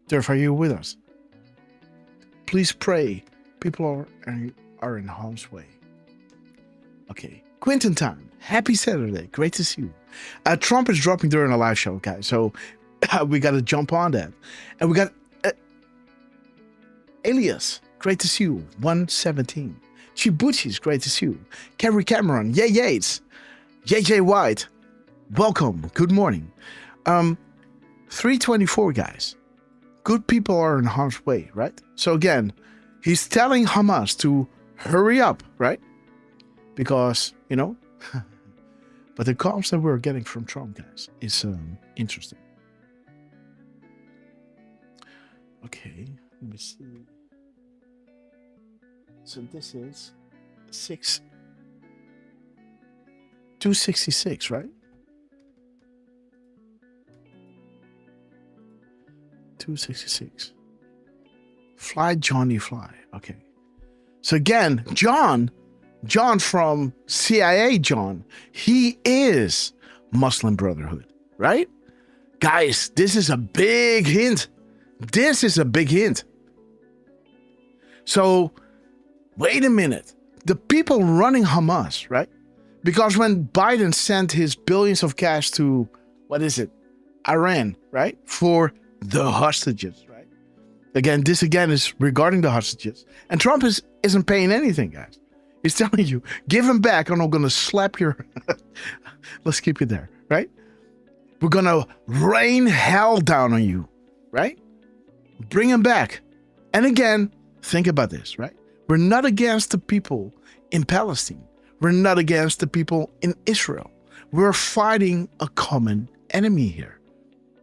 Derf, are you with us? Please pray. People are in harm's way. Okay. Quentin time. Happy Saturday. Great to see you. Trump is dropping during a live show, guys. So we got to jump on that. And we got Elias. Great to see you. 117. Chibuchi's great to see you. Kerry Cameron. Yay Yates. JJ White. Welcome. Good morning. 324, guys. Good people are in harm's way, right? So again, he's telling Hamas to hurry up, right? Because, you know, but the calls that we're getting from Trump, guys, is interesting. Okay, let me see. So this is 266, right? 266. Fly Johnny Fly. Okay. So again, John from CIA, John, he is Muslim Brotherhood, right? Guys, this is a big hint. This is a big hint. So, wait a minute. The people running Hamas, right? Because when Biden sent his billions of cash to, what is it? Iran, right? For the hostages, right? Again, this again is regarding the hostages. And Trump isn't paying anything, guys. He's telling you, give him back or I'm going to slap your... Let's keep it there, right? We're going to rain hell down on you, right? Bring him back. And again, think about this, right? We're not against the people in Palestine. We're not against the people in Israel. We're fighting a common enemy here,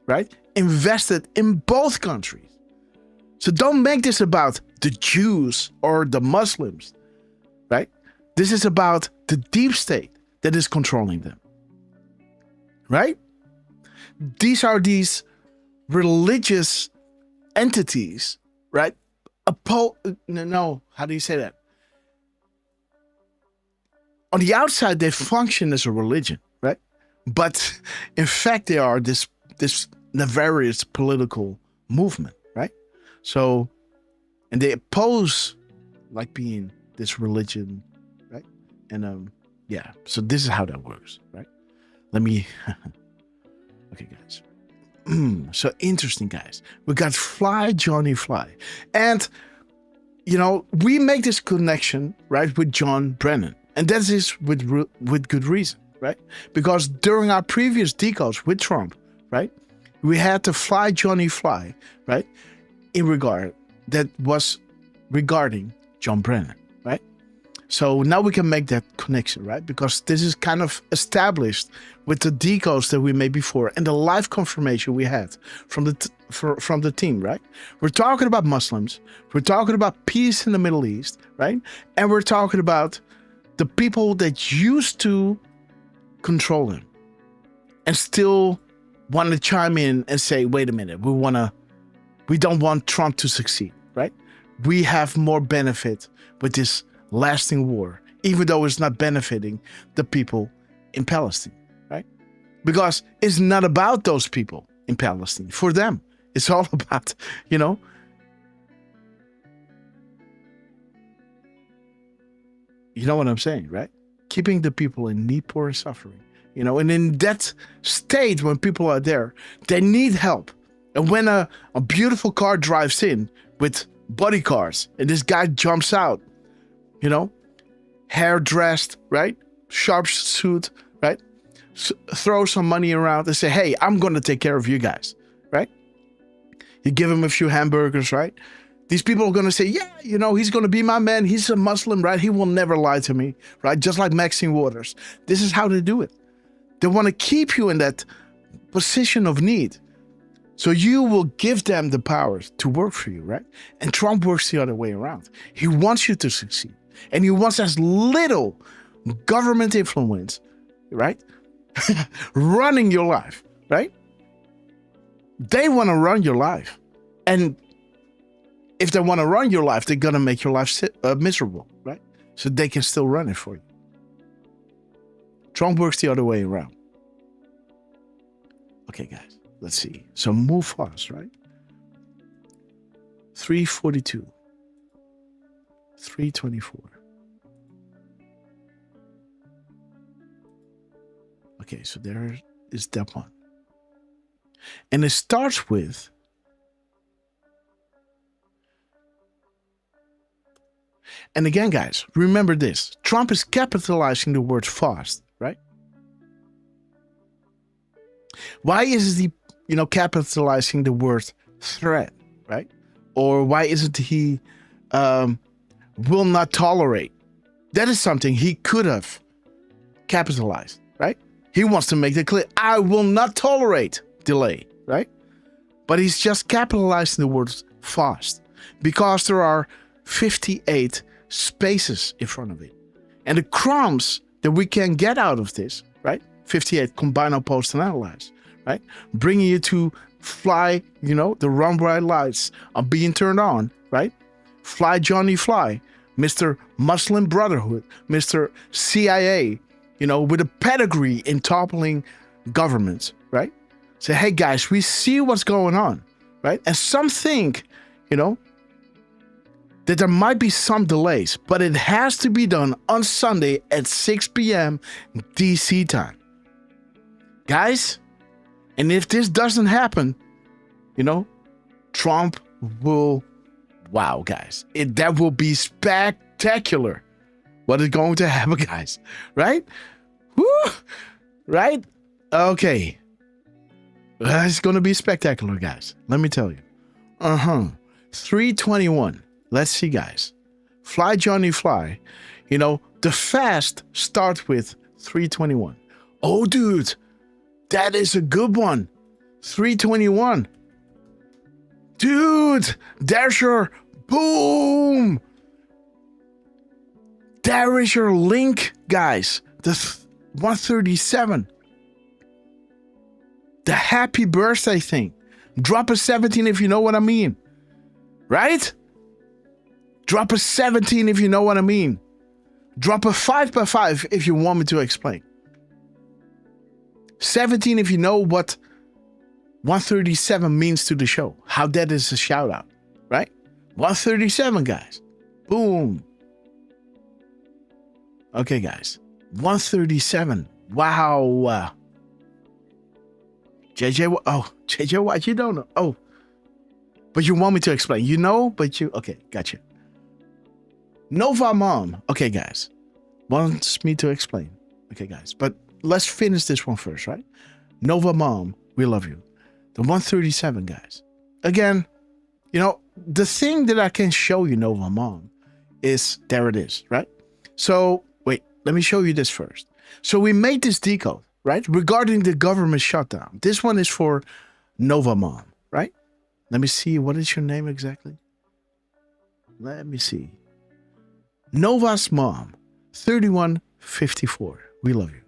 right? Invested in both countries. So don't make this about the Jews or the Muslims, right? This is about the deep state that is controlling them, right? These are these religious entities, right? How do you say that? on the outside, they function as a religion, right? But in fact, they are this nefarious political movement, right? So, and they oppose like being this religion, right? And yeah, so this is how that works, right? Let me, okay, guys. So interesting, guys. We got Fly Johnny Fly, and you know we make this connection, right, with John Brennan, and that is with good reason, right? Because during our previous decodes with Trump, right, we had the Fly Johnny Fly, right, that was regarding John Brennan, right? So now we can make that connection, right? Because this is kind of established with the decodes that we made before and the live confirmation we had from the team, right? We're talking about Muslims, we're talking about peace in the Middle East, right? And we're talking about the people that used to control him and still want to chime in and say, wait a minute, we don't want Trump to succeed, right? We have more benefit with this lasting war, even though it's not benefiting the people in Palestine, right? Because it's not about those people in Palestine. For them, it's all about, you know, what I'm saying, right? Keeping the people in need, poor, and suffering, you know, and in that state when people are there, they need help. And when a beautiful car drives in with body cars and this guy jumps out, you know, hair dressed, right? Sharp suit, right? Throw some money around and say, hey, I'm going to take care of you guys, right? You give him a few hamburgers, right? These people are going to say, yeah, you know, he's going to be my man. He's a Muslim, right? He will never lie to me, right? Just like Maxine Waters. This is how they do it. They want to keep you in that position of need. So you will give them the powers to work for you, right? And Trump works the other way around. He wants you to succeed. And he wants as little government influence, right? Running your life, right? They want to run your life. And if they want to run your life, they're going to make your life miserable, right? So they can still run it for you. Trump works the other way around. Okay, guys, let's see. So move fast, right? 342. 324. Okay, so there is that one. And it starts with and again, guys, remember this. Trump is capitalizing the word fast, right? Why is he, capitalizing the word threat, right? Or why isn't he will not tolerate? That is something he could have capitalized, right? He wants to make it clear, I will not tolerate delay, right? But he's just capitalizing the word fast because there are 58 spaces in front of it. And the crumbs that we can get out of this, right? 58, combine, oppose, and analyze, right? Bringing you to fly, the run bright lights are being turned on, right? Fly Johnny Fly, Mr. Muslim Brotherhood, Mr. CIA, with a pedigree in toppling governments, right? Say, hey guys, we see what's going on, right? And some think, that there might be some delays, but it has to be done on Sunday at 6 p.m. DC time. Guys, and if this doesn't happen, Trump will, wow, guys, that will be spectacular. What is going to happen, guys? Right? Woo! Right? Okay. It's going to be spectacular, guys. Let me tell you. 321. Let's see, guys. Fly Johnny Fly. The fast starts with 321. Oh, dude. That is a good one. 321. Dude. There's your boom. There is your link, guys. The 137. The happy birthday thing. Drop a 17 if you know what I mean. Right? Drop a 17 if you know what I mean. Drop a 5 by 5 if you want me to explain. 17 if you know what 137 means to the show. How that is a shout out, right? 137, guys. Boom. Okay, guys. 137. Wow. JJ, what? You don't know. Oh. But you want me to explain. You know, but you... Okay, gotcha. Nova Mom. Okay, guys. Wants me to explain. Okay, guys. But let's finish this one first, right? Nova Mom, we love you. The 137, guys. Again, you know, the thing that I can show you, Nova Mom, is... There it is, right? So, wait. Let me show you this first. So we made this decode, right? Regarding the government shutdown. This one is for Nova Mom, right? Let me see. What is your name exactly? Let me see. Nova's Mom, 3154. We love you.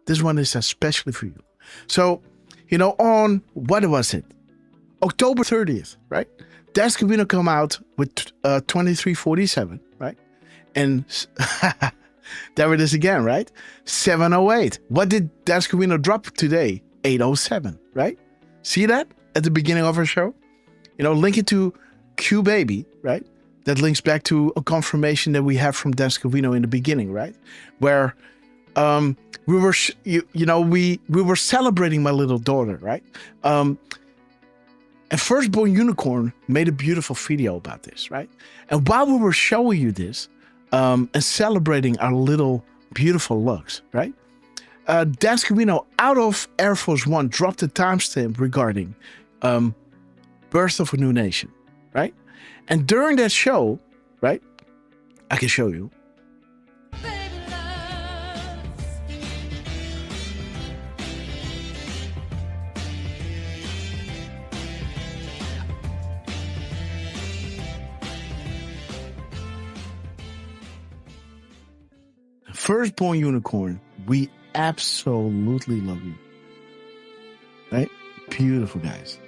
This one is especially for you. So, you know, on, what was it? October 30th, right? Decode come out with 2347, right? And there it is again, right? 708. What did Decode drop today? 807, right? See that at the beginning of our show? You know, link it to Q Baby, right? That links back to a confirmation that we have from Decode in the beginning, right? Where we were, we were celebrating my little daughter, right? And Firstborn Unicorn made a beautiful video about this, right? And while we were showing you this and celebrating our little beautiful looks, right? Decode out of Air Force One dropped a timestamp regarding Birth of a New Nation, right? And during that show, right? I can show you. Firstborn Unicorn, we absolutely love you. Right? Beautiful, guys.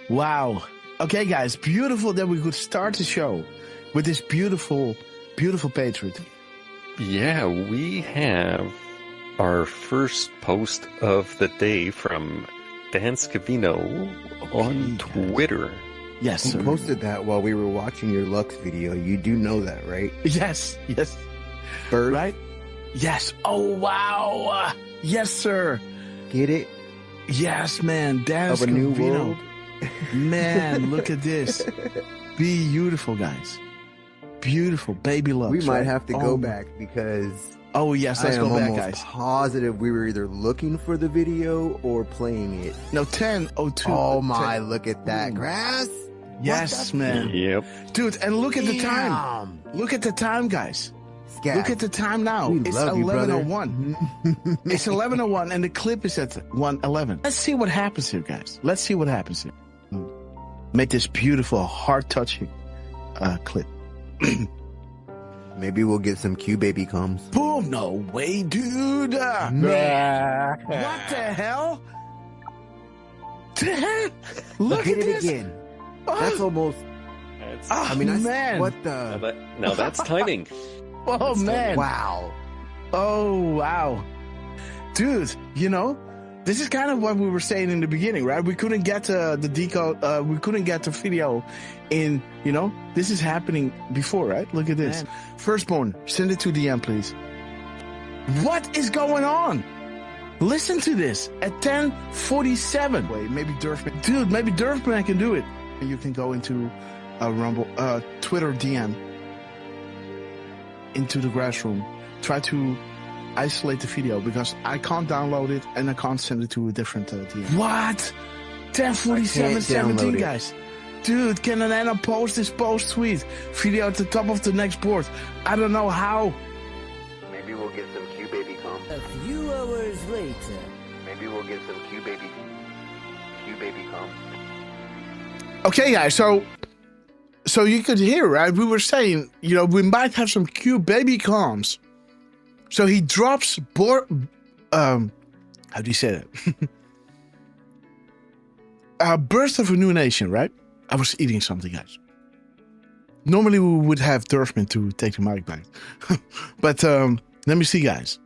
Wow. Okay, guys, beautiful that we could start the show with this beautiful, beautiful patriot. Yeah, we have our first post of the day from Dan Scavino on Twitter. Yes, Who sir. posted that while we were watching your Lux video? You do know that, right? Yes. Bird? Right? Yes. Oh, wow. Yes, sir. Get it? Yes, man. Dan Of a new Scavino. world? Man, look at this. Beautiful, guys. Beautiful. Baby Lux. We might right? have to go back because... Oh, yes, let's go back, guys. I'm positive we were either looking for the video or playing it. No, 10:02. Oh, my, look at that. Grass? Yes, man. Yep. Dude, and look at the time. Look at the time, guys. Scab. Look at the time now. We It's love you, brother. 11:01. It's 11:01, and the clip is at 1:11. Let's see what happens here, guys. Let's see what happens here. Make this beautiful, heart-touching clip. Maybe we'll get some Q baby comes. Boom! No way, dude. Man. What the hell? Look Get at it this. again. Oh. That's almost... Oh, man. What the... Now that's timing. Oh, man. Wow. Oh, wow. Dude, you know, this is kind of what we were saying in the beginning, right? We couldn't get the decode, we couldn't get the video in, you know, this is happening before, right? Look at this. Man. Firstborn, send it to DM, please. What is going on? Listen to this at 10:47. Wait, maybe Derfman. Dude, maybe Derfman can do it. You can go into a Rumble, Twitter DM into the grass room. Try to isolate the video because I can't download it and I can't send it to a different DM. What? 10:47:17, guys. Dude, can Anna post this post tweet video at the top of the next board? I don't know how. Maybe we'll get some Q baby come. A few hours later. Maybe we'll get some Q baby come. Okay, guys, so you could hear, right? We were saying, you know, we might have some cute baby comms. So he drops how do you say that? Birth of a New Nation, right? I was eating something, guys. Normally we would have Derfman to take the mic back. But let me see, guys.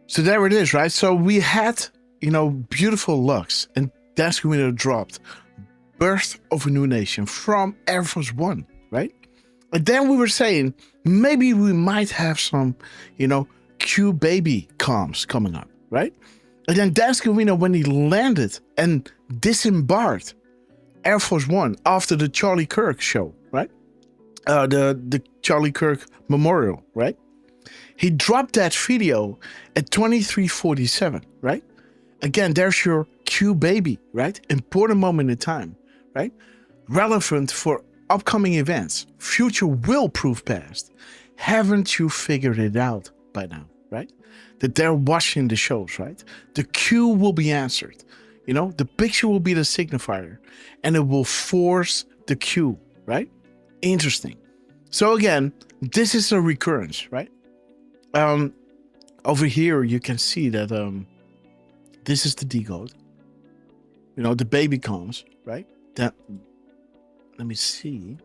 So there it is, right? So we had, beautiful looks, and that's when it dropped. Birth of a New Nation from Air Force One, right? And then we were saying, maybe we might have some, Q baby comms coming up, right? And then Dan Scavino, when he landed and disembarked Air Force One after the Charlie Kirk show, right? The Charlie Kirk Memorial, right? He dropped that video at 23:47, right? Again, there's your Q baby, right? Important moment in time, right? Relevant for upcoming events. Future will prove past. Haven't you figured it out by now, right? That they're watching the shows, right? The Q will be answered. The picture will be the signifier, and it will force the Q, right? Interesting. So again, this is a recurrence, right? Over here you can see that this is the decode. The baby comes, right? That, let me see.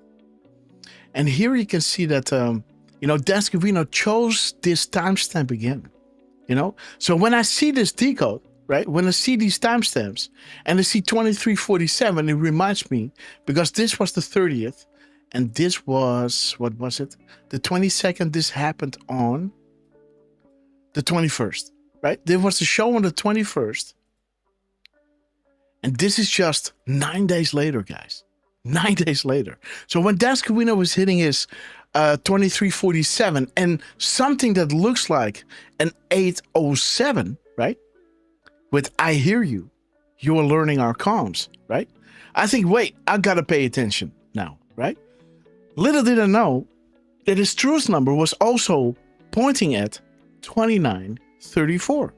And here you can see that Dan Scavino chose this timestamp again. So when I see this decode, right? When I see these timestamps and I see 23:47, it reminds me, because this was the 30th and this was, what was it? The 22nd. This happened on the 21st, right? There was a show on the 21st. And this is just 9 days later, guys. 9 days later. So when Dan Scavino was hitting his 23:47 and something that looks like an 8:07, right? With I hear you, you are learning our comms, right? I think, wait, I gotta pay attention now, right? Little did I know that his truth number was also pointing at 2934.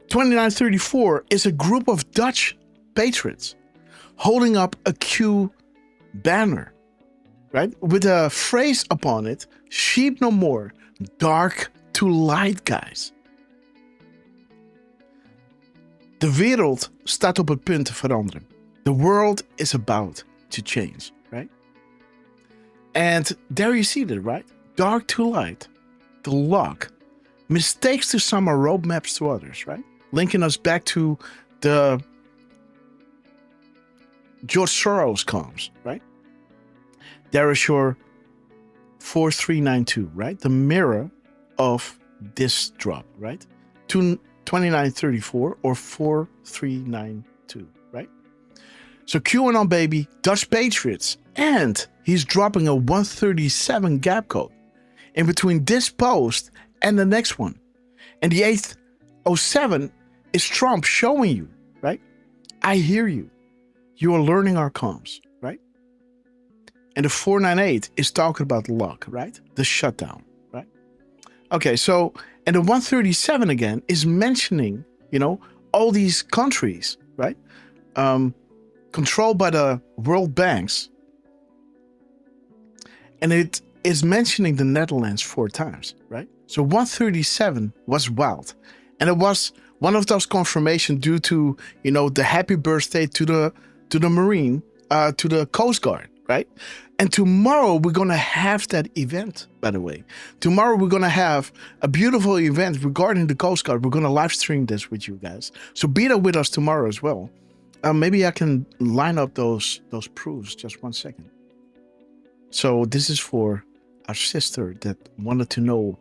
2934 is a group of Dutch patriots holding up a Q banner, right? With a phrase upon it, sheep no more, dark to light, guys. De wereld staat op het punt te veranderen. The world is about to change, right? And there you see that, right? Dark to light, the lock. Mistakes to some are roadmaps to others, right? Linking us back to the George Soros comms, right? There is your 4392, right? The mirror of this drop, right? 2934 or 4392, right? So QAnon baby, Dutch Patriots, and he's dropping a 137 gap code in between this post and the next one. And the 807 is Trump showing you, right? I hear you. You are learning our comms, right? And the 498 is talking about the lock, right? The shutdown, right? Okay, so, and the 137 again is mentioning, all these countries, right? Controlled by the world banks. And it is mentioning the Netherlands 4 times, right? So 137 was wild. And it was one of those confirmations due to, the happy birthday to the Marine, to the Coast Guard, right? And tomorrow we're going to have that event, by the way. Tomorrow we're going to have a beautiful event regarding the Coast Guard. We're going to live stream this with you guys. So be there with us tomorrow as well. Maybe I can line up those proofs. Just 1 second. So this is for our sister that wanted to know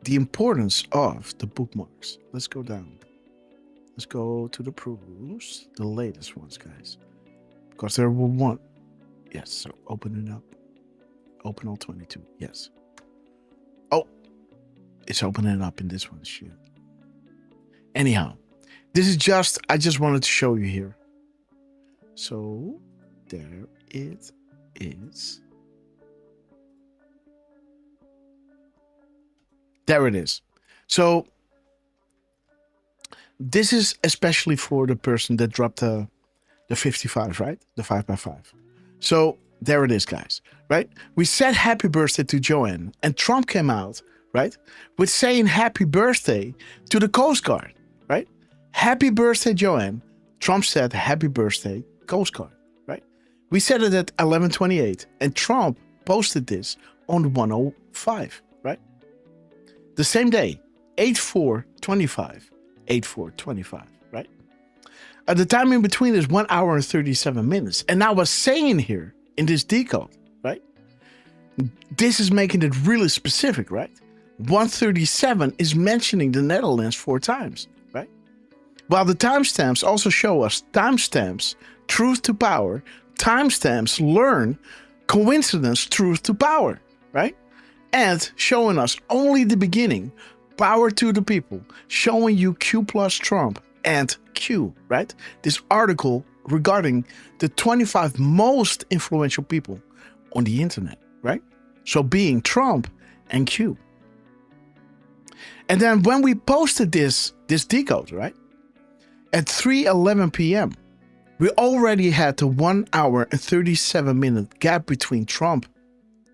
the importance of the bookmarks. Let's go down. Let's go to the proofs, the latest ones, guys. Because there were one. Yes, so open it up. Open all 22. Yes. Oh, it's opening up in this one. Shit. Anyhow, this is I just wanted to show you here. So there it is. There it is. So this is especially for the person that dropped the 55, right? The 5x5. So there it is, guys, right? We said happy birthday to Joanne, and Trump came out, right, with saying happy birthday to the Coast Guard, right? Happy birthday, Joanne. Trump said, happy birthday, Coast Guard, right? We said it at 11:28, and Trump posted this on 105, right? The same day, 8/4/25, 8/4/25, right? The time in between is 1 hour and 37 minutes. And I was saying here in this decode, right? This is making it really specific, right? 137 is mentioning the Netherlands 4 times, right? While the timestamps also show us timestamps, truth to power, timestamps learn, coincidence, truth to power, right? And showing us only the beginning, power to the people, showing you Q plus Trump and Q, right? This article regarding the 25 most influential people on the internet, right? So being Trump and Q. And then when we posted this decode, right? At 3:11 p.m., we already had the 1 hour and 37 minute gap between Trump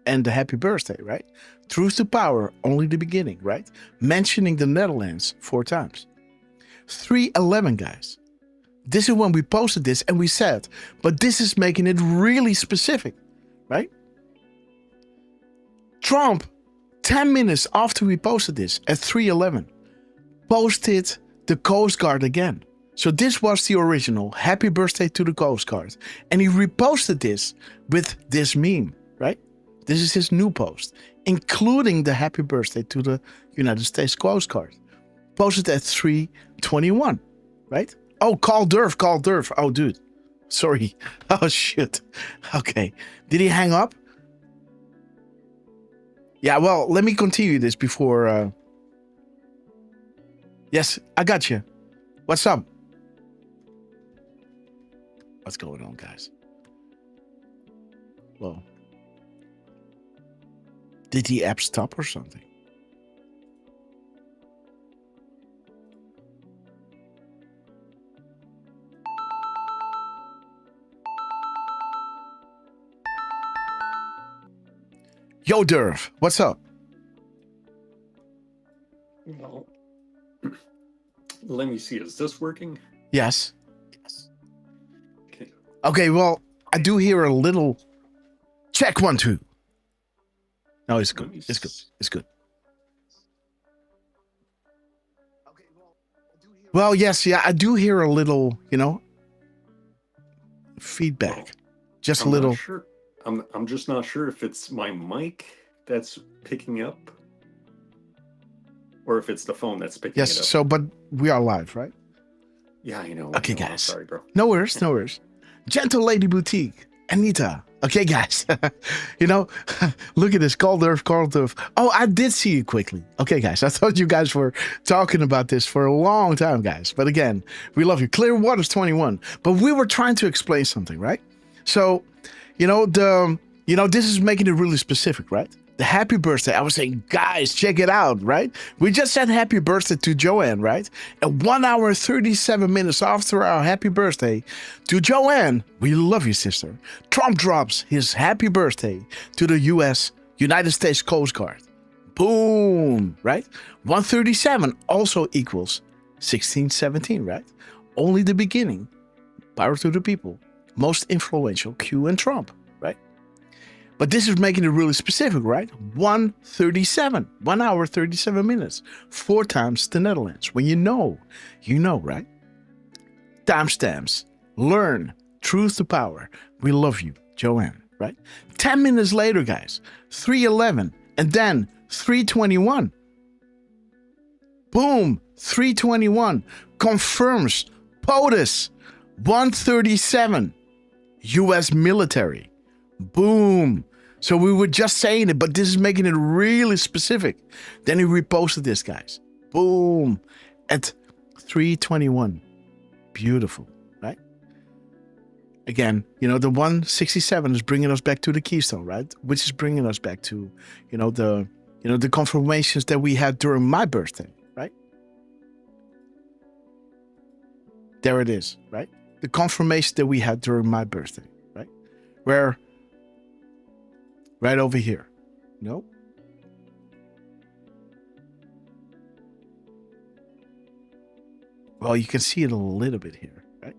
and the happy birthday, right? Truth to power, only the beginning, right? Mentioning the Netherlands 4 times. 3:11, guys. This is when we posted this and we said, but this is making it really specific, right? Trump, 10 minutes after we posted this at 3:11, posted the Coast Guard again. So this was the original happy birthday to the Coast Guard. And he reposted this with this meme, right? This is his new post, including the happy birthday to the United States Coast Guard. Posted at 3:21, right? Oh, call Derf, call Derf. Oh, dude. Sorry. Oh, shit. Okay. Did he hang up? Yeah, well, let me continue this before... Yes, I got you. What's up? What's going on, guys? Well, did the app stop or something? Yo, Derf, what's up? Well, let me see. Is this working? Yes. Okay. Okay, well, I do hear a little... Check 1, 2. No, it's good. It's good. It's good. Well, yes, yeah, I do hear a little, feedback. Just a little. Not sure. I'm just not sure if it's my mic that's picking up or if it's the phone that's picking it up. Yes, so, but we are live, right? Yeah, I know. Okay, I know. guys. I'm sorry, bro. No worries, no worries. Gentle Lady Boutique, Anita. Okay, guys. Look at this. Call Derf. Oh, I did see you quickly. Okay, guys. I thought you guys were talking about this for a long time, guys. But again, we love you. Clearwater's 21. But we were trying to explain something, right? So, this is making it really specific, right? The happy birthday. I was saying, guys, check it out, right? We just said happy birthday to Joanne, right? And 1 hour and 37 minutes after our happy birthday to Joanne, we love you, sister. Trump drops his happy birthday to the United States Coast Guard. Boom, right? 137 also equals 1617, right? Only the beginning. Power to the people. Most influential, Q and Trump, right? But this is making it really specific, right? 137, 1 hour, 37 minutes, 4 times the Netherlands. When you know, right? Timestamps, learn, truth to power. We love you, Joanne, right? 10 minutes later, guys, 3:11, and then 3:21. Boom, 3:21 confirms POTUS 137, U.S. military. Boom. So we were just saying it, but this is making it really specific. Then he reposted this, guys. Boom. At 3:21. Beautiful, right? Again, the 167 is bringing us back to the Keystone, right? Which is bringing us back to, the confirmations that we had during my birthday, right? There it is, right? The confirmation that we had during my birthday, right? Where... right over here. Nope. Well, you can see it a little bit here, right?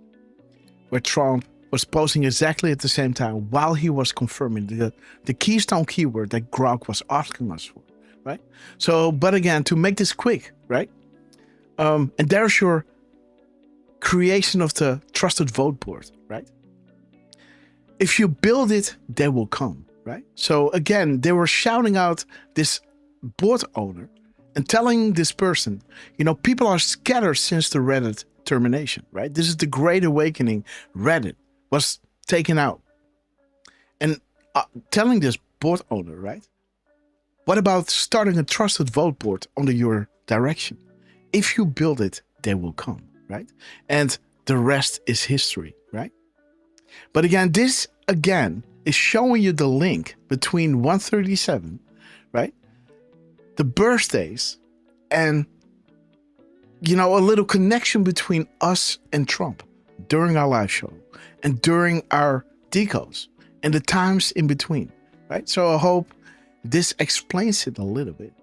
where Trump was posting exactly at the same time while he was confirming the keystone keyword that Grok was asking us for, right? So, but again, to make this quick, right? And there's your creation of the trusted vote board, right? If you build it, they will come, right? So again, they were shouting out this board owner and telling this person, you know, people are scattered since the Reddit termination, right? This is the Great Awakening. Reddit was taken out. And telling this board owner, right? What about starting a trusted vote board under your direction? If you build it, they will come, right? And the rest is history, right? But again, this again is showing you the link between 137, right? The birthdays and, you know, a little connection between us and Trump during our live show and during our decodes and the times in between, right? So I hope this explains it a little bit.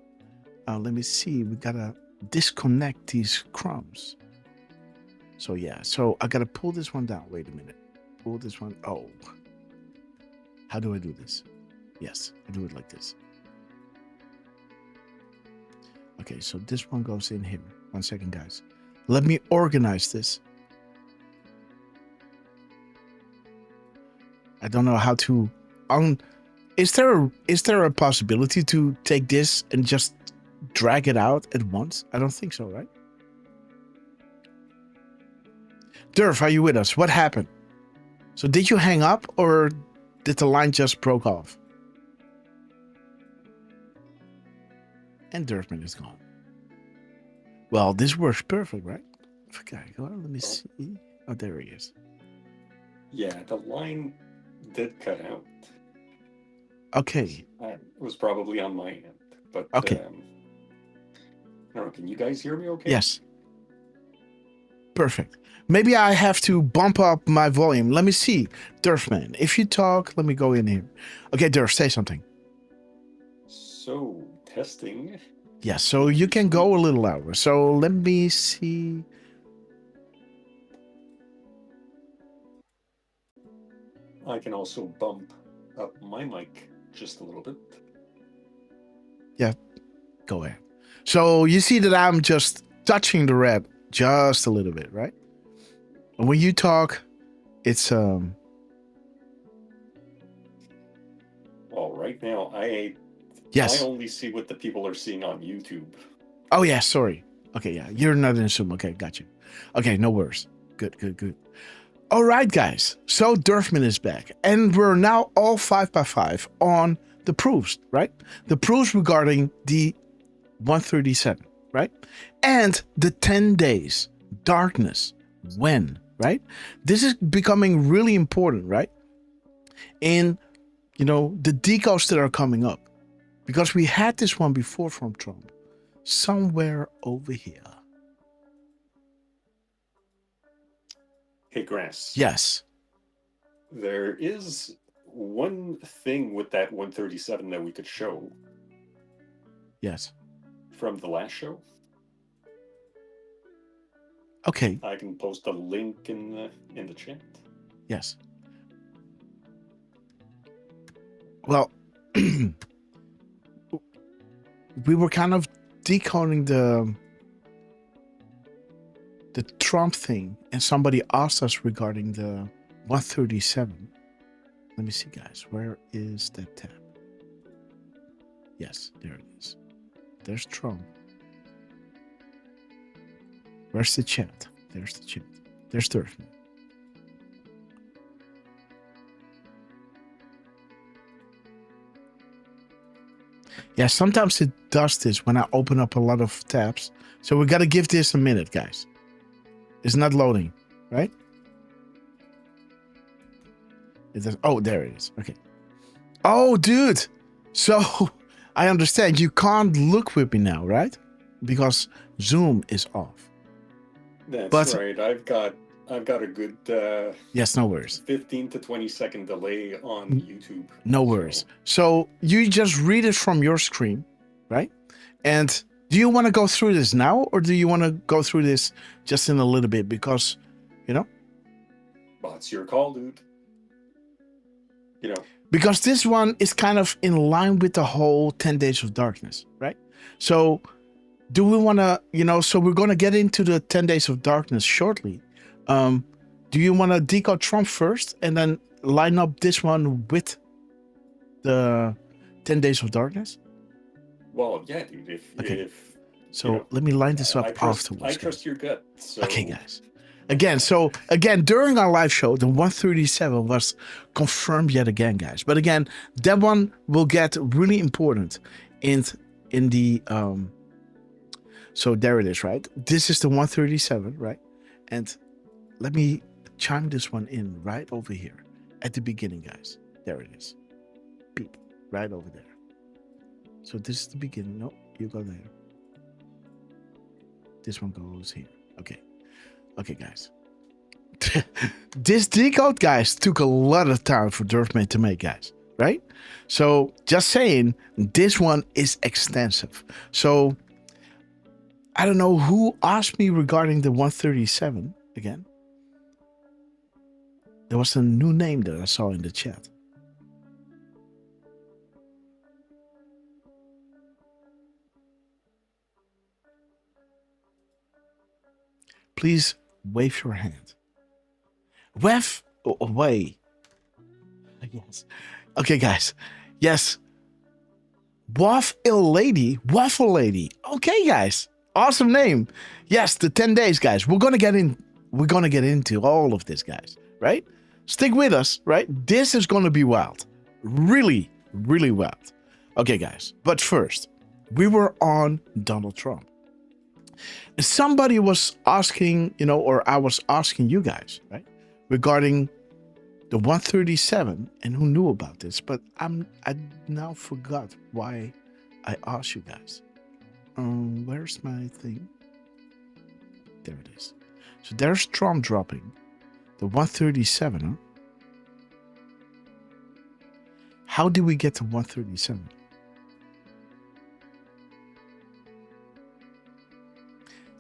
Let me see. We gotta disconnect these crumbs. So yeah, so I gotta pull this one down. Wait a minute. Pull this one. Oh. How do I do this? Yes, I do it like this. Okay, so this one goes in here. 1 second, guys. Let me organize this. I don't know how to is there a possibility to take this and just drag it out at once? I don't think so, right? Derf, are you with us? What happened? So did you hang up or did the line just broke off? And Derfman is gone. Well, this works perfect, right? Okay, well, let me see. Oh, there he is. Yeah, the line did cut out. Okay. It was probably on my end, but okay. I don't know. Can you guys hear me okay? Yes. Perfect. Maybe I have to bump up my volume. Let me see. Derfman, if you talk, let me go in here. Okay, Derf, say something. So, testing. Yeah, so you can go a little louder. So let me see. I can also bump up my mic just a little bit. Yeah, go ahead. So you see that I'm just touching the red just a little bit, right? And when you talk, it's Well, right now I only see what the people are seeing on YouTube. Oh yeah, sorry. Okay, yeah, you're not in Zoom. Okay, got you. Okay, no worries. Good. All right, guys. So Derfman is back, and we're now all 5x5 on the proofs, right? The proofs regarding the 137, right? And the 10 days darkness. When, right? This is becoming really important, right? In, you know, the decodes that are coming up. Because we had this one before from Trump. Somewhere over here. Hey, Grass. Yes. There is one thing with that 137 that we could show. Yes. From the last show. Okay. I can post a link in the chat. Yes. Well, we were kind of decoding the Trump thing, and somebody asked us regarding the 137. Let me see, guys. Where is that tab? Yes, there it is. There's Trump. Where's the chat? There's the chat. There's Derfman. Yeah, sometimes it does this when I open up a lot of tabs. So we got to give this a minute, guys. It's not loading, right? It does, oh, there it is. Okay. Oh, dude. So I understand. You can't look with me now, right? Because Zoom is off. That's right. I've got a good yes, no worries. 15 to 20 second delay on YouTube. No worries. So you just read it from your screen, right? And do you want to go through this now, or do you want to go through this just in a little bit? Because, you know, Well, it's your call, dude. You know. Because this one is kind of in line with the whole 10 Days of Darkness, right? So do we want to, so we're going to get into the 10 Days of Darkness shortly. Do you want to decode Trump first and then line up this one with the 10 Days of Darkness? Well, yeah, dude. If so let me line this up afterwards. I trust your gut. So. Okay, guys. Again, during our live show, the 137 was confirmed yet again, guys. But again, that one will get really important in the so there it is, right? This is the 137, right? And let me chime this one in right over here at the beginning, guys. There it is. Beep, right over there. So this is the beginning. No, you go there. This one goes here. Okay, guys. This decode, guys, took a lot of time for Derfman to make, guys, right? So just saying, this one is extensive. So I don't know who asked me regarding the 137 again. There was a new name that I saw in the chat. Please wave your hand. Wave away. Yes. Okay, guys. Yes. Waffle Lady. Okay, guys. Awesome name. Yes, the 10 days, guys. We're gonna get into all of this, guys. Right? Stick with us, right? This is gonna be wild. Really, really wild. Okay, guys. But first, we were on Donald Trump. Somebody was asking, or I was asking you guys, right, regarding the 137 and who knew about this, but I now forgot why I asked you guys. Where's my thing? There it is. So there's Trump dropping the 137. Huh? How did we get to 137?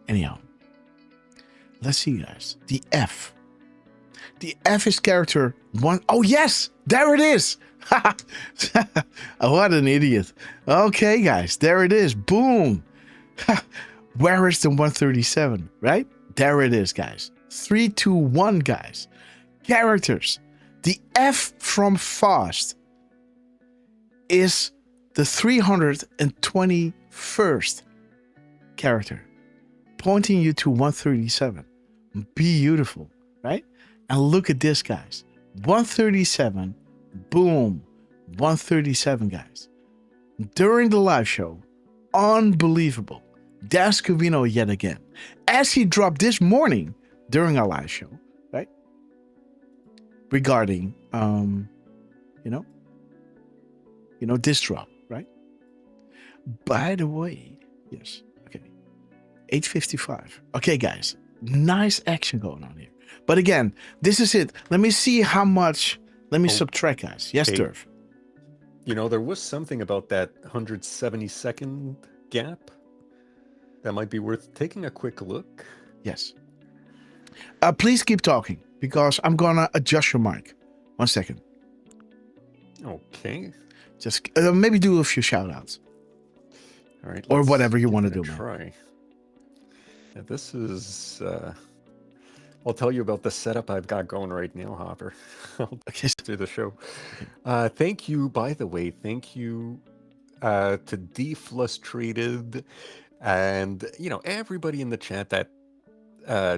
Anyhow, let's see, guys. The F. The F is character 1. Oh, yes! There it is! What an idiot. Okay, guys. There it is. Boom! Where is the 137, right? There it is, guys. 3, 2, 1, guys. Characters. The F from Fast is the 321st character, pointing you to 137. Beautiful, right? And look at this, guys. 137, boom. 137, guys. During the live show, unbelievable. Das Covino yet again. As he dropped this morning during our live show, right? Regarding, this drop, right? By the way, yes. 8:55. Okay, guys. Nice action going on here. But again, this is it. Let me see how much. Let me subtract, guys. Yes, hey, Derf. There was something about that 170-second gap that might be worth taking a quick look. Yes. Please keep talking because I'm gonna adjust your mic. 1 second. Okay. Just maybe do a few shout outs. All right. Or whatever you want to do, try. man. Yeah, this is. I'll tell you about the setup I've got going right now, Hopper. Okay. Do the show. Thank you, by the way. Thank you to Deflustrated and everybody in the chat that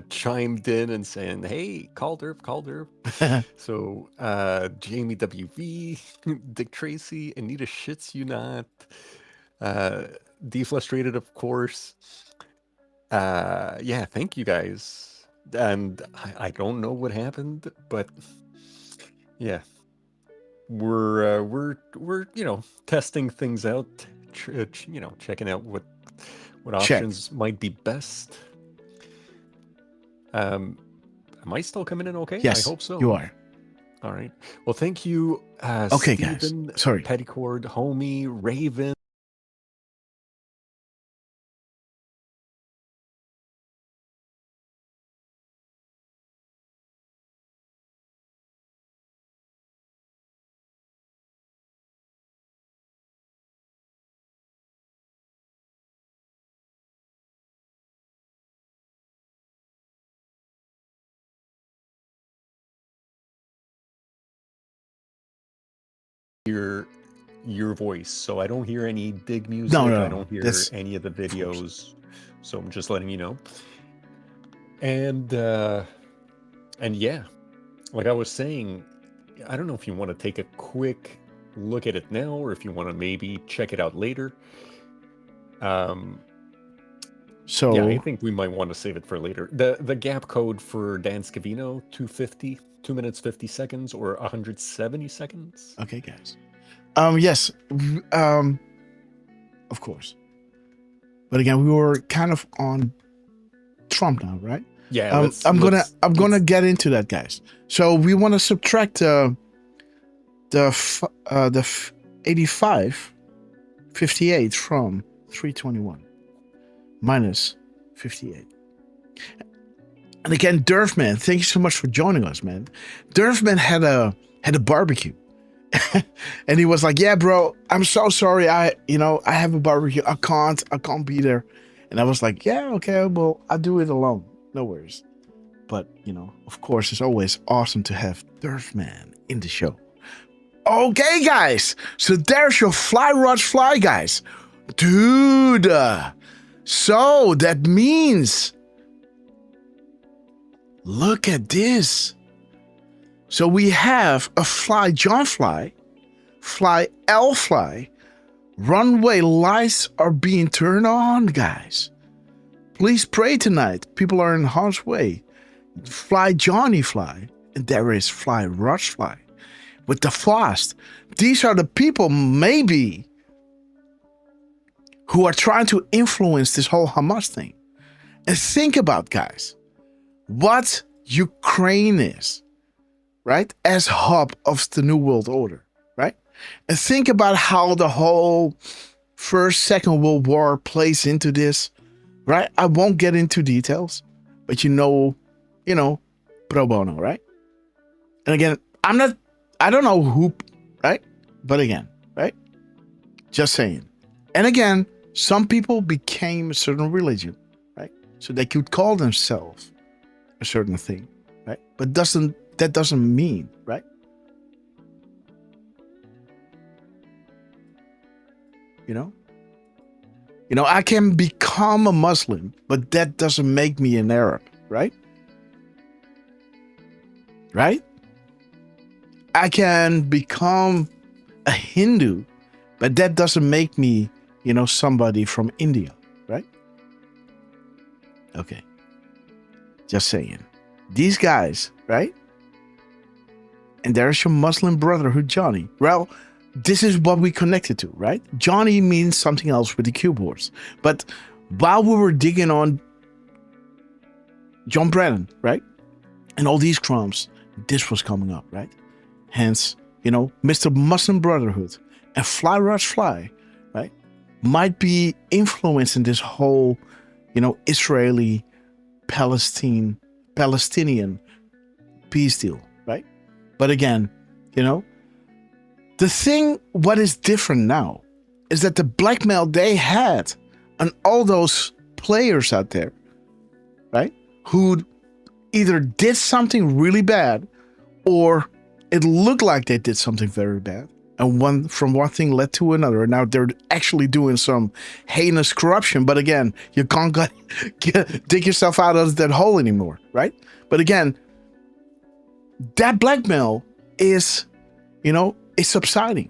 chimed in and saying, "Hey, call Derf." So Jamie WV, Dick Tracy, Anita Shits You Not, Deflustrated, of course. Yeah, thank you guys. And I don't know what happened, but yeah, we're testing things out, checking out what options might be best. Am I still coming in okay? Yes, I hope so. You are. All right. Well, thank you, okay, Steven, guys. Sorry. Petticord, Homie, Raven. hear your voice, so I don't hear any dig music. No, I don't hear any of the videos, so I'm just letting you know. And yeah, like I was saying, I don't know if you want to take a quick look at it now, or if you want to maybe check it out later. So yeah, I think we might want to save it for later. The gap code for Dan Scavino, 2:50, 2 minutes 50 seconds, or 170 seconds. Okay, guys. Yes. Of course. But again, we were kind of on Trump now, right? Yeah. I'm gonna get into that, guys. So we want to subtract the 85, 58 from 321 minus 58. And again, Derfman, thank you so much for joining us, man. Derfman had a barbecue. And he was like, yeah, bro, I'm so sorry. I have a barbecue. I can't be there. And I was like, yeah, okay, well, I'll do it alone. No worries. But, of course, it's always awesome to have Derfman in the show. Okay, guys. So there's your Fly Rush Fly, guys. Dude. So that means, look at this. So we have a Fly John Fly, Fly L Fly, runway lights are being turned on, guys. Please pray tonight. People are in harm's way. Fly Johnny Fly, and there is Fly Rush Fly with the fast. These are the people maybe who are trying to influence this whole Hamas thing. And think about, guys, what Ukraine is. Right? As hub of the New World Order, right? And think about how the whole First, Second World War plays into this, right? I won't get into details, but pro bono, right? And again, I don't know who, right? But again, right? Just saying. And again, some people became a certain religion, right? So they could call themselves a certain thing, right? But that doesn't mean, right? I can become a Muslim, but that doesn't make me an Arab, right? Right? I can become a Hindu, but that doesn't make me, somebody from India, right? Okay. Just saying. These guys, right? And there's your Muslim brotherhood, Johnny. Well, this is what we connected to, right? Johnny means something else with the keyboards. But while we were digging on John Brennan, right? And all these crumbs, this was coming up, right? Hence, Mr. Muslim Brotherhood and Fly Rush Fly, right? Might be influencing this whole, Israeli Palestinian peace deal. But again, the thing, what is different now is that the blackmail they had on all those players out there, right? Who either did something really bad or it looked like they did something very bad. And one thing led to another. Now they're actually doing some heinous corruption. But again, you can't dig yourself out of that hole anymore, right? But again, that blackmail is, is subsiding.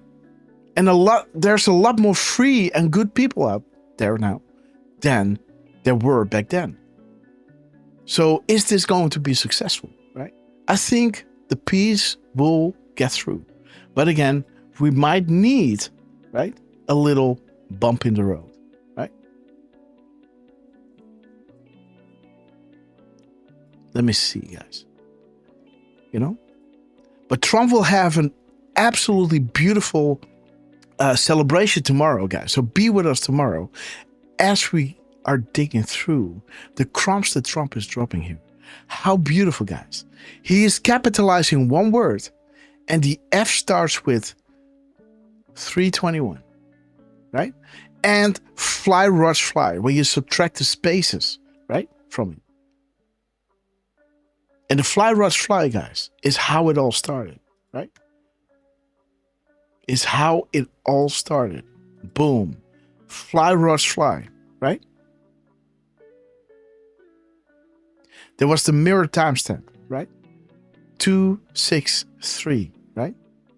And there's a lot more free and good people out there now than there were back then. So is this going to be successful, right? I think the peace will get through. But again, we might need, right, a little bump in the road, right? Let me see, guys. But Trump will have an absolutely beautiful celebration tomorrow, guys. So be with us tomorrow as we are digging through the crumbs that Trump is dropping here. How beautiful, guys. He is capitalizing one word, and the F starts with 321, right? And Fly Rush Fly, where you subtract the spaces, right, from it. And the Fly Rush Fly, guys, is how it all started, right? is how it all started. Boom. Fly, Rush, fly, right? There was the mirror timestamp, right? 263, right?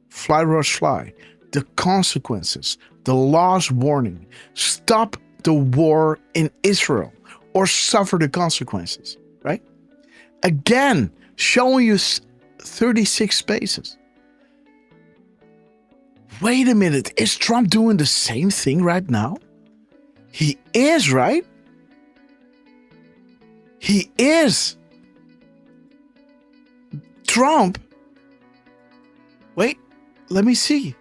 Fly, Rush, fly. The consequences, the last warning. Stop the war in Israel or suffer the consequences, right? Again, showing you 36 spaces. Wait a minute, is Trump doing the same thing right now? He is, right? He is. Trump. Wait, let me see.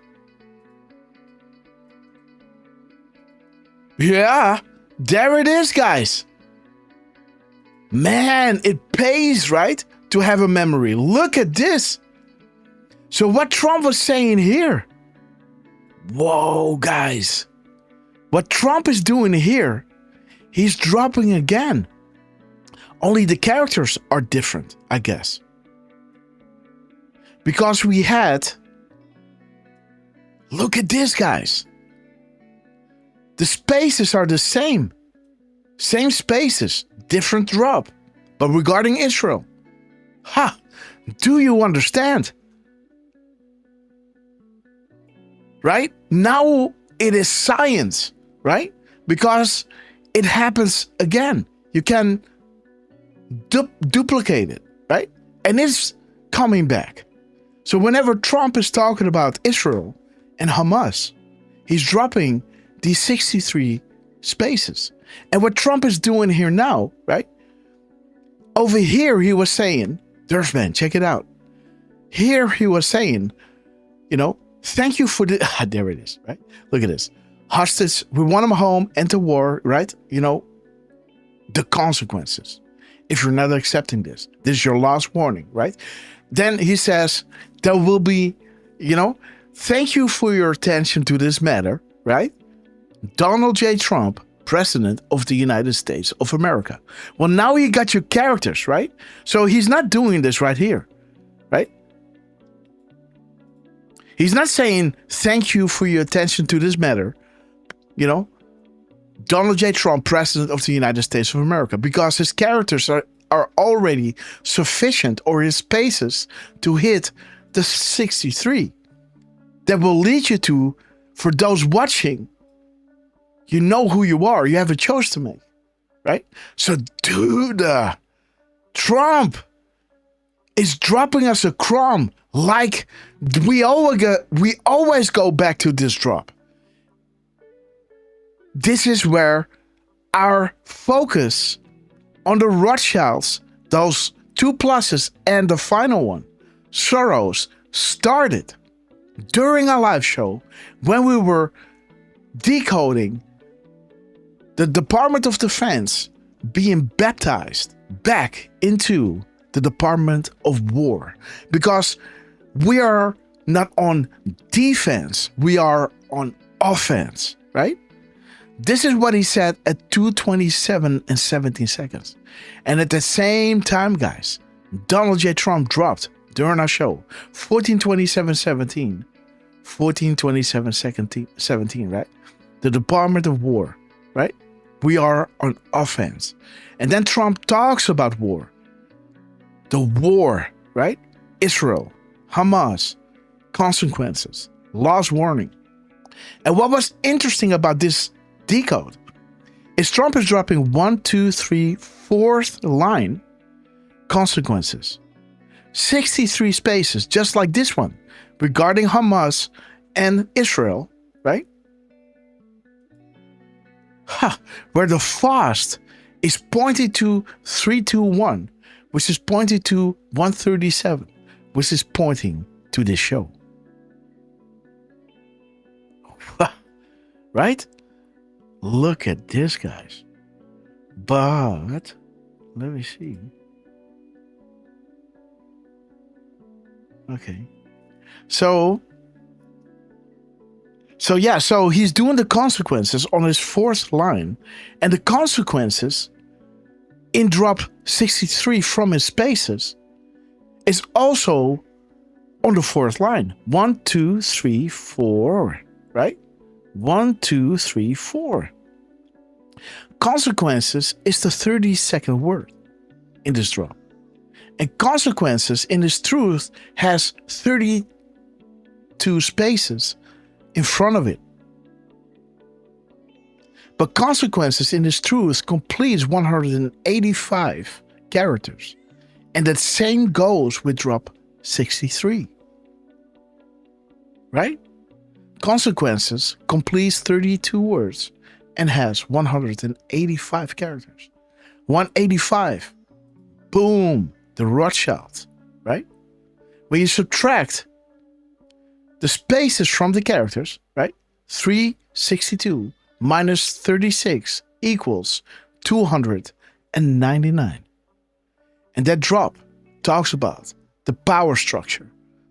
Yeah, there it is, guys. Man, it pays, right? To have a memory. Look at this. So what Trump was saying here. Whoa, guys. What Trump is doing here, he's dropping again. Only the characters are different, I guess. Because we had... Look at this, guys. The spaces are the same. Same spaces, different drop. But regarding Israel. Ha! Do you understand? Right? Now it is science, right? Because it happens again. You can duplicate it, right? And it's coming back. So whenever Trump is talking about Israel and Hamas, he's dropping these 63 spaces. And what Trump is doing here now, right? Over here he was saying, Derf man, check it out. Here he was saying, you know, thank you for the... there it is, right? Look at this. Hostage, we want them home, enter war, right? You know, the consequences. If you're not accepting this, this is your last warning, right? Then he says, there will be, you know, thank you for your attention to this matter, right? Donald J. Trump, President of the United States of America. Well, now you got your characters, right? So he's not doing this right here, right? He's not saying, thank you for your attention to this matter, you know, Donald J. Trump, President of the United States of America, because his characters are already sufficient, or his spaces, to hit the 63. That will lead you to, for those watching, you know who you are. You have a choice to make, right? So, dude, Trump is dropping us a crumb. Like we always go back to this drop. This is where our focus on the Rothschilds, those two pluses and the final one, Soros, started during our live show when we were decoding the Department of Defense being baptized back into the Department of War. Because we are not on defense, we are on offense, right? This is what he said at 2:27 and 17 seconds. And at the same time, guys, Donald J. Trump dropped during our show 14:27:17, 14:27:17, right? The Department of War, right? We are on offense. And then Trump talks about war. The war, right? Israel, Hamas, consequences, last warning. And what was interesting about this decode is Trump is dropping 1, 2, 3, 4th line consequences. 63 spaces, just like this one, regarding Hamas and Israel, right? Where the fast is pointing to 321, which is pointing to 137, which is pointing to this show. Right? Look at this, guys. But let me see. Okay. So he's doing the consequences on his 4th line, and the consequences in drop 63 from his spaces is also on the fourth line. 1, 2, 3, 4. Right? 1, 2, 3, 4. Consequences is the 32nd word in this drop. And consequences in this truth has 32 spaces in front of it. But consequences in this truth completes 185 characters. And that same goes with drop 63. Right? Consequences completes 32 words and has 185 characters. 185. Boom. The Rothschild. Right? When you subtract the spaces from the characters, right? 362 minus 36 equals 299. And that drop talks about the power structure,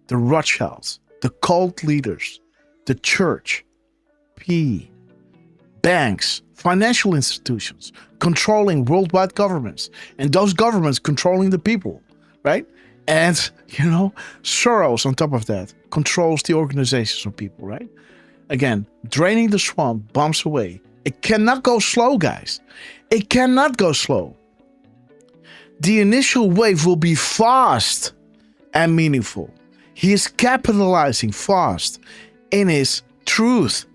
the Rothschilds, the cult leaders, the church, banks, financial institutions, controlling worldwide governments, and those governments controlling the people, right? And, Soros on top of that controls the organizations of people, right? Again, draining the swamp, bombs away. It cannot go slow, guys. It cannot go slow. The initial wave will be fast and meaningful. He is capitalizing fast in his truth.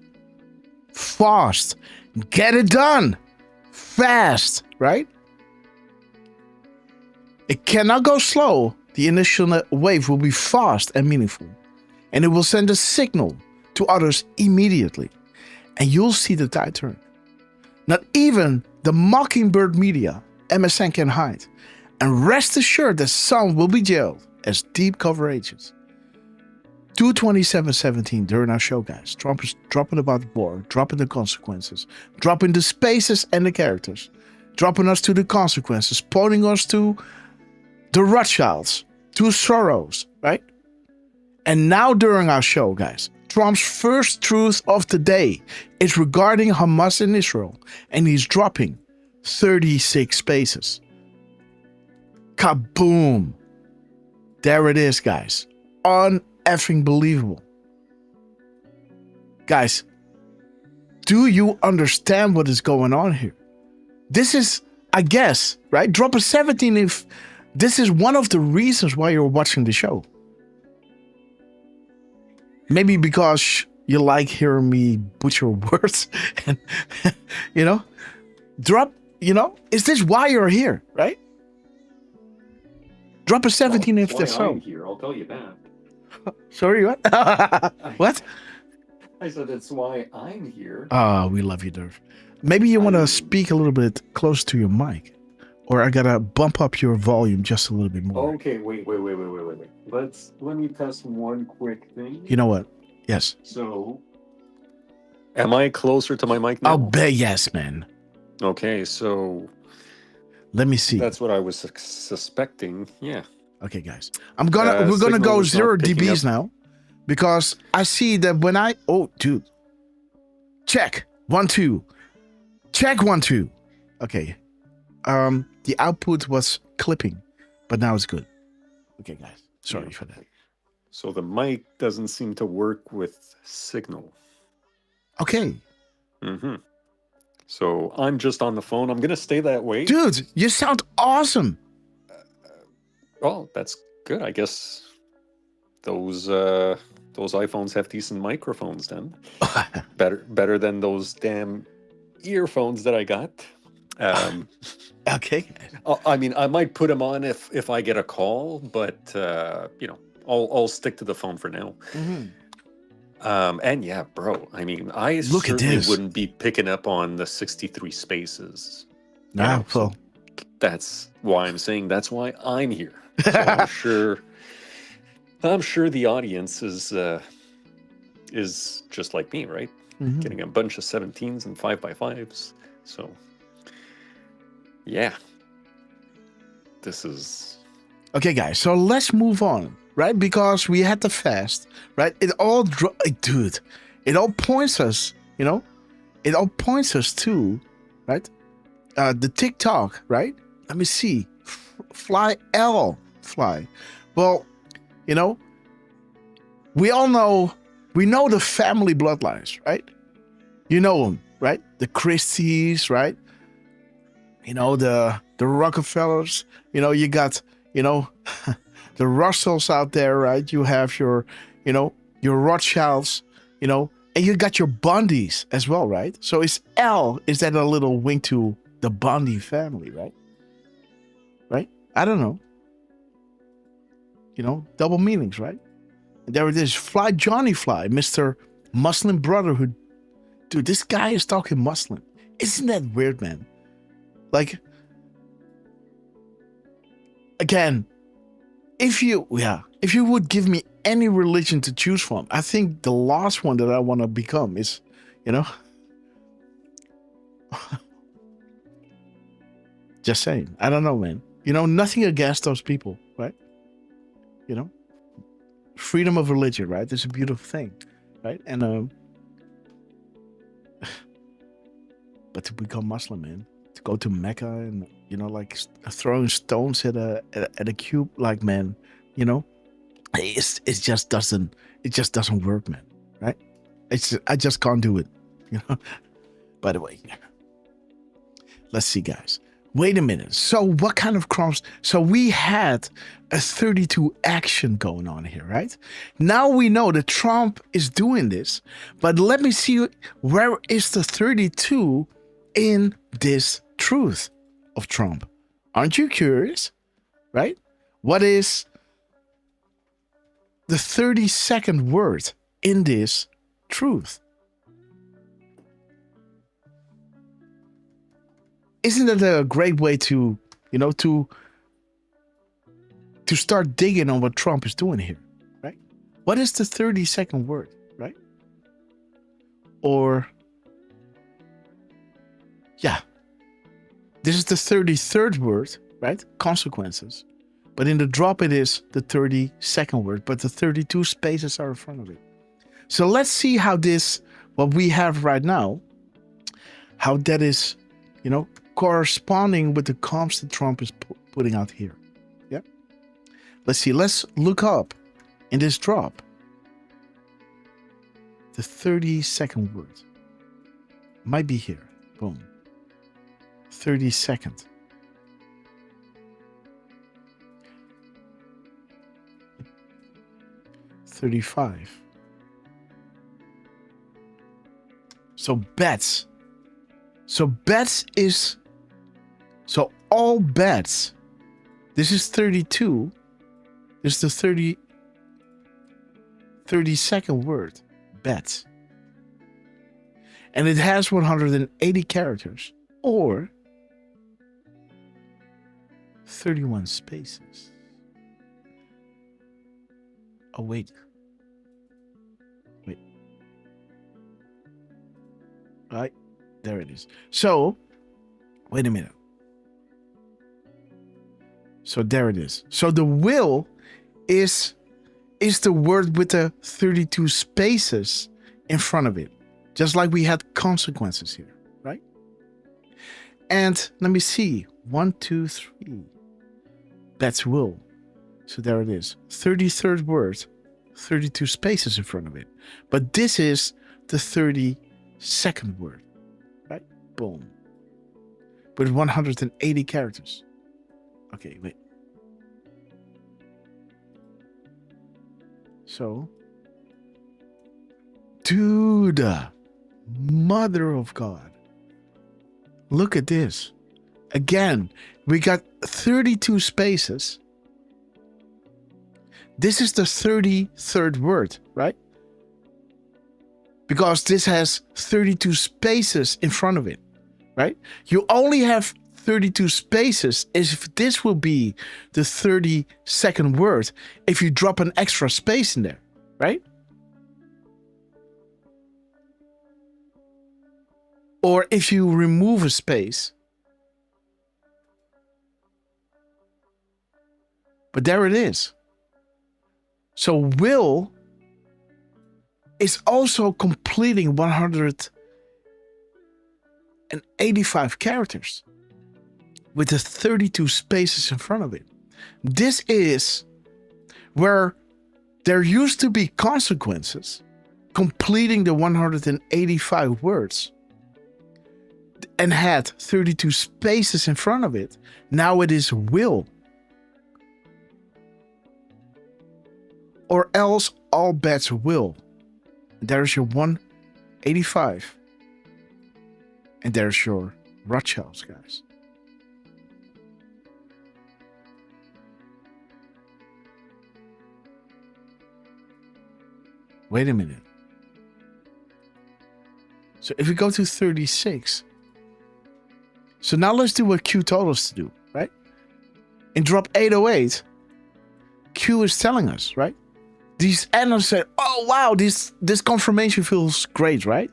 Fast. Get it done. Fast, right? It cannot go slow. The initial wave will be fast and meaningful. And it will send a signal to others immediately. And you'll see the tide turn. Not even the Mockingbird media, MSN, can hide. And rest assured that some will be jailed as deep cover agents. 227.17 during our show, guys. Trump is dropping about the war, dropping the consequences, dropping the spaces and the characters, dropping us to the consequences, pointing us to the Rothschilds, to Soros, right? And now during our show, guys, Trump's first truth of the day is regarding Hamas in Israel, and he's dropping 36 spaces. Kaboom! There it is, guys. Uneffing believable. Guys, do you understand what is going on here? This is, I guess, right? Drop a 17 if this is one of the reasons why you're watching the show. Maybe because you like hearing me butcher words and, drop, is this why you're here, right? Drop a 17 if that's so. I'm here, I'll tell you that. Sorry, what? What? I said that's why I'm here. We love you, Derf. Maybe you want to speak a little bit close to your mic. Or I gotta bump up your volume just a little bit more. Okay, wait. Let me test one quick thing. You know what? Yes. So, am I closer to my mic now? I'll bet yes, man. Okay, so let me see. That's what I was suspecting. Yeah. Okay, guys. We're gonna go 0 dBs now, because I see that when dude. Check 1 2. Check 1 2. Okay. The output was clipping, but now it's good. Okay, guys. Sorry for that. So the mic doesn't seem to work with signal. Okay. So I'm just on the phone. I'm gonna stay that way. Dude, you sound awesome. Oh, that's good. I guess those iPhones have decent microphones then. better than those damn earphones that I got. Okay. I mean, I might put them on if I get a call, but I'll stick to the phone for now. And yeah, bro. I mean, I certainly wouldn't be picking up on the 63 spaces. No, so that's why I'm saying that's why I'm here. So I'm sure the audience is just like me, right? Getting a bunch of 17s and 5x5s. So yeah, this is okay, guys. So let's move on, right? Because we had the fast, right? It all dude, it all points us, it all points us to, right? The TikTok, right? Let me see. Fly. Well, we know the family bloodlines, right? You know them, right? The Christies, right? You know, the Rockefellers, you know, you got, you know, the Russells out there, right? You have your, you know, your Rothschilds, you know, and you got your Bundys as well, right? So is that a little wink to the Bundy family, right? Right? I don't know. You know, double meanings, right? And there it is, Fly Johnny Fly, Mr. Muslim Brotherhood. Dude, this guy is talking Muslim. Isn't that weird, man? Like, again, if you would give me any religion to choose from, I think the last one that I want to become is, you know, just saying. I don't know, man. You know, nothing against those people, right? You know, freedom of religion, right? It's a beautiful thing, right? And but to become Muslim, man, to go to Mecca and, you know, like throwing stones at a cube, like, man, you know, it just doesn't work, man, right? I just can't do it, you know. By the way, let's see, guys. Wait a minute. So what kind of crimes? So we had a 32 action going on here, right? Now we know that Trump is doing this, but let me see, where is the 32 in this truth of Trump? Aren't you curious, right? What is the 32nd word in this truth? Isn't that a great way to, you know, to start digging on what Trump is doing here, right? What is the 32nd word, right? Or, yeah, this is the 33rd word, right? Consequences. But in the drop, it is the 32nd word, but the 32 spaces are in front of it. So let's see how this, what we have right now, how that is, you know, corresponding with the comps that Trump is putting out here. Yeah. Let's see. Let's look up in this drop the 32nd word. Might be here. Boom. 32nd. $35. So bets. So bets is, so all bets, this is 32, this is the 32nd word, bets. And it has 180 characters, or 31 spaces. Oh, wait. Right, there it is. So, wait a minute. So there it is. So the will is the word with the 32 spaces in front of it. Just like we had consequences here, right? And let me see. 1, 2, 3. That's will. So there it is. 33rd word, 32 spaces in front of it. But this is the 32nd word, right? Boom. With 180 characters. Okay, wait. So, dude, mother of God. Look at this. Again, we got 32 spaces. This is the 33rd word, right? Because this has 32 spaces in front of it, right? You only have 32 spaces if this will be the 32nd word if you drop an extra space in there, right? Or if you remove a space. But there it is. So will is also completing 185 characters with the 32 spaces in front of it. This is where There used to be consequences completing the 185 words and had 32 spaces in front of it. Now it is will. Or else all bets will. There's your 185. And there's your Rothschilds, guys. Wait a minute. So if we go to 36. So now let's do what Q told us to do, right? In drop 808, Q is telling us, right? These analysts say, oh, wow, this confirmation feels great, right?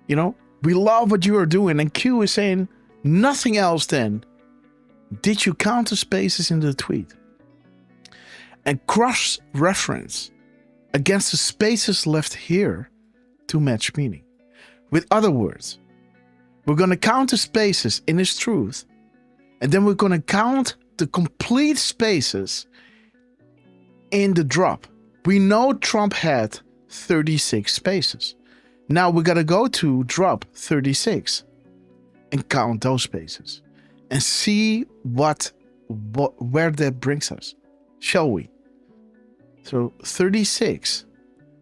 You know, we love what you are doing. And Q is saying nothing else then. Did you count the spaces in the tweet? And cross-reference against the spaces left here to match meaning. With other words, we're going to count the spaces in his truth, and then we're going to count the complete spaces in the drop. We know Trump had 36 spaces. Now we got to go to drop 36 and count those spaces and see where that brings us. Shall we? So 36,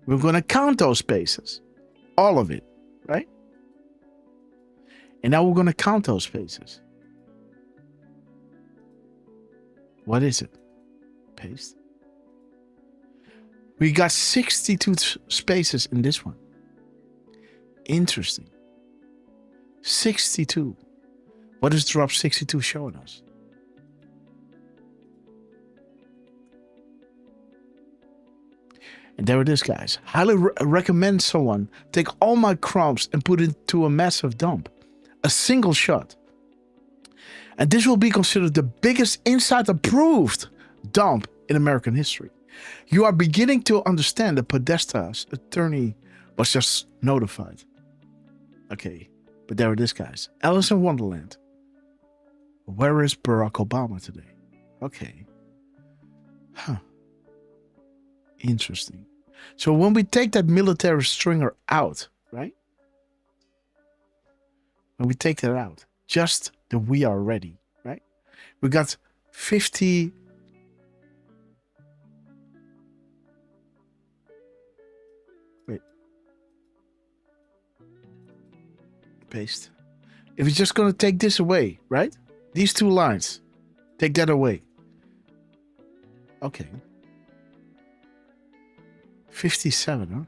we're going to count those spaces, all of it, right? And now we're going to count those spaces. What is it? Paste. We got 62 spaces in this one. Interesting. 62. What is drop 62 showing us? And there it is, guys. Highly recommend someone take all my crumbs and put it into a massive dump. A single shot. And this will be considered the biggest inside-approved dump in American history. You are beginning to understand that Podesta's attorney was just notified. Okay, but there it is, guys. Alice in Wonderland. Where is Barack Obama today? Okay. Huh. Interesting. So when we take that military stringer out, right? When we take that out, just the we are ready, right? We got 50. Wait. Paste. If we're just going to take this away, right? These two lines. Take that away. Okay. 57, huh?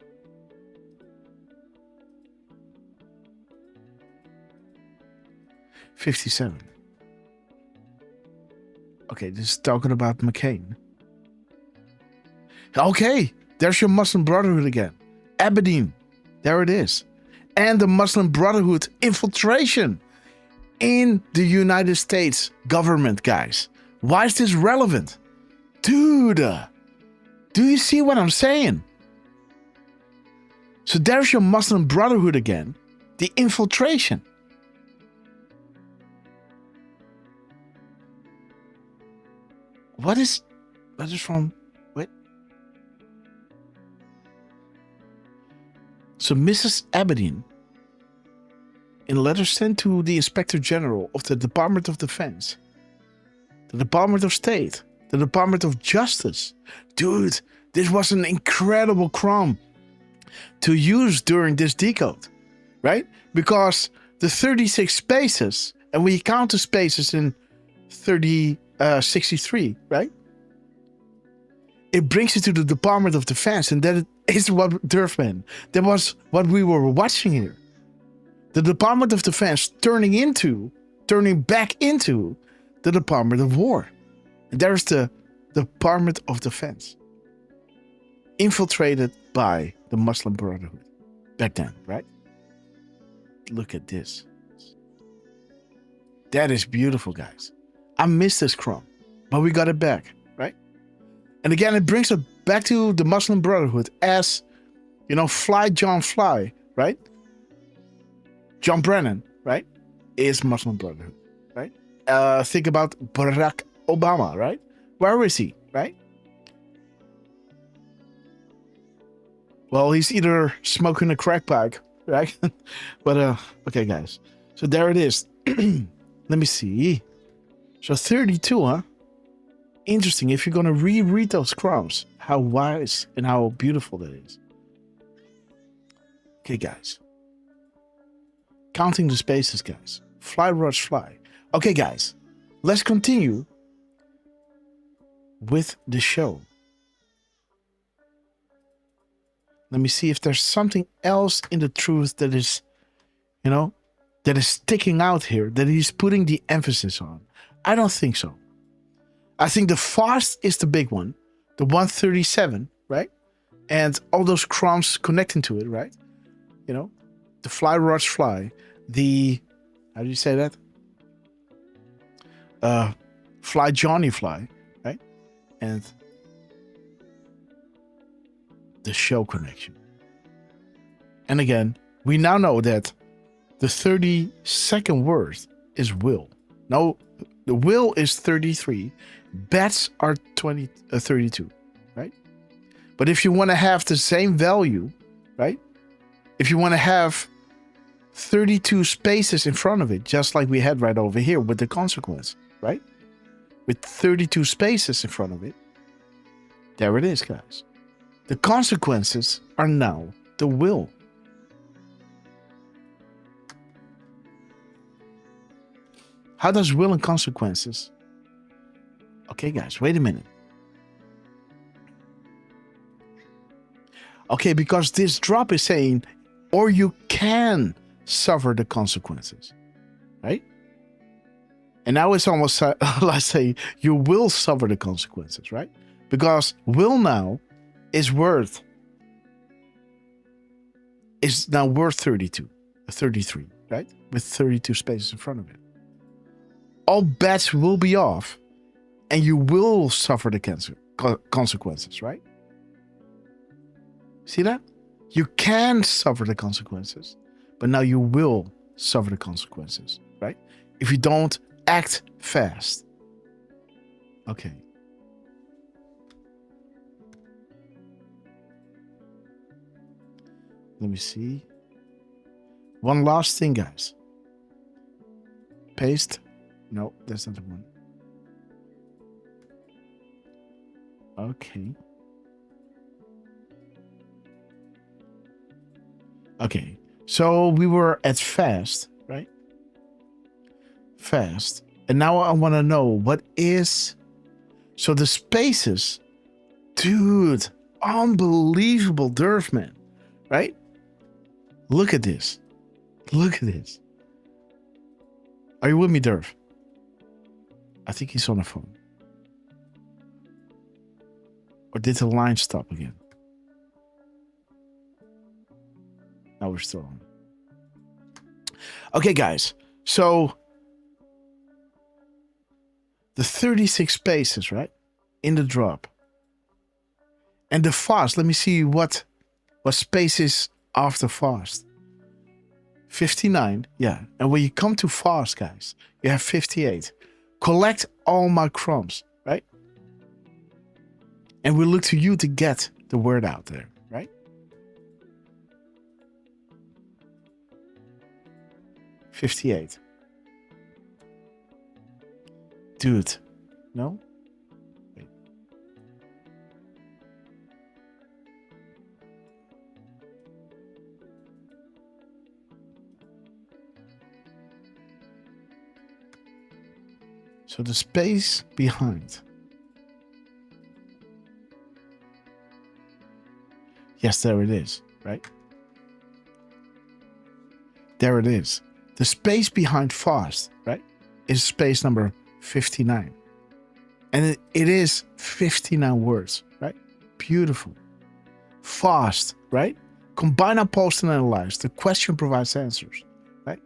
$57. Okay, this is talking about McCain. Okay, there's your Muslim Brotherhood again. Aberdeen. There it is. And the Muslim Brotherhood infiltration in the United States government, guys. Why is this relevant? Dude, do you see what I'm saying? So there's your Muslim Brotherhood again. The infiltration. What is from, wait. So Mrs. Aberdeen, in a letter sent to the Inspector General of the Department of Defense, the Department of State, the Department of Justice. Dude, this was an incredible crumb to use during this decode, right? Because the 36 spaces, and we count the spaces in 63, right? It brings you to the Department of Defense, and that is what Derf meant. That was what we were watching here. The Department of Defense turning back into the Department of War. And there's the Department of Defense. Infiltrated by the Muslim Brotherhood. Back then, right? Look at this. That is beautiful, guys. I missed this crumb, but we got it back, right? And again, it brings us back to the Muslim Brotherhood as, you know, Fly John Fly, right? John Brennan, right? Is Muslim Brotherhood, right? Think about Barack Obama, right? Where is he, right? Well, he's either smoking a crack pipe, right? But okay, guys. So there it is. Let me see. So 32, huh? Interesting. If you're gonna reread those crumbs, how wise and how beautiful that is. Okay, guys. Counting the spaces, guys. Fly, rush, fly. Okay, guys. Let's continue with the show. Let me see if there's something else in the truth that is, you know, that is sticking out here, that he's putting the emphasis on. I don't think so. I think the fast is the big one. The 137, right? And all those crumbs connecting to it, right? You know, the fly, rush, fly. The, how do you say that? Fly, Johnny, fly, right? And the show connection. And again, we now know that the 32nd word is will. No, the will is 33. Bets are 32, right? But if you want to have the same value, right? If you want to have 32 spaces in front of it, just like we had right over here with the consequence, right? With 32 spaces in front of it. There it is, guys. The consequences are now the will. How does will and consequences? Okay, guys, wait a minute. Okay, because this drop is saying, or you can suffer the consequences, right? And now it's almost like say you will suffer the consequences, right? Because will now is now worth 33, right? With 32 spaces in front of it. All bets will be off and you will suffer the consequences, right? See that? You can suffer the consequences, but now you will suffer the consequences, right? If you don't act fast. Okay. Let me see. One last thing, guys. Paste. No, that's not the one. Okay. Okay. So we were at fast, right? Fast. And now I want to know what is... So the spaces. Dude. Unbelievable Derf, man. Right? Look at this. Look at this. Are you with me, Derf? I think he's on the phone. Or did the line stop again? No, we're still on. Okay, guys. So the 36 spaces, right? In the drop. And the fast. Let me see what space is after fast. 59. Yeah. And when you come to fast, guys, you have 58. Collect all my crumbs, right? And we look to you to get the word out there, right? $58. Dude, no? Wait. So the space behind. Yes, there it is, right? There it is. The space behind fast, right, is space number 59. And it is 59 words, right? Beautiful. Fast, right? Combine our post and analyze. The question provides answers, right?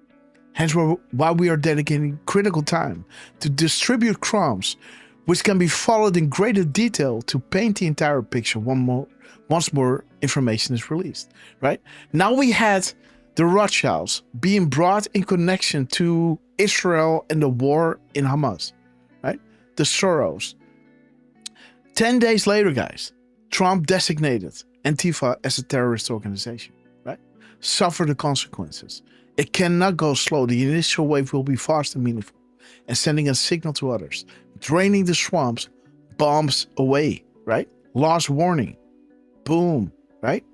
Hence why we are dedicating critical time to distribute crumbs, which can be followed in greater detail to paint the entire picture once more information is released, right? Now we had the Rothschilds being brought in connection to Israel and the war in Hamas, right? The Soros. 10 days later, guys, Trump designated Antifa as a terrorist organization, right? Suffer the consequences. It cannot go slow. The initial wave will be fast and meaningful, and sending a signal to others. Draining the swamps, bombs away, right? Last warning. Boom, right?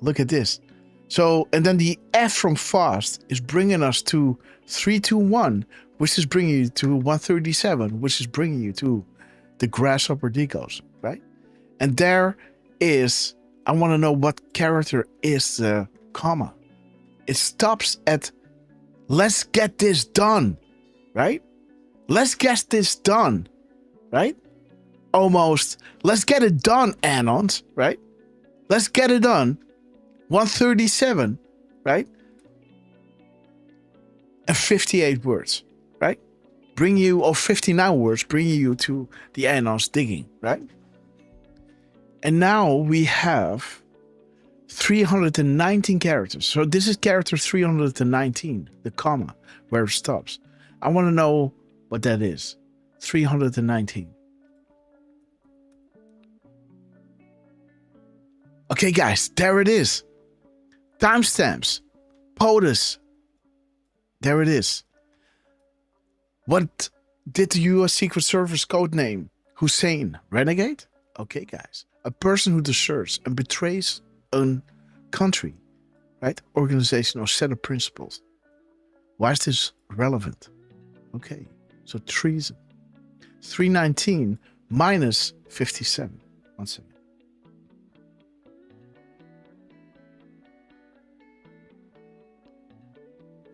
Look at this. So, and then the F from fast is bringing us to 321, which is bringing you to 137, which is bringing you to the Grasshopper decodes, right? And there is, I want to know what character is the comma. It stops at, let's get this done, right? Let's get this done, right? Almost, let's get it done, Anons, right? Let's get it done. 137, right? And 58 words, right? Bring you, or 59 words, bringing you to the Anons digging, right? And now we have 319 characters. So this is character 319, the comma, where it stops. I want to know what that is. 319. Okay, guys, there it is. Timestamps. POTUS. There it is. What did the US Secret Service code name? Hussein. Renegade? Okay, guys. A person who deserts and betrays a country, right? Organization or set of principles. Why is this relevant? Okay, so treason. 319 minus 57. 1 second.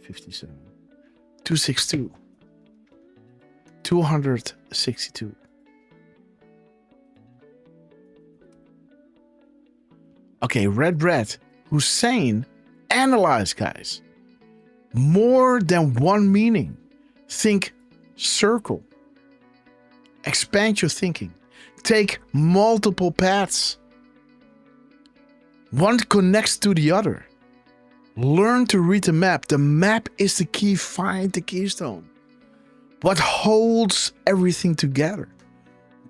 $57. 262. 262. Okay, red. Hussein, analyze, guys. More than one meaning. Think circle. Expand your thinking. Take multiple paths. One connects to the other. Learn to read the map. The map is the key. Find the keystone. What holds everything together?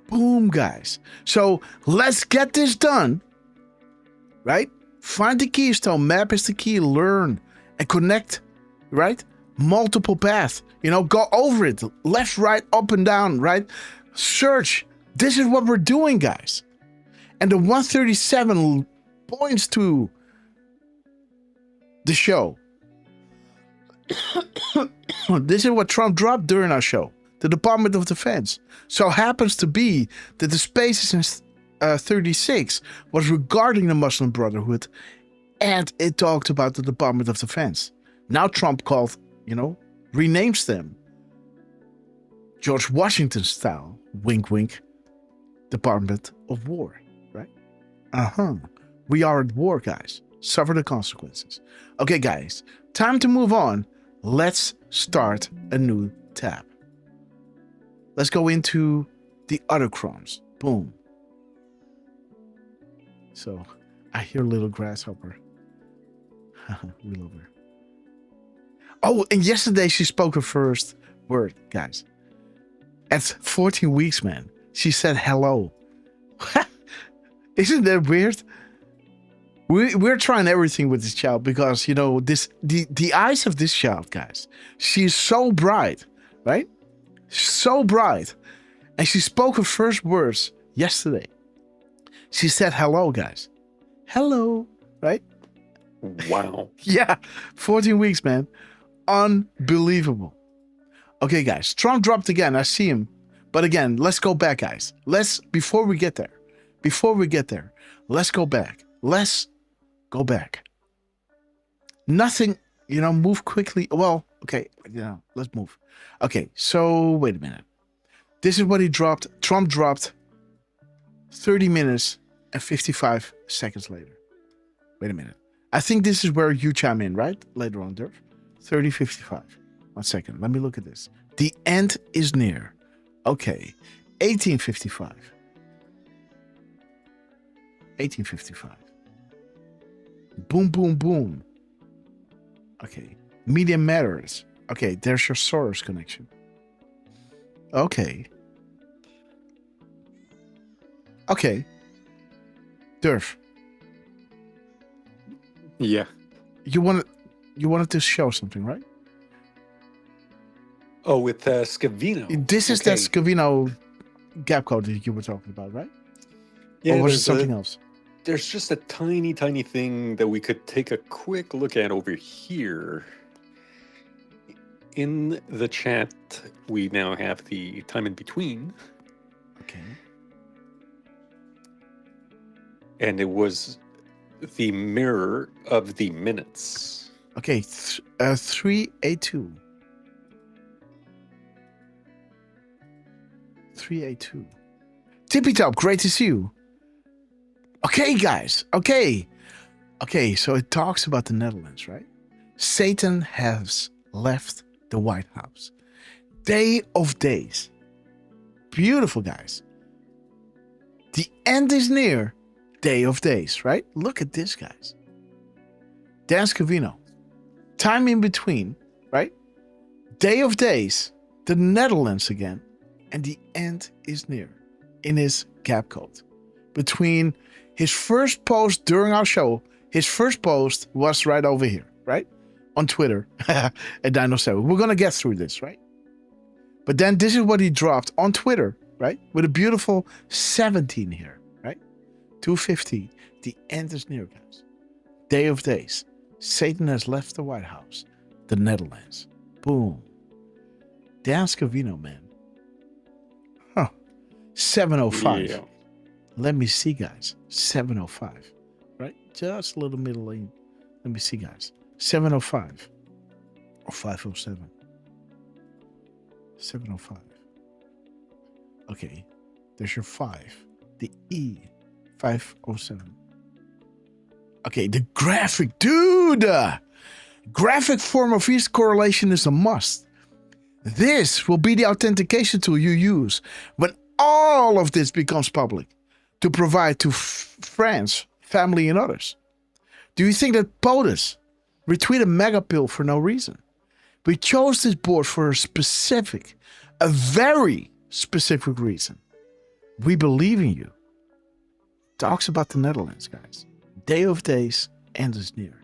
Boom, guys. So let's get this done. Right? Find the keystone. Map is the key. Learn and connect. Right? Multiple paths. Go over it. Left, right, up and down. Right? Search. This is what we're doing, guys. And the 137 points to the show. This is what Trump dropped during our show. The Department of Defense. So happens to be that the Spaces in 36 was regarding the Muslim Brotherhood, and it talked about the Department of Defense. Now Trump called, renames them George Washington style, wink wink, Department of War, right? We are at war, guys. Suffer the consequences. Okay, guys, time to move on. Let's start a new tab. Let's go into the other crumbs. Boom. So, I hear little Grasshopper. We love her. Oh, and yesterday she spoke her first word, guys. At 14 weeks, man. She said hello. Isn't that weird? We're trying everything with this child because, the eyes of this child, guys. She's so bright, right? So bright. And she spoke her first words yesterday. She said hello, guys. Hello, right? Wow. Yeah, 14 weeks, man. Unbelievable. Okay, guys. Trump dropped again. I see him. But again, let's go back, guys. Before we get there, let's go back. Let's go back. Nothing, move quickly. Well, okay, let's move. Okay, so wait a minute. This is what he dropped. Trump dropped 30 minutes and 55 seconds later. Wait a minute. I think this is where you chime in, right? Later on, Derf. 30:55. 1 second. Let me look at this. The end is near. Okay. 18:55. 18:55. Boom, boom, boom. Okay. Media matters. Okay. There's your Soros connection. Okay. Okay. Derf. Yeah. You wanted to show something, right? Oh, with Scavino. This is that Scavino gap code that you were talking about, right? Yeah, or was it there's something else? There's just a tiny, tiny thing that we could take a quick look at over here. In the chat, we now have the time in between. Okay. And it was the mirror of the minutes. Okay, 382. 382. Tippy Top, great to see you. Okay, guys. Okay, so it talks about the Netherlands, right? Satan has left the White House. Day of days. Beautiful, guys. The end is near. Day of days, right? Look at this, guys. Dan Scavino. Time in between, right? Day of days. The Netherlands again. And the end is near. In his gap code. Between his first post during our show, his first post was right over here, right? On Twitter at Dino7. We're going to get through this, right? But then this is what he dropped on Twitter, right? With a beautiful 17 here, right? 250. The end is near, guys. Day of days. Satan has left the White House. The Netherlands. Boom. Dan Scavino, man. Huh. 705. Yeah. Let me see, guys. 705. Right? Just a little middle lane. Let me see, guys. 705. Or 507. 705. Okay. There's your 5. The E. 507. Okay, the graphic. Dude! Graphic form of each correlation is a must. This will be the authentication tool you use when all of this becomes public to provide to friends, family, and others. Do you think that POTUS retweeted Megapill for no reason? We chose this board for a very specific reason. We believe in you. Talks about the Netherlands, guys. Day of days, end is near.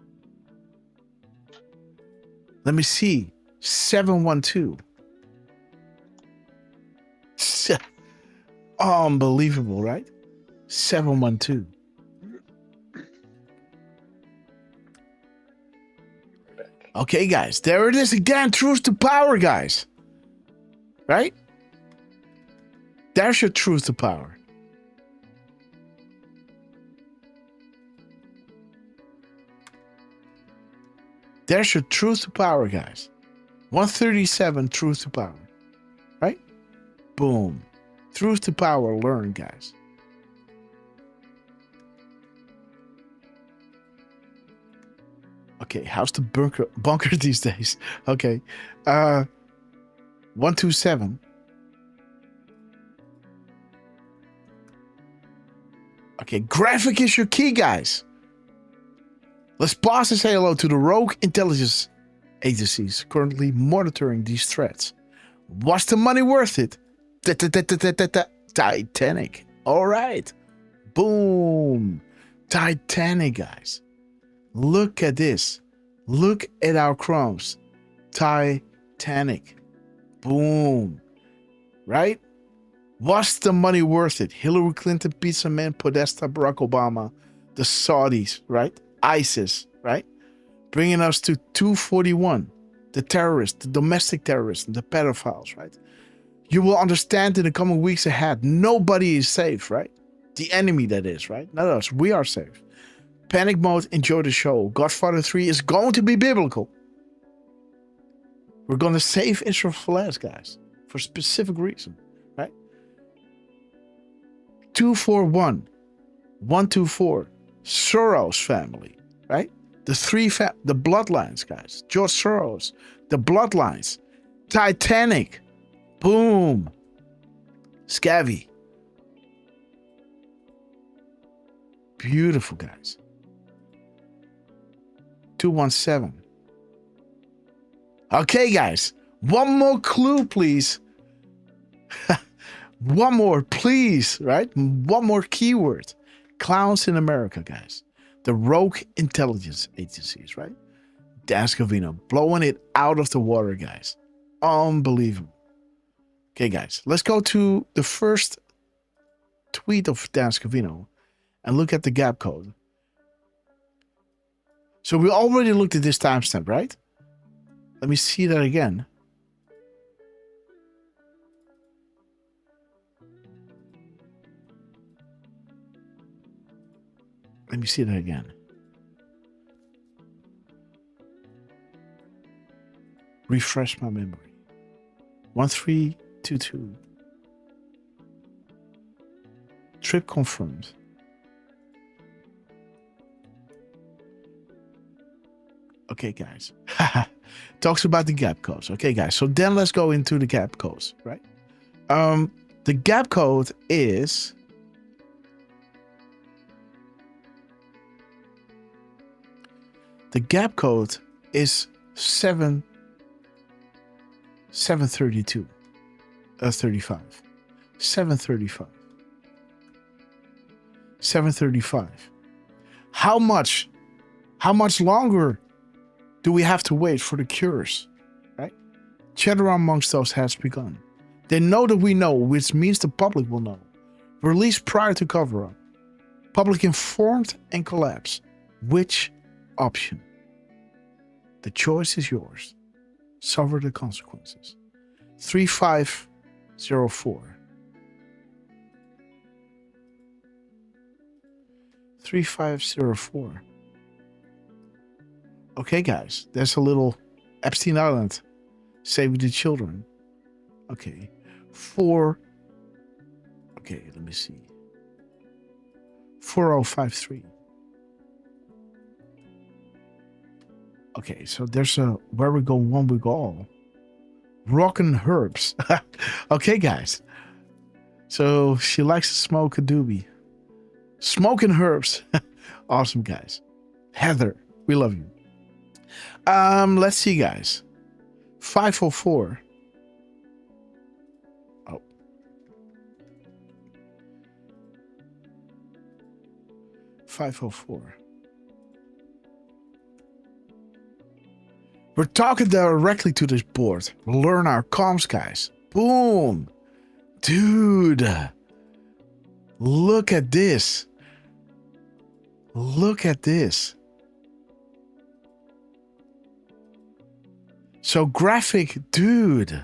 Let me see. 712. Unbelievable, right? 712. Okay, guys. There it is again. Truth to power, guys. Right? There's your truth to power. There's your truth to power, guys. 137 truth to power. Right? Boom. Truth to power, learn, guys. Okay, how's the bunker these days? Okay. 127. Okay, graphic is your key, guys. Let's pause and say hello to the rogue intelligence agencies currently monitoring these threats. Was the money worth it? Titanic. All right. Boom. Titanic, guys. Look at this. Look at our crumbs. Titanic. Boom. Right? Was the money worth it? Hillary Clinton, Pizza Man, Podesta, Barack Obama, the Saudis, right? ISIS, right? Bringing us to 241. The terrorists, the domestic terrorists, the pedophiles, right? You will understand in the coming weeks ahead, nobody is safe, right? The enemy, that is, right? Not us. We are safe. Panic mode, enjoy the show. Godfather 3 is going to be biblical. We're going to save Israel for last, guys. For a specific reason, right? 241. 124. Soros family, right? The the bloodlines, guys. George Soros. The bloodlines. Titanic. Boom. Scavvy. Beautiful, guys. 217. Okay, guys. One more clue, please. One more, please, right? One more keyword. Clowns in America, guys. the rogue intelligence agencies, right? Dan Scavino blowing it out of the water, guys. Unbelievable. Okay, guys, let's go to the first tweet of Dan Scavino and look at the gap code. So we already looked at this timestamp, right? Let me see that again. Let me see that again. Refresh my memory. 1322. Trip confirmed. Okay, guys. Talks about the gap codes. Okay, guys. So then let's go into the gap codes, right? The gap code is the gap code is 732 35 735 735. How much longer do we have to wait for the cures, right? Chatter amongst us has begun. They know that we know, which means the public will know. Release prior to cover-up. Public informed and collapse. Which option? The choice is yours. Suffer the consequences. 3504. 3504. Okay, guys, there's a little Epstein Island. Save the children. Okay. 4. Okay, let me see. 4053. Okay, so there's a where we go, one we go all. Rockin' herbs. Okay, guys. So she likes to smoke a doobie. Smoking herbs. Awesome, guys. Heather, we love you. Let's see, guys. 504. Oh. 504. We're talking directly to this board. Learn our comms, guys. Boom. Dude. Look at this. Look at this. So graphic, dude.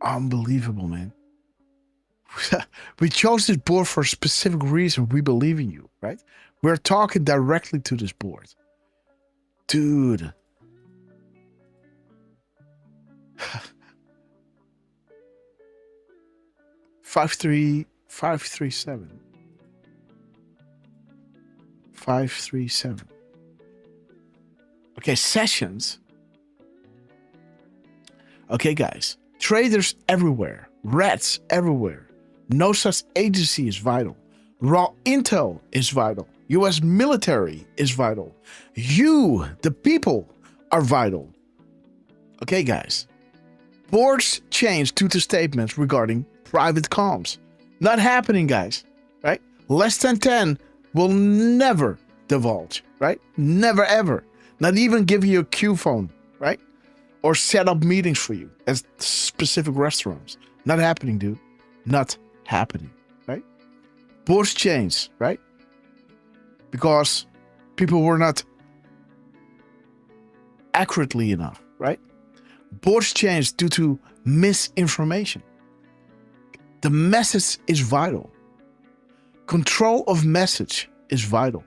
Unbelievable, man. We chose this board for a specific reason. We believe in you, right? We're talking directly to this board. Dude. 537. 537. Okay, sessions. Okay, guys. Traders everywhere. Rats everywhere. No such agency is vital. Raw intel is vital. US military is vital. You, the people, are vital. Okay, guys. Boards change due to statements regarding private comms. Not happening, guys. Right? Less than 10 will never divulge. Right? Never, ever. Not even give you a Q phone. Right? Or set up meetings for you at specific restaurants. Not happening, dude. Not happening. Right? Boards change. Right? Because people were not accurately enough. Right? Boards change due to misinformation. The message is vital. Control of message is vital.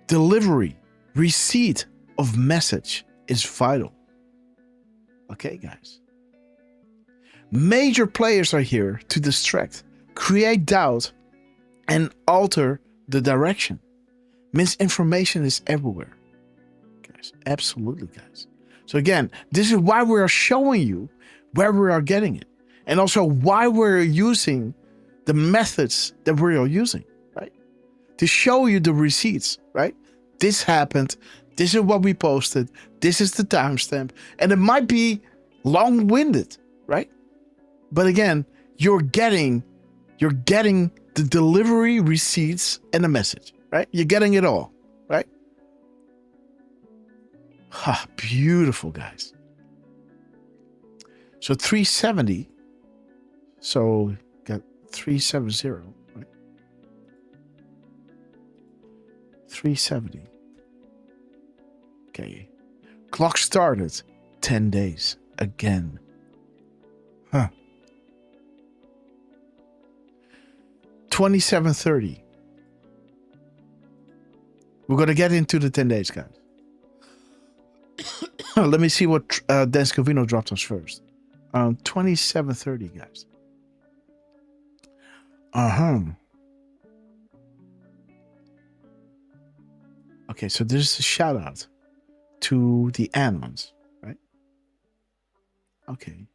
Delivery, receipt of message is vital. Okay, guys. Major players are here to distract, create doubt, and alter the direction. Misinformation is everywhere. Guys, absolutely, guys. So again, this is why we are showing you where we are getting it. And also why we're using the methods that we are using, right? To show you the receipts, right? This happened, This is what we posted. This is the timestamp. And it might be long-winded, right? But again, you're getting the delivery receipts and the message, right? You're getting it all, right? Ha, beautiful, guys. So 370. So got 370, right? 370. Okay. Clock started 10 days again. Huh. 2730. We're going to get into the 10 days, guys. Let me see what Dan Scavino dropped us first. 2730, guys. Okay, so this is a shout out to the Anons, right? Okay.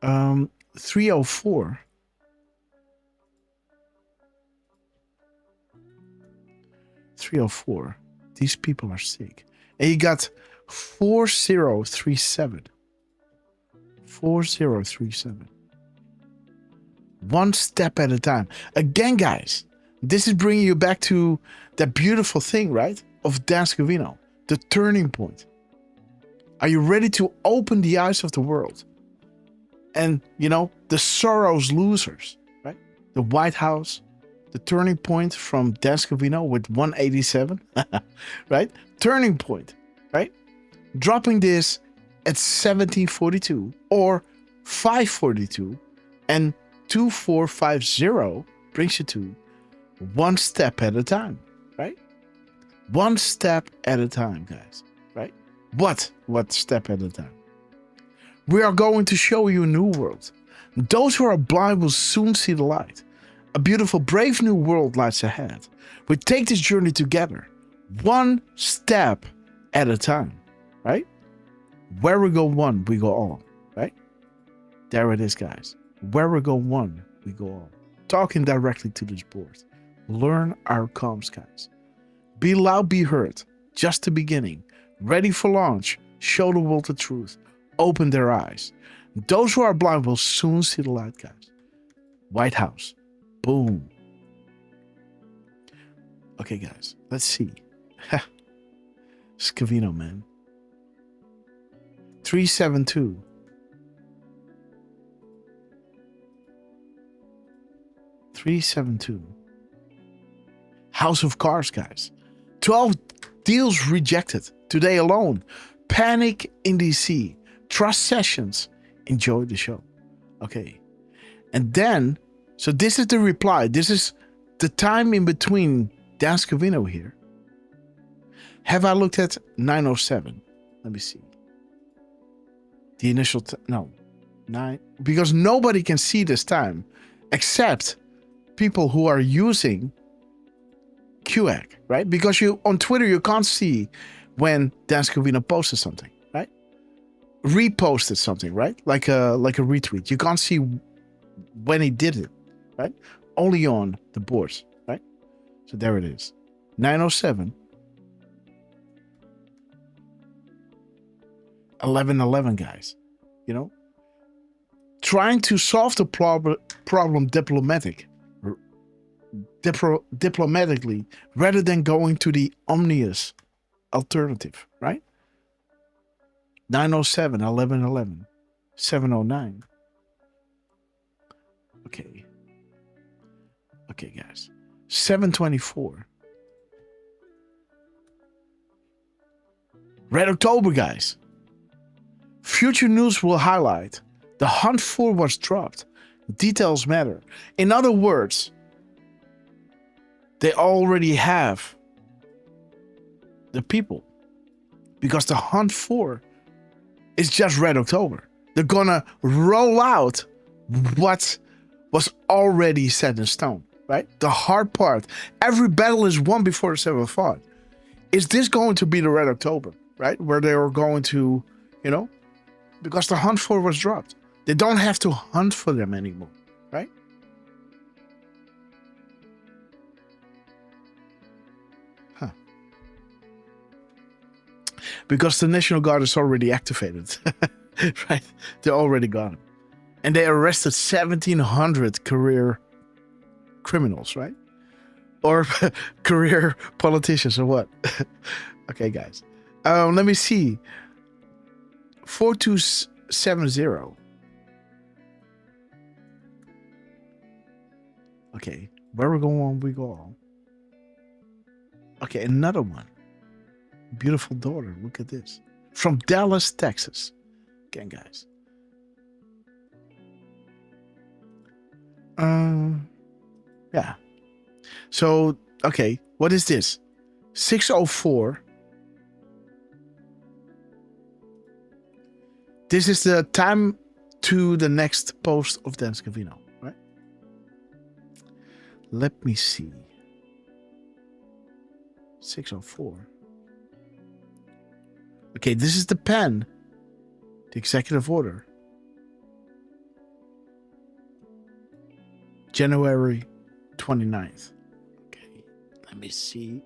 304. 304. These people are sick. And you got 4037. 4037. One step at a time. Again, guys, this is bringing you back to that beautiful thing, right? Of Dan Scavino. The turning point. Are you ready to open the eyes of the world? And, you know, the Soros losers, right? The White House, the turning point from Dan Scavino with 187, right? Turning point, right? Dropping this at 1742 or 542 and 2450 brings you to one step at a time, right? One step at a time, guys, right? What step at a time? We are going to show you a new world. Those who are blind will soon see the light. A beautiful, brave new world lies ahead. We take this journey together, one step at a time, right? Where we go one, we go all, right? There it is, guys. Where we go one, we go all. Talking directly to this board. Learn our comms, guys. Be loud, be heard. Just the beginning. Ready for launch. Show the world the truth. Open their eyes. Those who are blind will soon see the light, guys. White House. Boom. Okay, guys. Let's see. Scavino, man. 372. House of Cards, guys. 12 deals rejected today alone. Panic in DC. Trust sessions. Enjoy the show. Okay. And then, so this is the reply. This is the time in between Dan Scavino here. Have I looked at 907? Let me see. The initial, no. 9. Because nobody can see this time except people who are using QAG, right? Because you on Twitter, you can't see when Dan Scavino posted something, right? Reposted something, right? Like a retweet. You can't see when he did it, right? Only on the boards, right? So there it is. 907. 1111, guys. You know? Trying to solve the problem diplomatically rather than going to the omnious alternative, right? 907, 1111, 709. Okay. Okay, guys. 724. Red October, guys. Future news will highlight the hunt for was dropped. Details matter. In other words, they already have the people. Because the hunt for is just Red October. They're gonna roll out what was already set in stone, right? The hard part. Every battle is won before the seventh fought. Is this going to be the Red October, right? Where they are going to, you know, because the hunt for was dropped. They don't have to hunt for them anymore, right? Huh. because the National Guard is already activated. Right? They already got him. And they arrested 1,700 career criminals, right? Or career politicians or what? Okay, guys. Let me see. 4270. Okay, where we go on, we go on. Okay, another one. Beautiful daughter, look at this. From Dallas, Texas. Again, guys. Yeah. So, okay, what is this? 6:04. This is the time to the next post of Dan Scavino, right? Let me see. 6:04. Okay, this is the pen. The executive order. January 29th. Okay, let me see.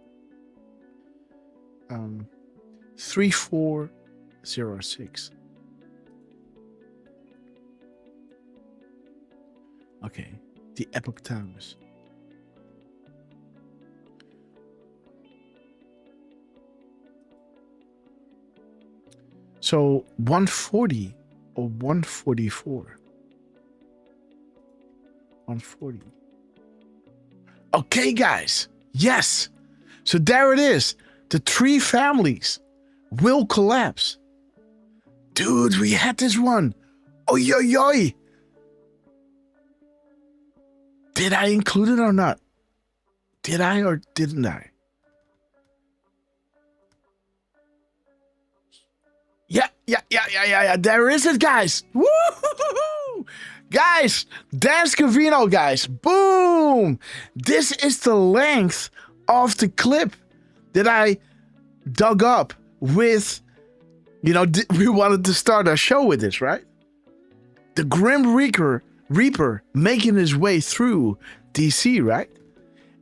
3406. Okay, the Epoch Times. So 140 or 144. 140. Okay, guys. Yes. So there it is. The three families will collapse. Dude, we had this one. Oi, oi, oi. Did I include it or not? Did I or didn't I? Yeah. There is it, guys. Woo! Guys, Dan Scavino, guys. Boom! This is the length of the clip that I dug up with, we wanted to start our show with this, right? The Grim Reaper making his way through DC, right?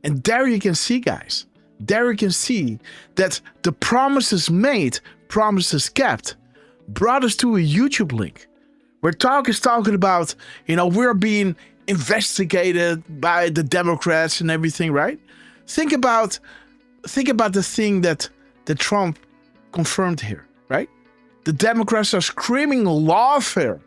And there you can see, guys. There you can see that the promises made, promises kept, brought us to a YouTube link where Talk is talking about, we're being investigated by the Democrats and everything, right? Think about the thing that Trump confirmed here, right? The Democrats are screaming lawfare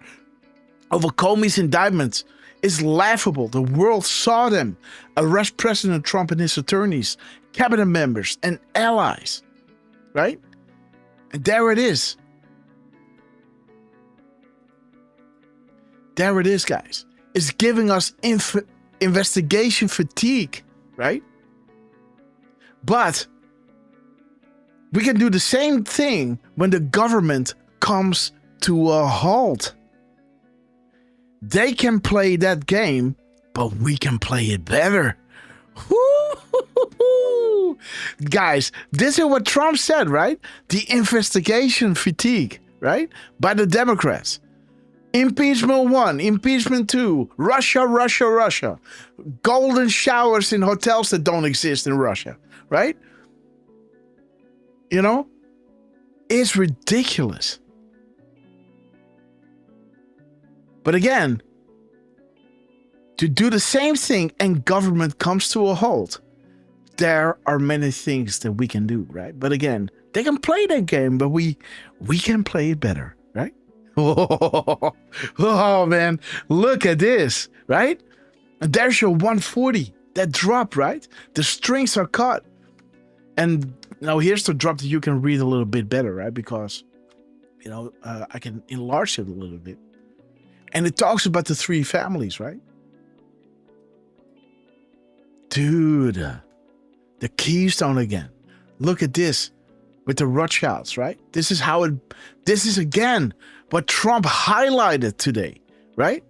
over Comey's indictments. Is laughable. The world saw them arrest President Trump and his attorneys, cabinet members, and allies, right? And there it is. There it is, guys. It's giving us investigation fatigue, right? But we can do the same thing when the government comes to a halt. They can play that game, but we can play it better. Woo-hoo-hoo-hoo. Guys, this is what Trump said, right? The investigation fatigue, right? By the Democrats. Impeachment 1, impeachment 2, Russia. Golden showers in hotels that don't exist in Russia, right? It's ridiculous. But again, to do the same thing and government comes to a halt, there are many things that we can do, right? But again, they can play that game, but we can play it better, right? Oh man, look at this, right? And there's your 140, that drop, right? The strings are cut. And now here's the drop that you can read a little bit better, right? Because, I can enlarge it a little bit. And it talks about the three families, right? Dude, the Keystone again. Look at this with the Rothschilds, right? This is again what Trump highlighted today, right?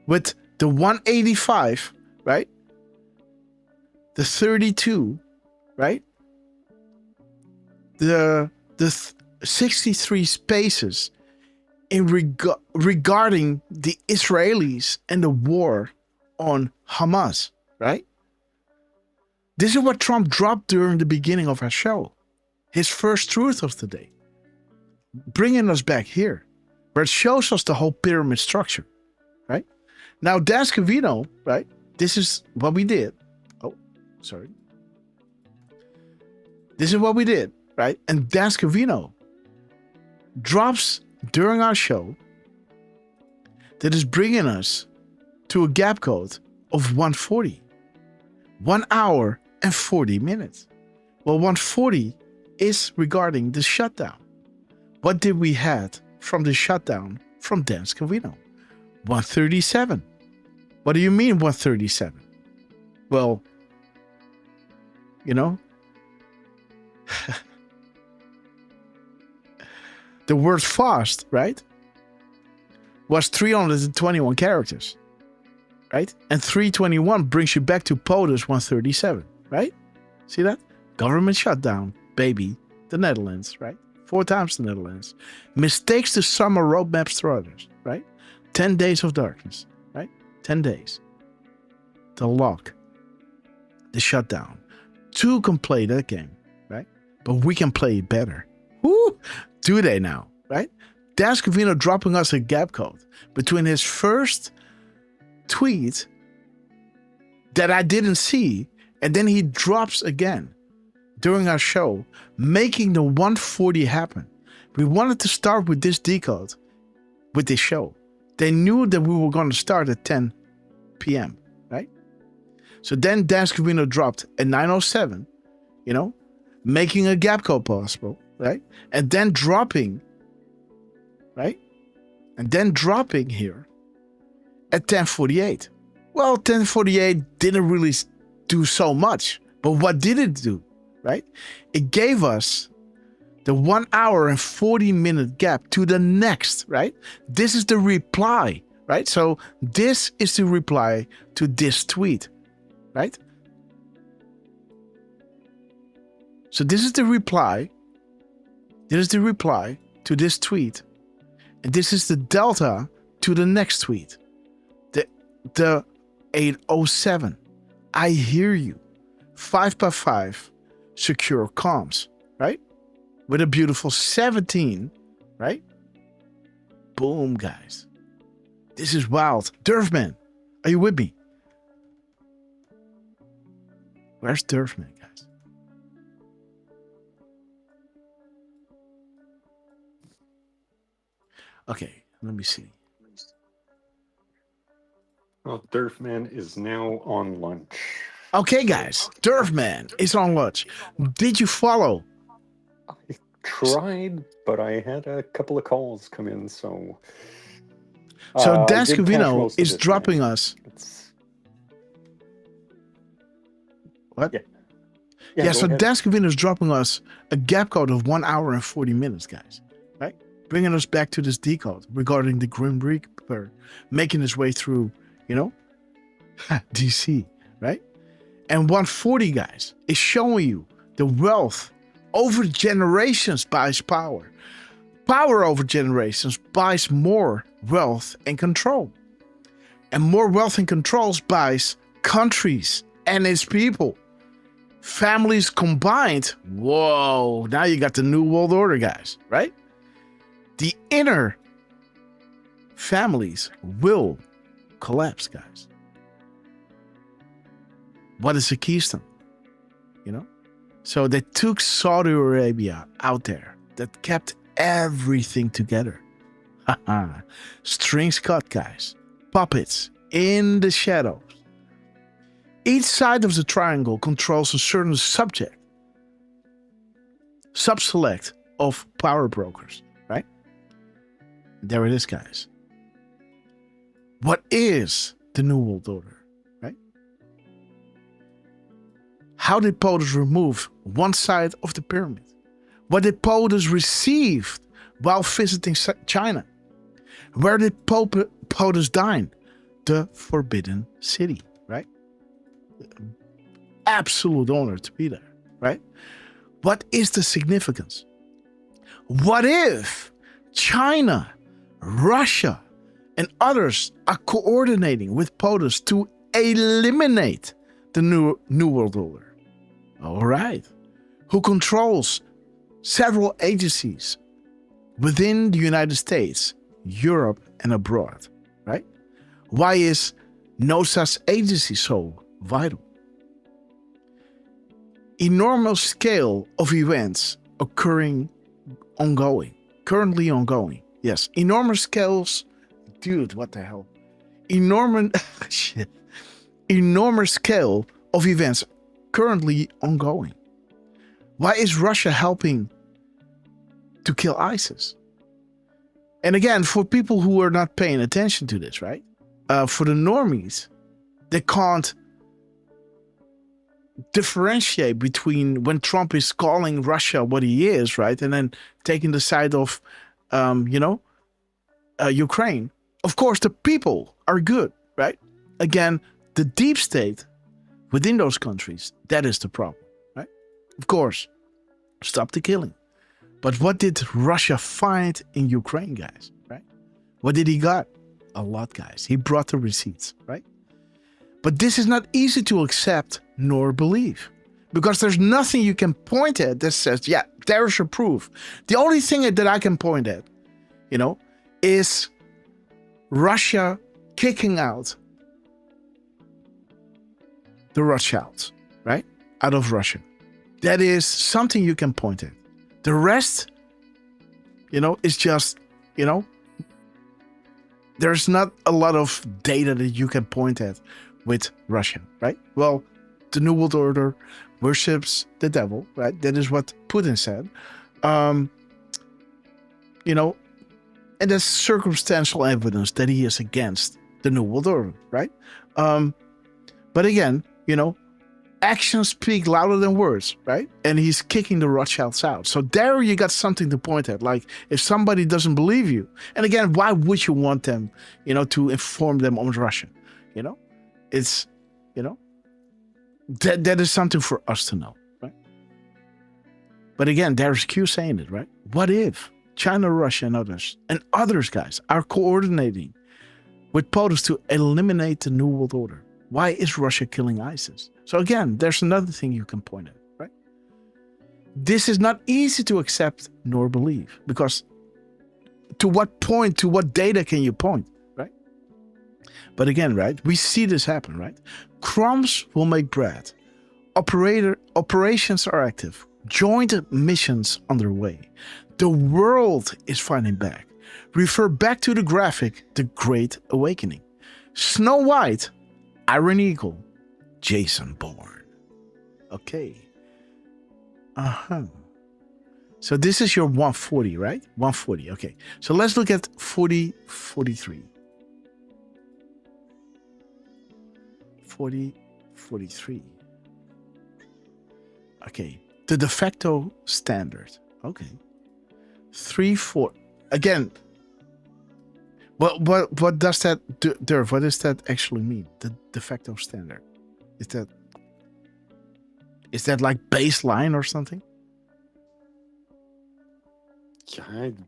With the 185, right? The 32, right? The 63 spaces regarding the Israelis and the war on Hamas, right? This is what Trump dropped during the beginning of our show. His first truth of the day, bringing us back here, where it shows us the whole pyramid structure, right? Now, Dan Scavino, right? This is what we did. Oh, sorry. This is what we did, right? And Dan Scavino drops during our show that is bringing us to a gap code of 140. 1 hour and 40 minutes. Well, 140 is regarding the shutdown. What did we had from the shutdown from Dan Scavino? 137. What do you mean 137? Well, you know, the word fast, right, was 321 characters, right? And 321 brings you back to POTUS 137, right? See that? Government shutdown, baby, the Netherlands, right? 4 times the Netherlands. Mistakes the summer roadmaps through others, right? 10 days of darkness, right? 10 days. The lock, the shutdown. 2 can play that game, right? But we can play it better. Woo! Do they now, right? Dan Scavino dropping us a gap code between his first tweet that I didn't see, and then he drops again during our show, making the 140 happen. We wanted to start with this decode, with this show. They knew that we were going to start at 10 p.m., right? So then Dan Scavino dropped at 9:07, you know, making a gap code possible, right? And then dropping, right? And then dropping here at 10:48. Well, 10:48 didn't really do so much, but what did it do, right? It gave us the 1 hour and 40 minute gap to the next, right? This is the reply, right? So this is the reply to this tweet, right? So this is the reply. This is the reply to this tweet. And this is the delta to the next tweet. The 8:07. I hear you. 5x5 secure comms, right? With a beautiful 17, right? Boom, guys. This is wild. Derfman, are you with me? Where's Derfman, guys? Okay, let me see. Well, Derfman is now on lunch. Okay, guys. Derfman is on lunch. Did you follow? I tried, but I had a couple of calls come in, so... So Dan Scavino is dropping us... What? Yeah, so Dan Scavino is dropping us a gap code of 1 hour and 40 minutes, guys. Right? Bringing us back to this decode regarding the Grim Reaper making his way through, you know, DC, right? And 140, guys, is showing you the wealth over generations buys power. Power over generations buys more wealth and control. And more wealth and controls buys countries and its people. Families combined. Whoa, now you got the New World Order, guys, right? The inner families will collapse, guys. What is the keystone? You know? So they took Saudi Arabia out there that kept everything together. Strings cut, guys. Puppets in the shadows. Each side of the triangle controls a certain subselect of power brokers, right? There it is, guys. What is the New World Order, right? How did POTUS remove one side of the pyramid? What did POTUS receive while visiting China? Where did POTUS dine? The Forbidden City, right? Absolute honor to be there, right? What is the significance? What if China, Russia, and others are coordinating with POTUS to eliminate the New World Order? All right. Who controls several agencies within the United States, Europe, and abroad, right? Why is no such agency so vital? Enormous scale of events occurring currently ongoing. Yes, enormous scales. Dude, what the hell? Enormous shit. Enormous scale of events currently ongoing. Why is Russia helping to kill ISIS? And again, for people who are not paying attention to this, right? For the normies, they can't differentiate between when Trump is calling Russia what he is, right? And then taking the side of, Ukraine. Of course, the people are good, right? Again, the deep state within those countries, that is the problem, right? Of course, stop the killing. But what did Russia find in Ukraine, guys, right? What did he got? A lot, guys. He brought the receipts, right? But this is not easy to accept nor believe, because there's nothing you can point at that says, yeah, there's your proof. The only thing that I can point at, is Russia kicking out the Rothschilds, right? Out of Russia. That is something you can point at. The rest, is just, there's not a lot of data that you can point at with Russia, right? Well, the New World Order worships the devil, right? That is what Putin said. And there's circumstantial evidence that he is against the New World Order, right? But again, actions speak louder than words, right? And he's kicking the Rothschilds out. So there you got something to point at. Like, if somebody doesn't believe you, and again, why would you want them, to inform them on Russia? It's, that is something for us to know, right? But again, there's Q saying it, right? What if China, Russia, and others, guys, are coordinating with POTUS to eliminate the New World Order? Why is Russia killing ISIS? So again, there's another thing you can point at, right? This is not easy to accept nor believe, because to what point, to what data can you point, right? But again, right, we see this happen, right? Crumbs will make bread. Operations are active. Joint missions underway. The world is fighting back. Refer back to the graphic, The Great Awakening. Snow White, Iron Eagle, Jason Bourne. Okay. So this is your 140, right? 140, okay. So let's look at 4043. 4043. Okay. The de facto standard. Okay. 3-4. Again, what does that, Derf, what does that actually mean? The de facto standard. Is that like baseline or something? I'm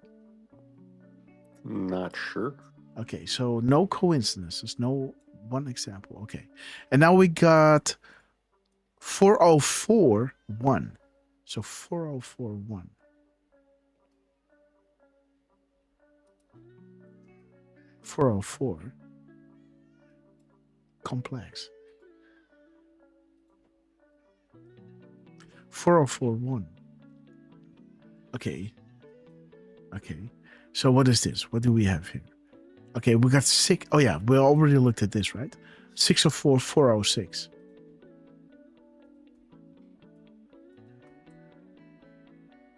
not sure. Okay, so no coincidences, no one example. Okay. And now we got 4041. So 4041. Complex. 4041. Okay. So what is this? What do we have here? Okay, we got 6. Oh yeah, we already looked at this, right? 604 406.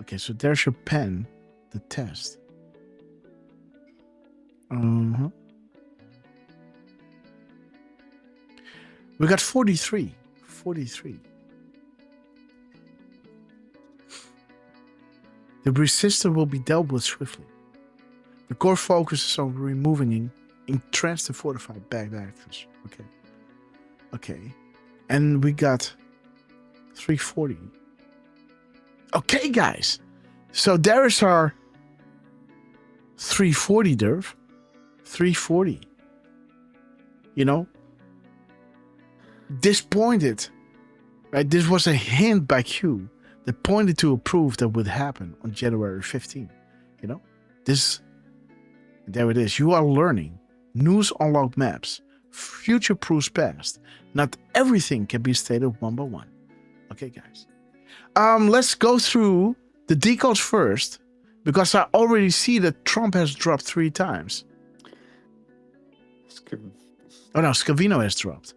Okay, so there's your pen, the test. We got 43. The resistor will be dealt with swiftly. The core focuses on removing entrenched and fortified bad actors. Okay. And we got 340. Okay, guys. So there is our 340, Derf. 340. This pointed, right? This was a hint by Q that pointed to a proof that would happen on January 15th. There it is. You are learning. News unlocked maps. Future proofs past. Not everything can be stated one by one. Okay, guys. Let's go through the decodes first, because I already see that Trump has dropped 3 times. Oh no, Scavino has dropped.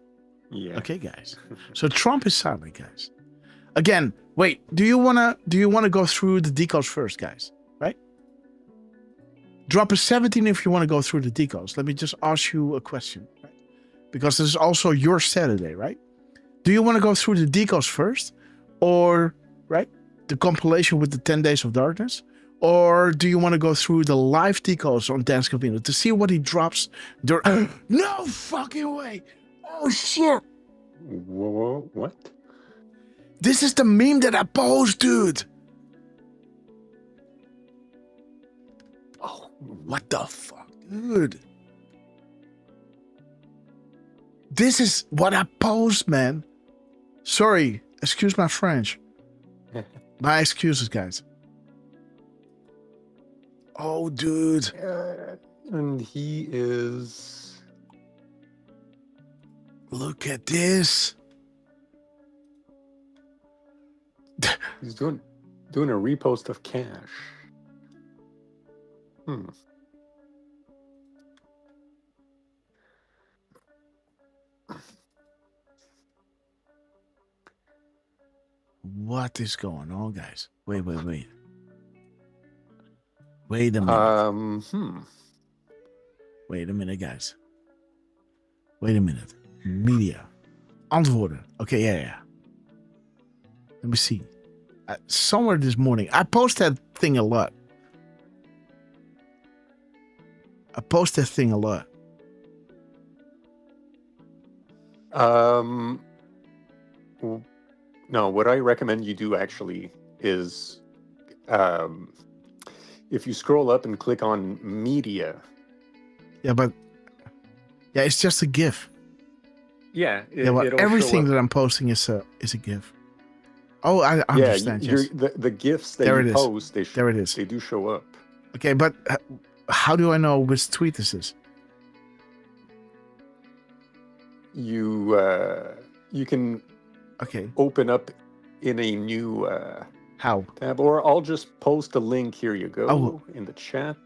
Yeah. Okay, guys. So Trump is silent, guys. Again, wait. Do you wanna go through the decodes first, guys? Right? Drop a 17 if you want to go through the decodes. Let me just ask you a question, right? Because this is also your Saturday, right? Do you want to go through the decodes first, or right, the compilation with the 10 Days of Darkness, or do you want to go through the live decodes on Dan Scavino to see what he drops? No fucking way! Oh shit! Whoa, what? This is the meme that I post, dude. Oh, what the fuck, dude? This is what I post, man. Sorry, excuse my French. My excuses, guys. Oh, dude. And he is... Look at this. He's doing a repost of cash. What is going on, guys? Wait. Wait a minute. Wait a minute, guys. Wait a minute. Media. Antwoorden. Okay, yeah. Let me see. Somewhere this morning, I post that thing a lot. No, what I recommend you do actually is, if you scroll up and click on media. Yeah, it's just a GIF. Yeah, everything that I'm posting is a GIF. Oh, I understand. Yes. The GIFs that you post, there it is. They do show up. Okay, but how do I know which tweet this is? You can open up in a new tab, or I'll just post a link. Here you go in the chat.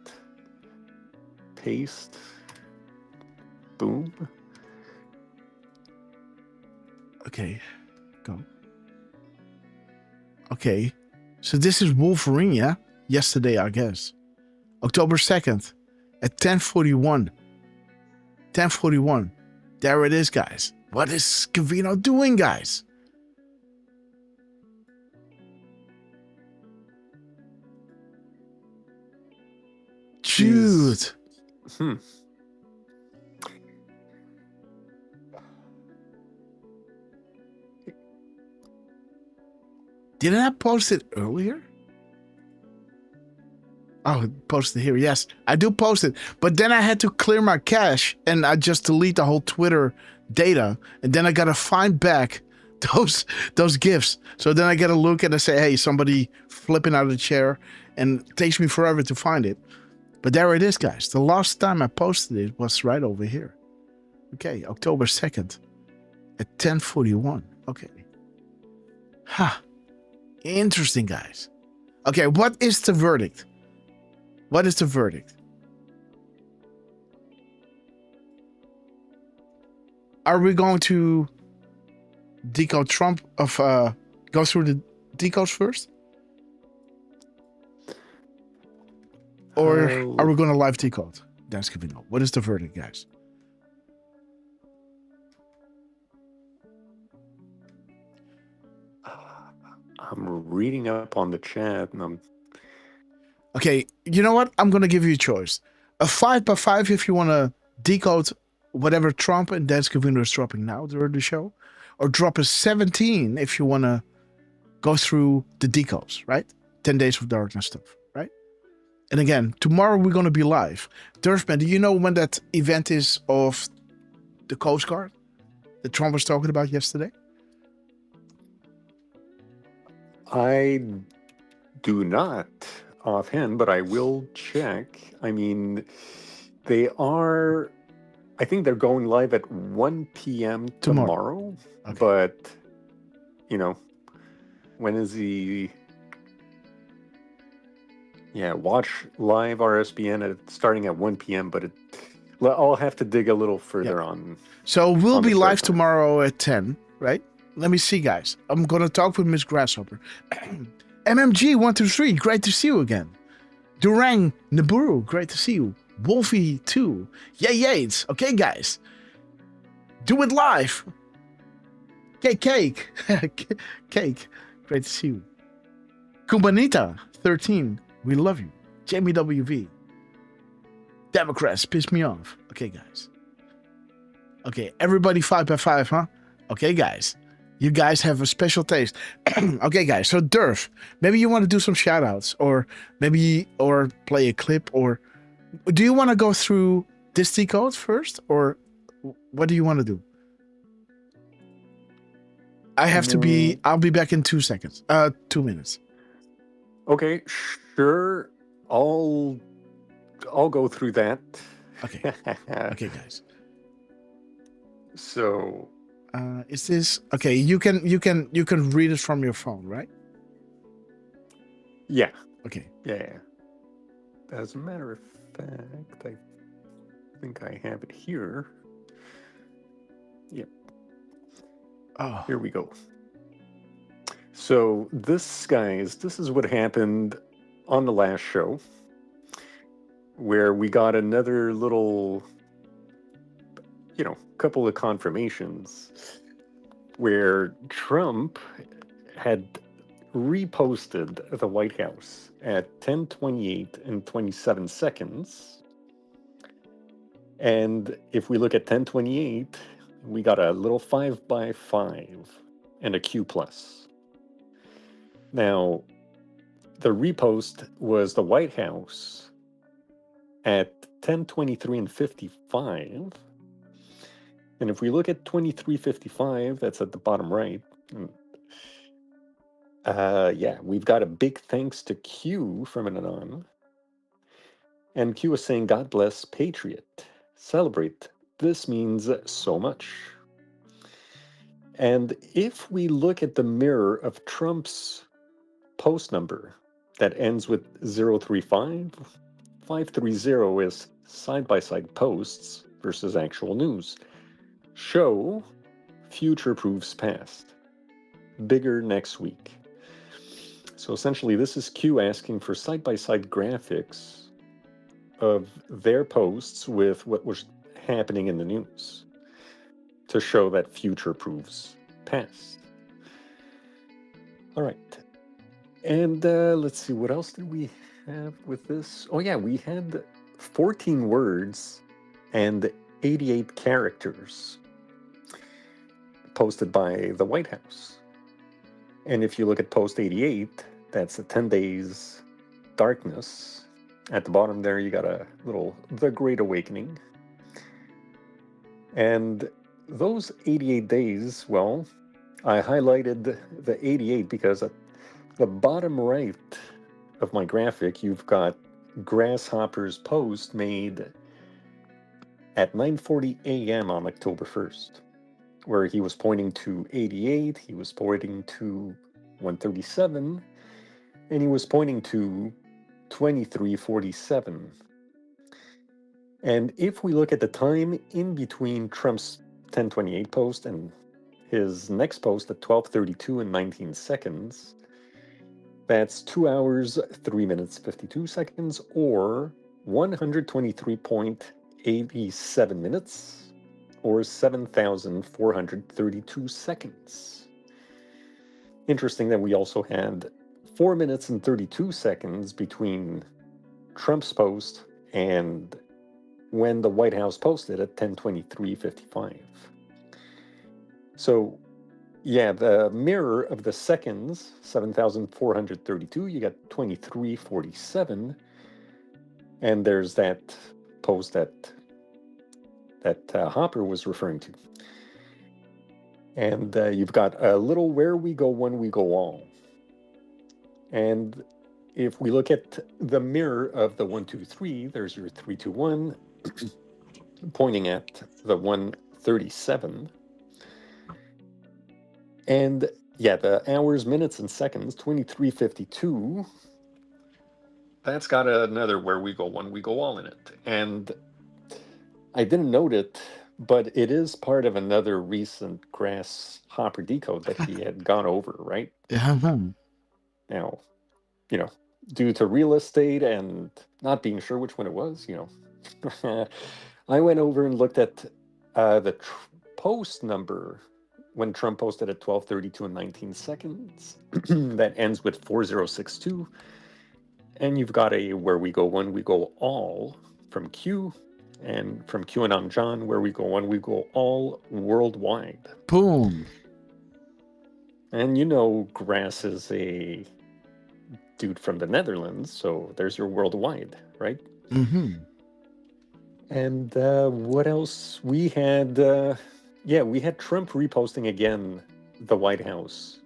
Paste. Boom. Okay, go. Okay, so this is Wolverine, yeah? Yesterday, I guess. October 2nd at 10:41. 10:41. There it is, guys. What is Scavino doing, guys? Dude. Didn't I post it earlier? Oh, posted here. Yes, I do post it. But then I had to clear my cache and I just delete the whole Twitter data. And then I got to find back those GIFs. So then I get a look and I say, hey, somebody flipping out of the chair, and it takes me forever to find it. But there it is, guys. The last time I posted it was right over here. Okay, October 2nd at 10:41. Okay. Interesting, guys. Okay, what is the verdict? What is the verdict? Are we going to decode Trump go through the decodes first? Or are we going to live decode? That's good to know. What is the verdict, guys? I'm reading up on the chat and I'm... Okay, you know what? I'm going to give you a choice. A 5x5 if you want to decode whatever Trump and Dan Scavino is dropping now during the show. Or drop a 17 if you want to go through the decodes, right? 10 Days of Darkness stuff, right? And again, tomorrow we're going to be live. Derfman, do you know when that event is of the Coast Guard that Trump was talking about yesterday? I do not. offhand, but I will check. I mean, they are. I think they're going live at 1 p.m. tomorrow. Okay. But, when is the... Yeah, watch live RSBN starting at 1 p.m., but I'll have to dig a little further on. So we'll on be the live server. tomorrow at 10, right? Let me see, guys. I'm going to talk with Miss Grasshopper. MMG123, great to see you again. Durang Naburu, great to see you. Wolfie2, yay, Yates. Okay, guys. Do it live. Cake. Cake, great to see you. Kumbanita13, we love you. Jamie WV. Democrats piss me off. Okay, guys. Okay, everybody 5x5, huh? Okay, guys. You guys have a special taste. Okay, guys. So, Derf, maybe you want to do some shout-outs or play a clip, or do you want to go through this Decode first, or what do you want to do? I'll be back in 2 seconds. 2 minutes. Okay, sure. I'll go through that. Okay. Okay, guys. So, is this okay? You can read it from your phone, right? Yeah. Okay. Yeah. As a matter of fact, I think I have it here. Yep. Oh. Here we go. So this is what happened on the last show, where we got another little, couple of confirmations where Trump had reposted the White House at 10:28 and 27 seconds. And if we look at 10:28, we got a little 5x5 and a Q+. Now, the repost was the White House at 10:23 and 55. And if we look at 23:55, that's at the bottom right. We've got a big thanks to Q from an Anon. And Q is saying, God bless Patriot. Celebrate. This means so much. And if we look at the mirror of Trump's post number that ends with 035, 530 is side-by-side posts versus actual news. Show future proofs past. Bigger next week. So essentially, this is Q asking for side-by-side graphics of their posts with what was happening in the news to show that future proofs past. All right. And let's see, what else did we have with this? Oh, yeah, we had 14 words and 88 characters posted by the White House. And if you look at post 88, that's the 10 days darkness. At the bottom there, you got a little The Great Awakening. And those 88 days, well, I highlighted the 88 because at the bottom right of my graphic, you've got Grasshopper's post made at 9:40 a.m. on October 1st, where he was pointing to 88, he was pointing to 137, and he was pointing to 2347. And if we look at the time in between Trump's 1028 post and his next post at 12:32 and 19 seconds, that's 2 hours, 3 minutes, 52 seconds, or 123.87 minutes, or 7,432 seconds. Interesting that we also had 4 minutes and 32 seconds between Trump's post and when the White House posted at 10:23:55. So, yeah, the mirror of the seconds, 7,432, you got 2347, and there's that post that Hopper was referring to. And you've got a little where we go when we go all. And if we look at the mirror of the 1, 2, 3, there's your 3, 2, 1, pointing at the 137. And yeah, the hours, minutes, and seconds, 23:52. That's got another where we go one, we go all in it. And I didn't note it, but it is part of another recent Grasshopper decode that he had gone over, right? Now, due to real estate and not being sure which one it was, I went over and looked at the post number when Trump posted at 12:32 and 19 seconds. That ends with 4062. And you've got a where we go one, we go all from Q, and from QAnon John, where we go one, we go all worldwide. Boom. And Grass is a dude from the Netherlands, so there's your worldwide, right? Mm-hmm. And what else? We had, we had Trump reposting again the White House,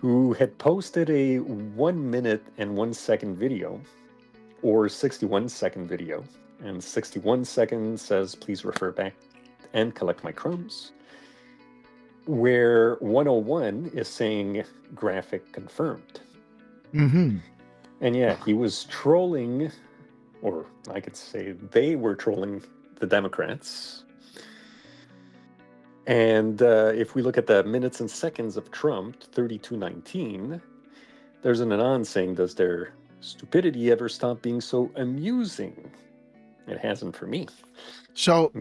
who had posted a 1 minute and 1 second video, or 61-second video. And 61 seconds says, please refer back and collect my crumbs. Where 101 is saying graphic confirmed. Mm-hmm. And yeah, he was trolling, or I could say they were trolling the Democrats. And if we look at the minutes and seconds of Trump, 32:19, there's an anon saying, does their stupidity ever stop being so amusing? It hasn't for me. So,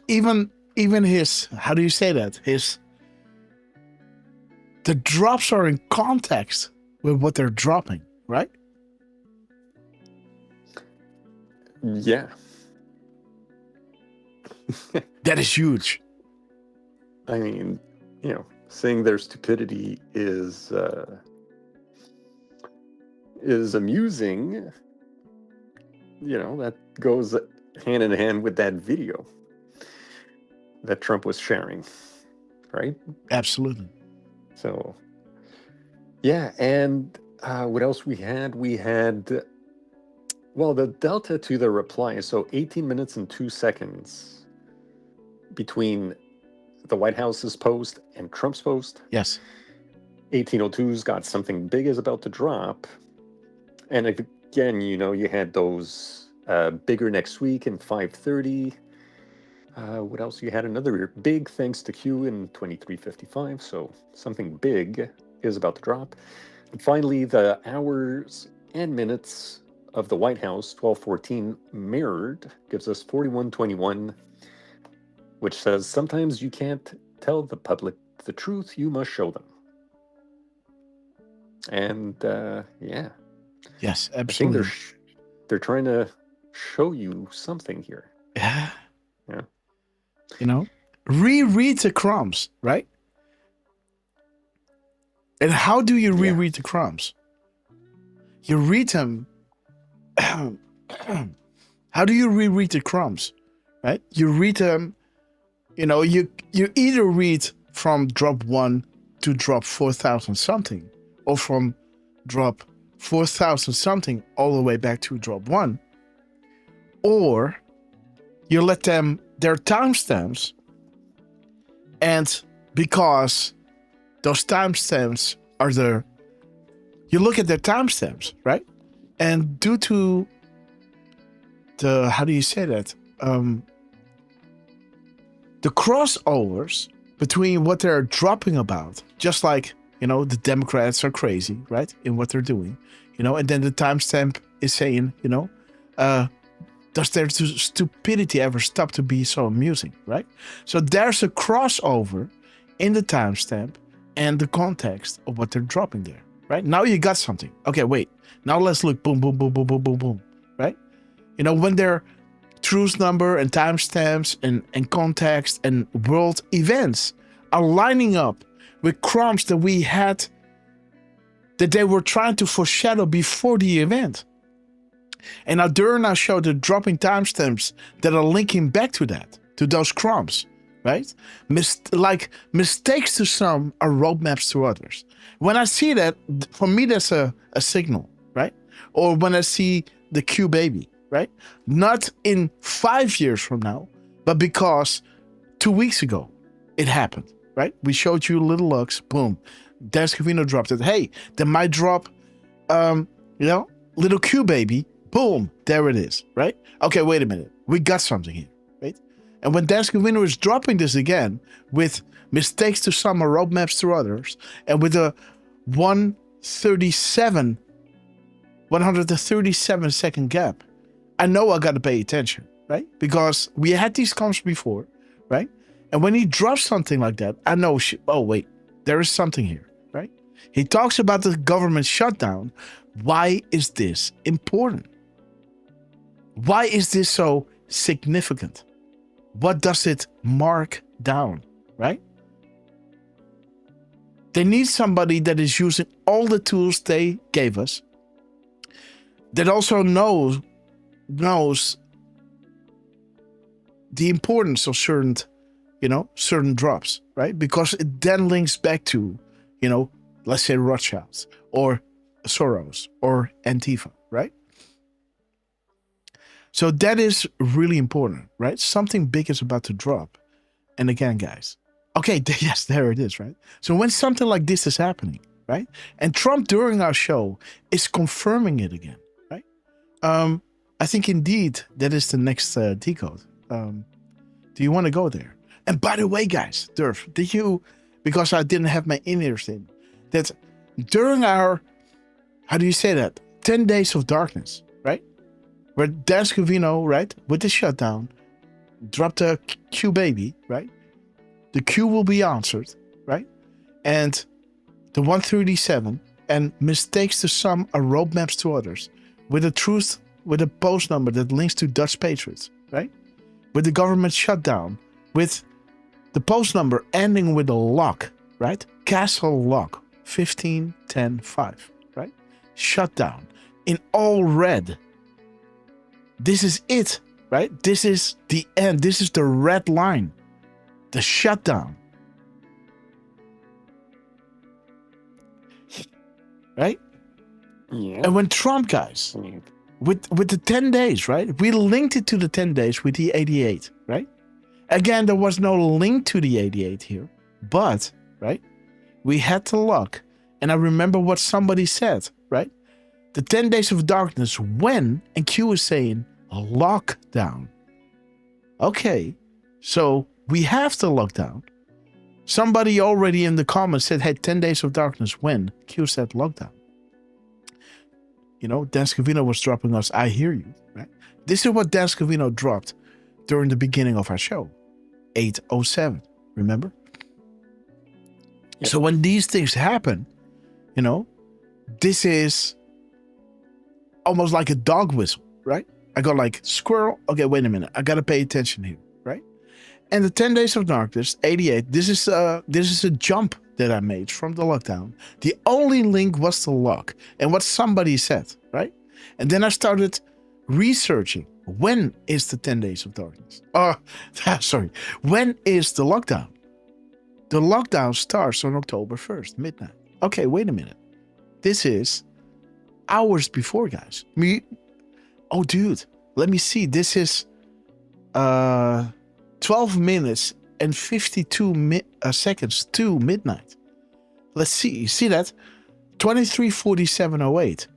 even his, how do you say that? The drops are in context with what they're dropping, right? Yeah. That is huge. I mean, saying their stupidity is amusing, that goes hand in hand with that video that Trump was sharing, right? Absolutely. So, yeah, and what else we had? We had, the delta to the reply, so 18 minutes and 2 seconds between the White House's post and Trump's post. Yes. 1802's got something big is about to drop. And again, you had those bigger next week in 5:30. What else? You had another big thanks to Q in 23:55. So something big is about to drop. And finally, the hours and minutes of the White House, 12:14 mirrored, gives us 41:21. Which says, sometimes you can't tell the public the truth, you must show them. And, yeah. Yes, absolutely. I think they're trying to show you something here. Yeah. Yeah. Reread the crumbs, right? And how do you reread the crumbs? You read them. How do you reread the crumbs, right? You read them. You either read from drop 1 to drop 4,000 something, or from drop 4,000 something all the way back to drop 1, or you let them their timestamps, and because those timestamps are you look at their timestamps, right? And due to the, how do you say that? The crossovers between what they're dropping about, just like, the Democrats are crazy, right? In what they're doing, and then the timestamp is saying, does their stupidity ever stop to be so amusing, right? So there's a crossover in the timestamp and the context of what they're dropping there, right? Now you got something. Okay, wait. Now let's look. Boom, boom, boom, boom, boom, boom, boom, right? When they're truth number and timestamps and context and world events are lining up with crumbs that we had, that they were trying to foreshadow before the event. And now Durna showed the dropping timestamps that are linking back to that, to those crumbs, right? Like mistakes to some are roadmaps to others. When I see that, for me, that's a signal, right? Or when I see the Q baby, right? Not in 5 years from now, but because 2 weeks ago it happened, right? We showed you little looks, boom. Dan Scavino dropped it. Hey, they might drop, little Q baby, boom, there it is, right? Okay, wait a minute. We got something here, right? And when Dan Scavino is dropping this again with mistakes to some or roadmaps to others, and with a 137 second gap, I know I got to pay attention, right? Because we had these comps before, right? And when he drops something like that, I know, oh, wait, there is something here, right? He talks about the government shutdown. Why is this important? Why is this so significant? What does it mark down, right? They need somebody that is using all the tools they gave us, that also knows the importance of certain drops, right? Because it then links back to, let's say Rothschilds or Soros or Antifa, right? So that is really important, right? Something big is about to drop. And again, guys, okay, yes, there it is, right? So when something like this is happening, right? And Trump during our show is confirming it again, right? I think indeed that is the next decode. Do you want to go there? And by the way, guys, Derf, did you, because I didn't have my in-ears in, that during our, how do you say that? 10 days of darkness, right? Where Dan Scavino, right, with the shutdown, dropped a Q baby, right? The Q will be answered, right? And the 137 and mistakes to some are roadmaps to others. With a truth, with a post number that links to Dutch patriots, right? With the government shutdown, with the post number ending with a lock, right? Castle lock, 1510-5, right? Shutdown in all red. This is it, right? This is the end. This is the red line. The shutdown. Right? Yeah. And when Trump, guys, with the 10 days, right? We linked it to the 10 days with the 88, right? Again, there was no link to the 88 here, but, right? We had to look. And I remember what somebody said, right? The 10 days of darkness when, and Q was saying, lockdown. Okay, so we have to lock down. Somebody already in the comments said, hey, 10 days of darkness when? Q said lockdown. Dan Scavino was dropping us, I hear you, right? This is what Dan Scavino dropped during the beginning of our show. 8:07, remember? Yep. So when these things happen, this is almost like a dog whistle, right? I go like, squirrel, okay, wait a minute. I got to pay attention here, right? And the 10 days of darkness, 88, this is a jump that I made from the lockdown. The only link was the lock and what somebody said, right? And then I started researching, when is the 10 days of darkness? When is the lockdown? The lockdown starts on October 1st, midnight. Okay, wait a minute. This is hours before, guys. Oh, dude, let me see. This is 12 minutes and 52 seconds to midnight. Let's see. You see that? 23:47:08.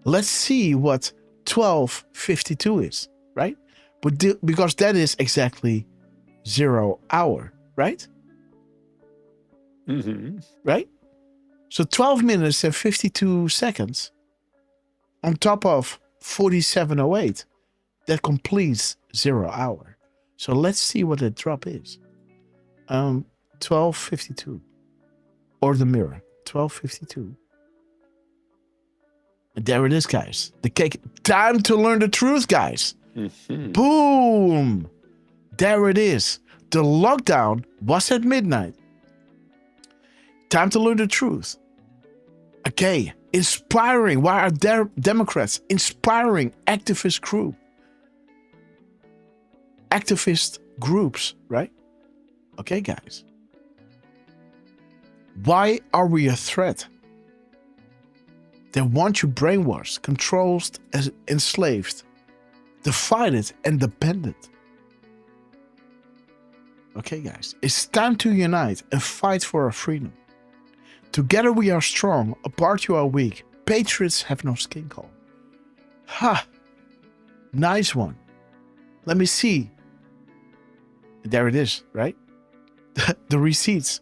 Let's see what 12:52 is, right? Because that is exactly 0 hour, right? Mm-hmm. Right? So 12 minutes and 52 seconds on top of 47:08, that completes 0 hour. So let's see what the drop is. 12:52, or the mirror, 12:52. And there it is, guys. The cake. Time to learn the truth, guys. Mm-hmm. Boom. There it is. The lockdown was at midnight. Time to learn the truth. Okay. Inspiring. Why are there Democrats inspiring activist groups, right? Okay, guys. Why are we a threat? They want you brainwashed, controlled, as enslaved, divided, and dependent. Okay, guys, it's time to unite and fight for our freedom. Together we are strong, apart you are weak. Patriots have no skin color. Ha! Nice one. Let me see. There it is, right? The receipts.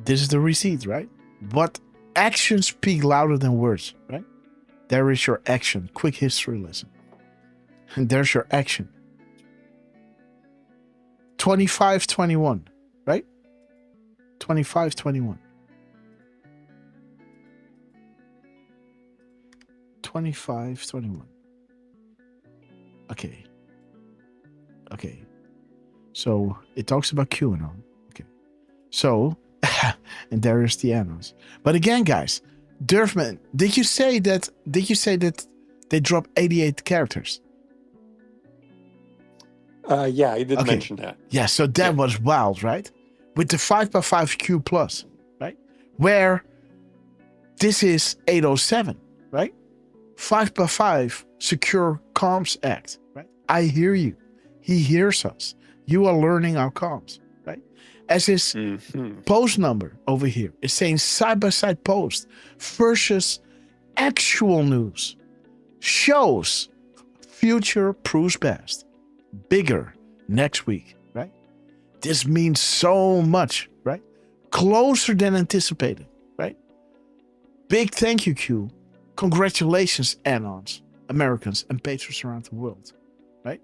This is the receipt, right? But actions speak louder than words, right? There is your action. Quick history lesson. And there's your action. 25-21, right? 25-21. 25-21. Okay. Okay. So it talks about QAnon. Okay. So, and there is the annals. But again, guys, Derfman, did you say that they dropped 88 characters? Yeah, I did mention that. Yeah, so that was wild, right? With the 5x5 Q plus, right? Where this is 807, right? 5x5 Secure Comms Act, right? I hear you. He hears us. You are learning our comms, right? As his post number over here is saying side-by-side post versus actual news shows future proves best. Bigger next week, right? This means so much, right? Closer than anticipated, right? Big thank you, Q. Congratulations, Anons, Americans, and patriots around the world, right?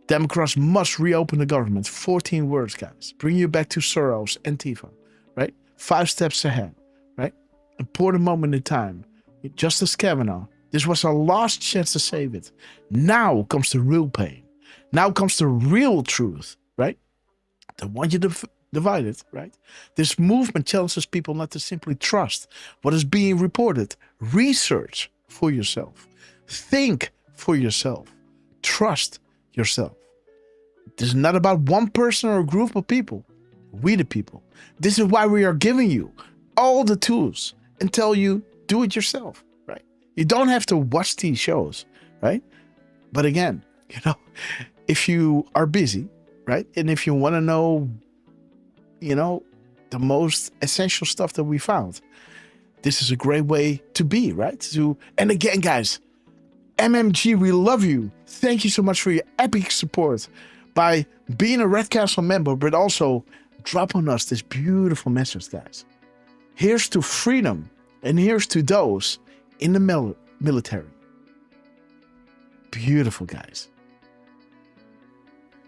Democrats must reopen the government. 14 words, guys. Bring you back to Soros and Antifa, right? 5 steps ahead, right? Important moment in time. Justice Kavanaugh. This was our last chance to save it. Now comes the real pain. Now comes the real truth, right? The one you divided, right? This movement challenges people not to simply trust what is being reported. Research for yourself. Think for yourself. Trust yourself. This is not about one person or a group of people. We the people. This is why we are giving you all the tools and tell you do it yourself. You don't have to watch these shows, right? But again, if you are busy, right? And if you want to know, the most essential stuff that we found, this is a great way to be, right? And again, guys, MMG, we love you. Thank you so much for your epic support by being a Red Castle member, but also dropping us this beautiful message, guys. Here's to freedom, and here's to those in the military. Beautiful, guys.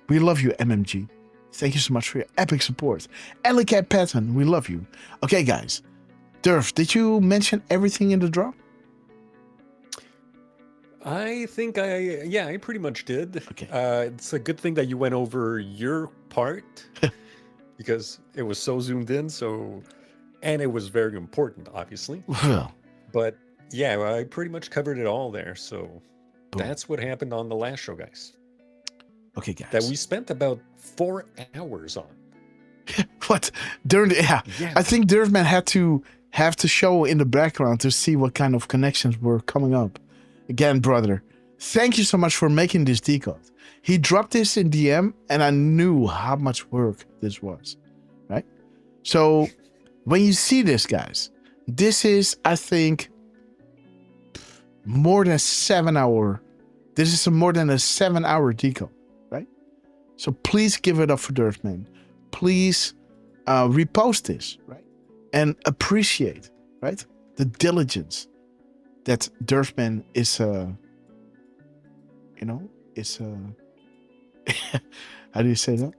We love you, MMG. Thank you so much for your epic support. Ellicat Patton, we love you. Okay, guys. Derf, did you mention everything in the drop? I think I pretty much did. Okay. It's a good thing that you went over your part because it was so zoomed in. And it was very important, obviously. Well, but yeah, I pretty much covered it all there. So boom. That's what happened on the last show, guys. Okay, guys. That we spent about 4 hours on. What? During yeah. I think Derfman had to have the show in the background to see what kind of connections were coming up. Again, brother, thank you so much for making this decode. He dropped this in DM and I knew how much work this was, right? So when you see this, guys, this is, I think, more than 7 hour. This is more than a 7 hour decode, right? So please give it up for Derfman. Please repost this, right? And appreciate, right? The diligence that Derfman is, how do you say that?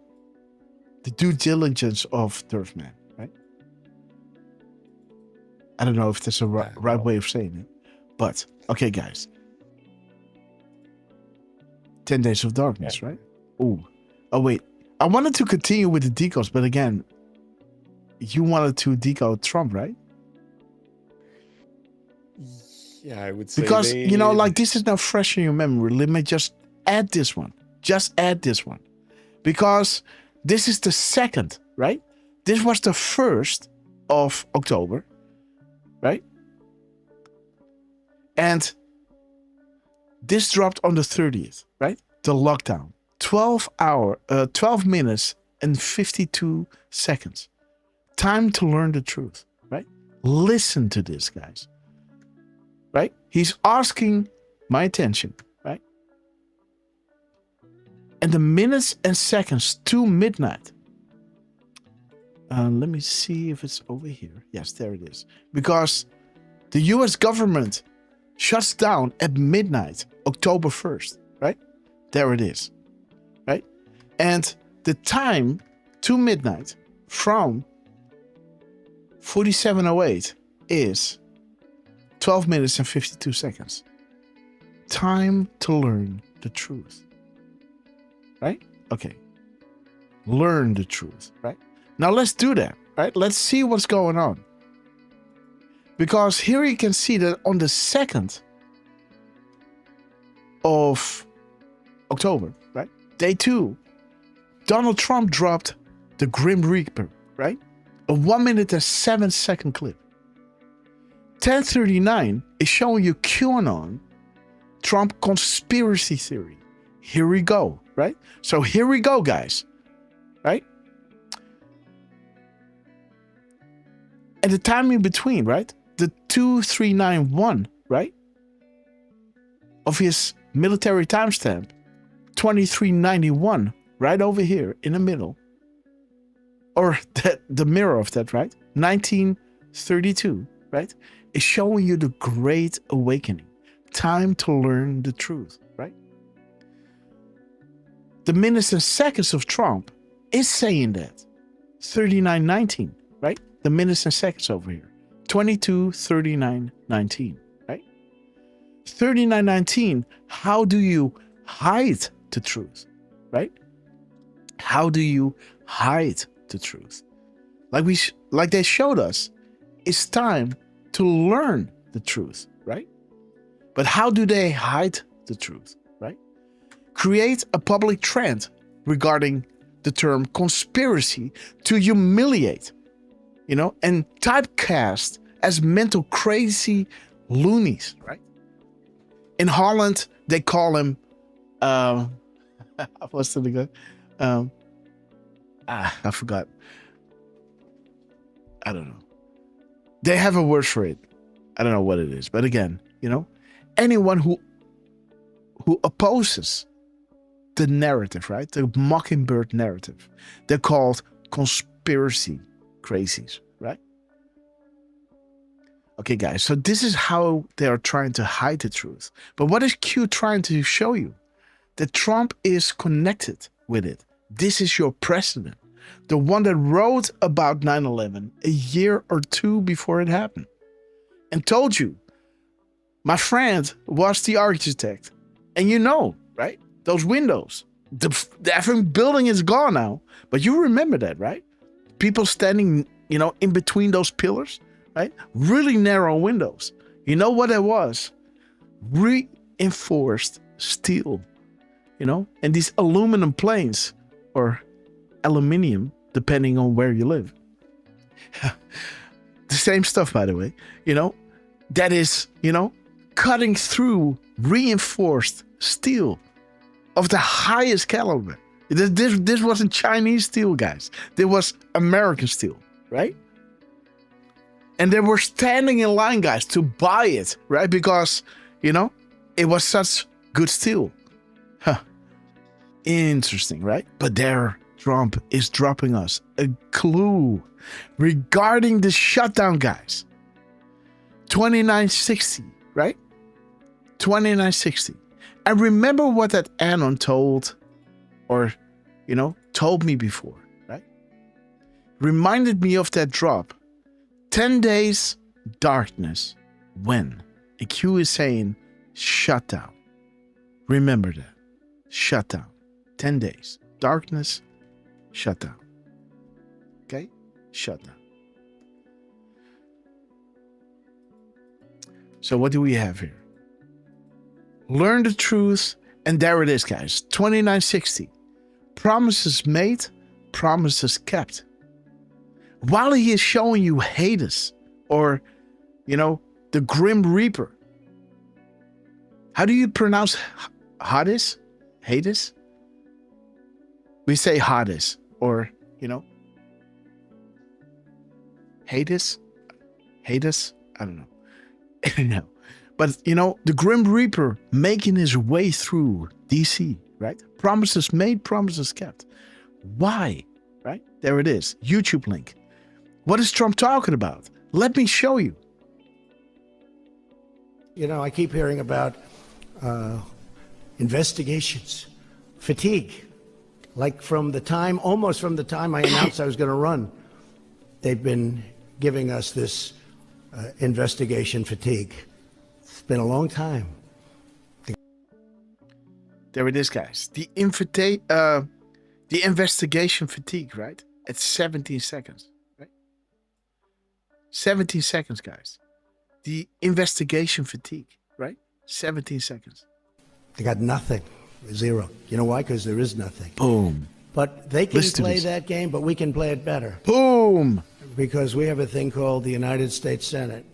The due diligence of Derfman, right? I don't know if that's a right way of saying it, but okay, guys. 10 Days of Darkness, right? Oh, wait. I wanted to continue with the decodes, but again, you wanted to decode Trump, right? Yeah, I would say because this is now fresh in your memory. Let me just add this one. Just add this one, because this is the second, right? This was the first of October, right? And this dropped on the 30th, right? The lockdown. 12 minutes and 52 seconds. Time to learn the truth, right? Listen to this, guys. Right? He's asking my attention, right? And the minutes and seconds to midnight. Let me see if it's over here. Yes, there it is. Because the US government shuts down at midnight, October 1st, right? There it is, right? And the time to midnight from 4708 is 12 minutes and 52 seconds. Time to learn the truth, right? Okay. Learn the truth, right? Now let's do that, right? Let's see what's going on. Because here you can see that on the 2nd of October, right? Day 2, Donald Trump dropped the Grim Reaper, right? A 1 minute and 7 second clip. 10:39 is showing you QAnon, Trump conspiracy theory. Here we go, right? So here we go, guys, right? And the time in between, right? The 2391, right? Of his military timestamp, 2391, right over here in the middle. Or the mirror of that, right? 1932, right? Is showing you the Great Awakening. Time to learn the truth, right? The minutes and seconds of Trump is saying that. 3919, right? The minutes and seconds over here. 22:39:19, right? 39:19, how do you hide the truth, right? How do you hide the truth? Like they showed us, it's time to learn the truth, right? But how do they hide the truth, right? Create a public trend regarding the term conspiracy to humiliate, and typecast as mental crazy loonies, right? In Holland, they call him, what's the good? I forgot. I don't know. They have a word for it. I don't know what it is. But again, anyone who opposes the narrative, right? The Mockingbird narrative. They're called conspiracy crazies, right? Okay, guys. So this is how they are trying to hide the truth. But what is Q trying to show you? That Trump is connected with it. This is your president. The one that wrote about 9/11 a year or two before it happened. And told you, my friend was the architect. And right? Those windows. The effing building is gone now. But you remember that, right? People standing, in between those pillars, right? Really narrow windows. You know what it was? Reinforced steel, and these aluminum planes, or aluminium, depending on where you live. The same stuff, by the way, that is, cutting through reinforced steel of the highest caliber. This wasn't Chinese steel, guys. This was American steel, right? And they were standing in line, guys, to buy it, right? Because, it was such good steel. Interesting, right? But there, Trump is dropping us a clue regarding the shutdown, guys. 2960, right? 2960. And remember what that Anon told me before, right? Reminded me of that drop. 10 days darkness when a Q is saying shut down. Remember that. Shut down. 10 days. Darkness, shut down. Okay? Shut down. So what do we have here? Learn the truth, and there it is, guys. 2960. Promises made, promises kept. while he is showing you Hades or, the Grim Reaper. How do you pronounce Hades? Hades? We say Hades or, Hades? Hades? I don't know. But, the Grim Reaper making his way through DC, right? Promises made, promises kept. Why? Right? There it is. YouTube link. What is Trump talking about? Let me show you. I keep hearing about investigations, fatigue. Like almost from the time I announced I was going to run, they've been giving us this investigation fatigue. It's been a long time. There it is, guys. The investigation fatigue, right? At 17 seconds, right? 17 seconds, guys. The investigation fatigue, right? 17 seconds. They got nothing. Zero. You know why? Because there is nothing. Boom. But they can play that game, but we can play it better. Boom. Because we have a thing called the United States Senate.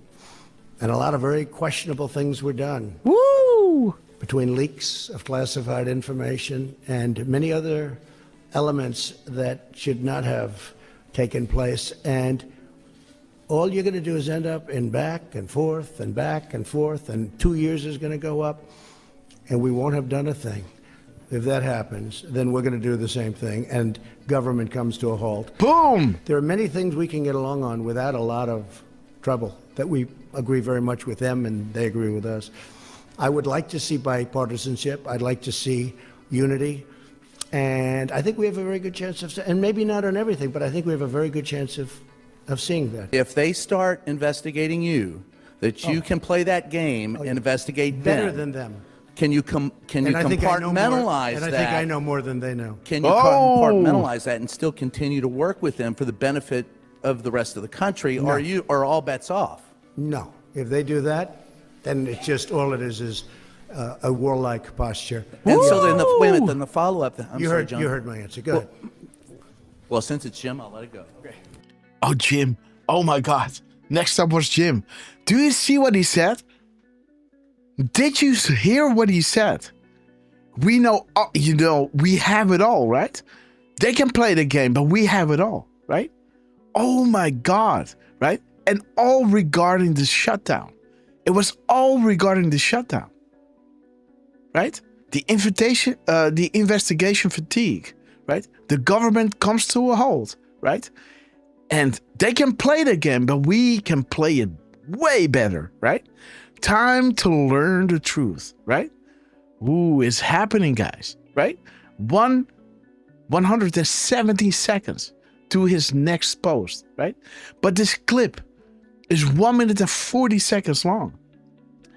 And a lot of very questionable things were done. Woo! Between leaks of classified information and many other elements that should not have taken place. And all you're going to do is end up in back and forth and back and forth, and 2 years is going to go up, and we won't have done a thing. If that happens, then we're going to do the same thing, and government comes to a halt. Boom! There are many things we can get along on without a lot of trouble, that we agree very much with them, and they agree with us. I would like to see bipartisanship. I'd like to see unity. And I think we have a very good chance of, and maybe not on everything, but I think we have a very good chance of seeing that. If they start investigating you, that you can play that game and investigate better them. than them. Can you compartmentalize that? And I think I know more than they know. Can you compartmentalize that and still continue to work with them for the benefit of the rest of the country? No. Or are all bets off? No. If they do that, then it's just all it is a warlike posture. And so then the follow-up. You heard my answer. Go ahead. Well, since it's Jim, I'll let it go. Okay. Oh, Jim. Oh, my God. Next up was Jim. Do you see what he said? Did you hear what he said? We know, we have it all, right? They can play the game, but we have it all, right? Oh, my God, right? And all regarding the shutdown. It was all regarding the shutdown, right? The investigation fatigue, right? The government comes to a halt, right? And they can play the game, but we can play it way better, right? Time to learn the truth, right? Ooh, it's happening, guys, right? 170 seconds to his next post, right? But this clip is 1 minute and 40 seconds long.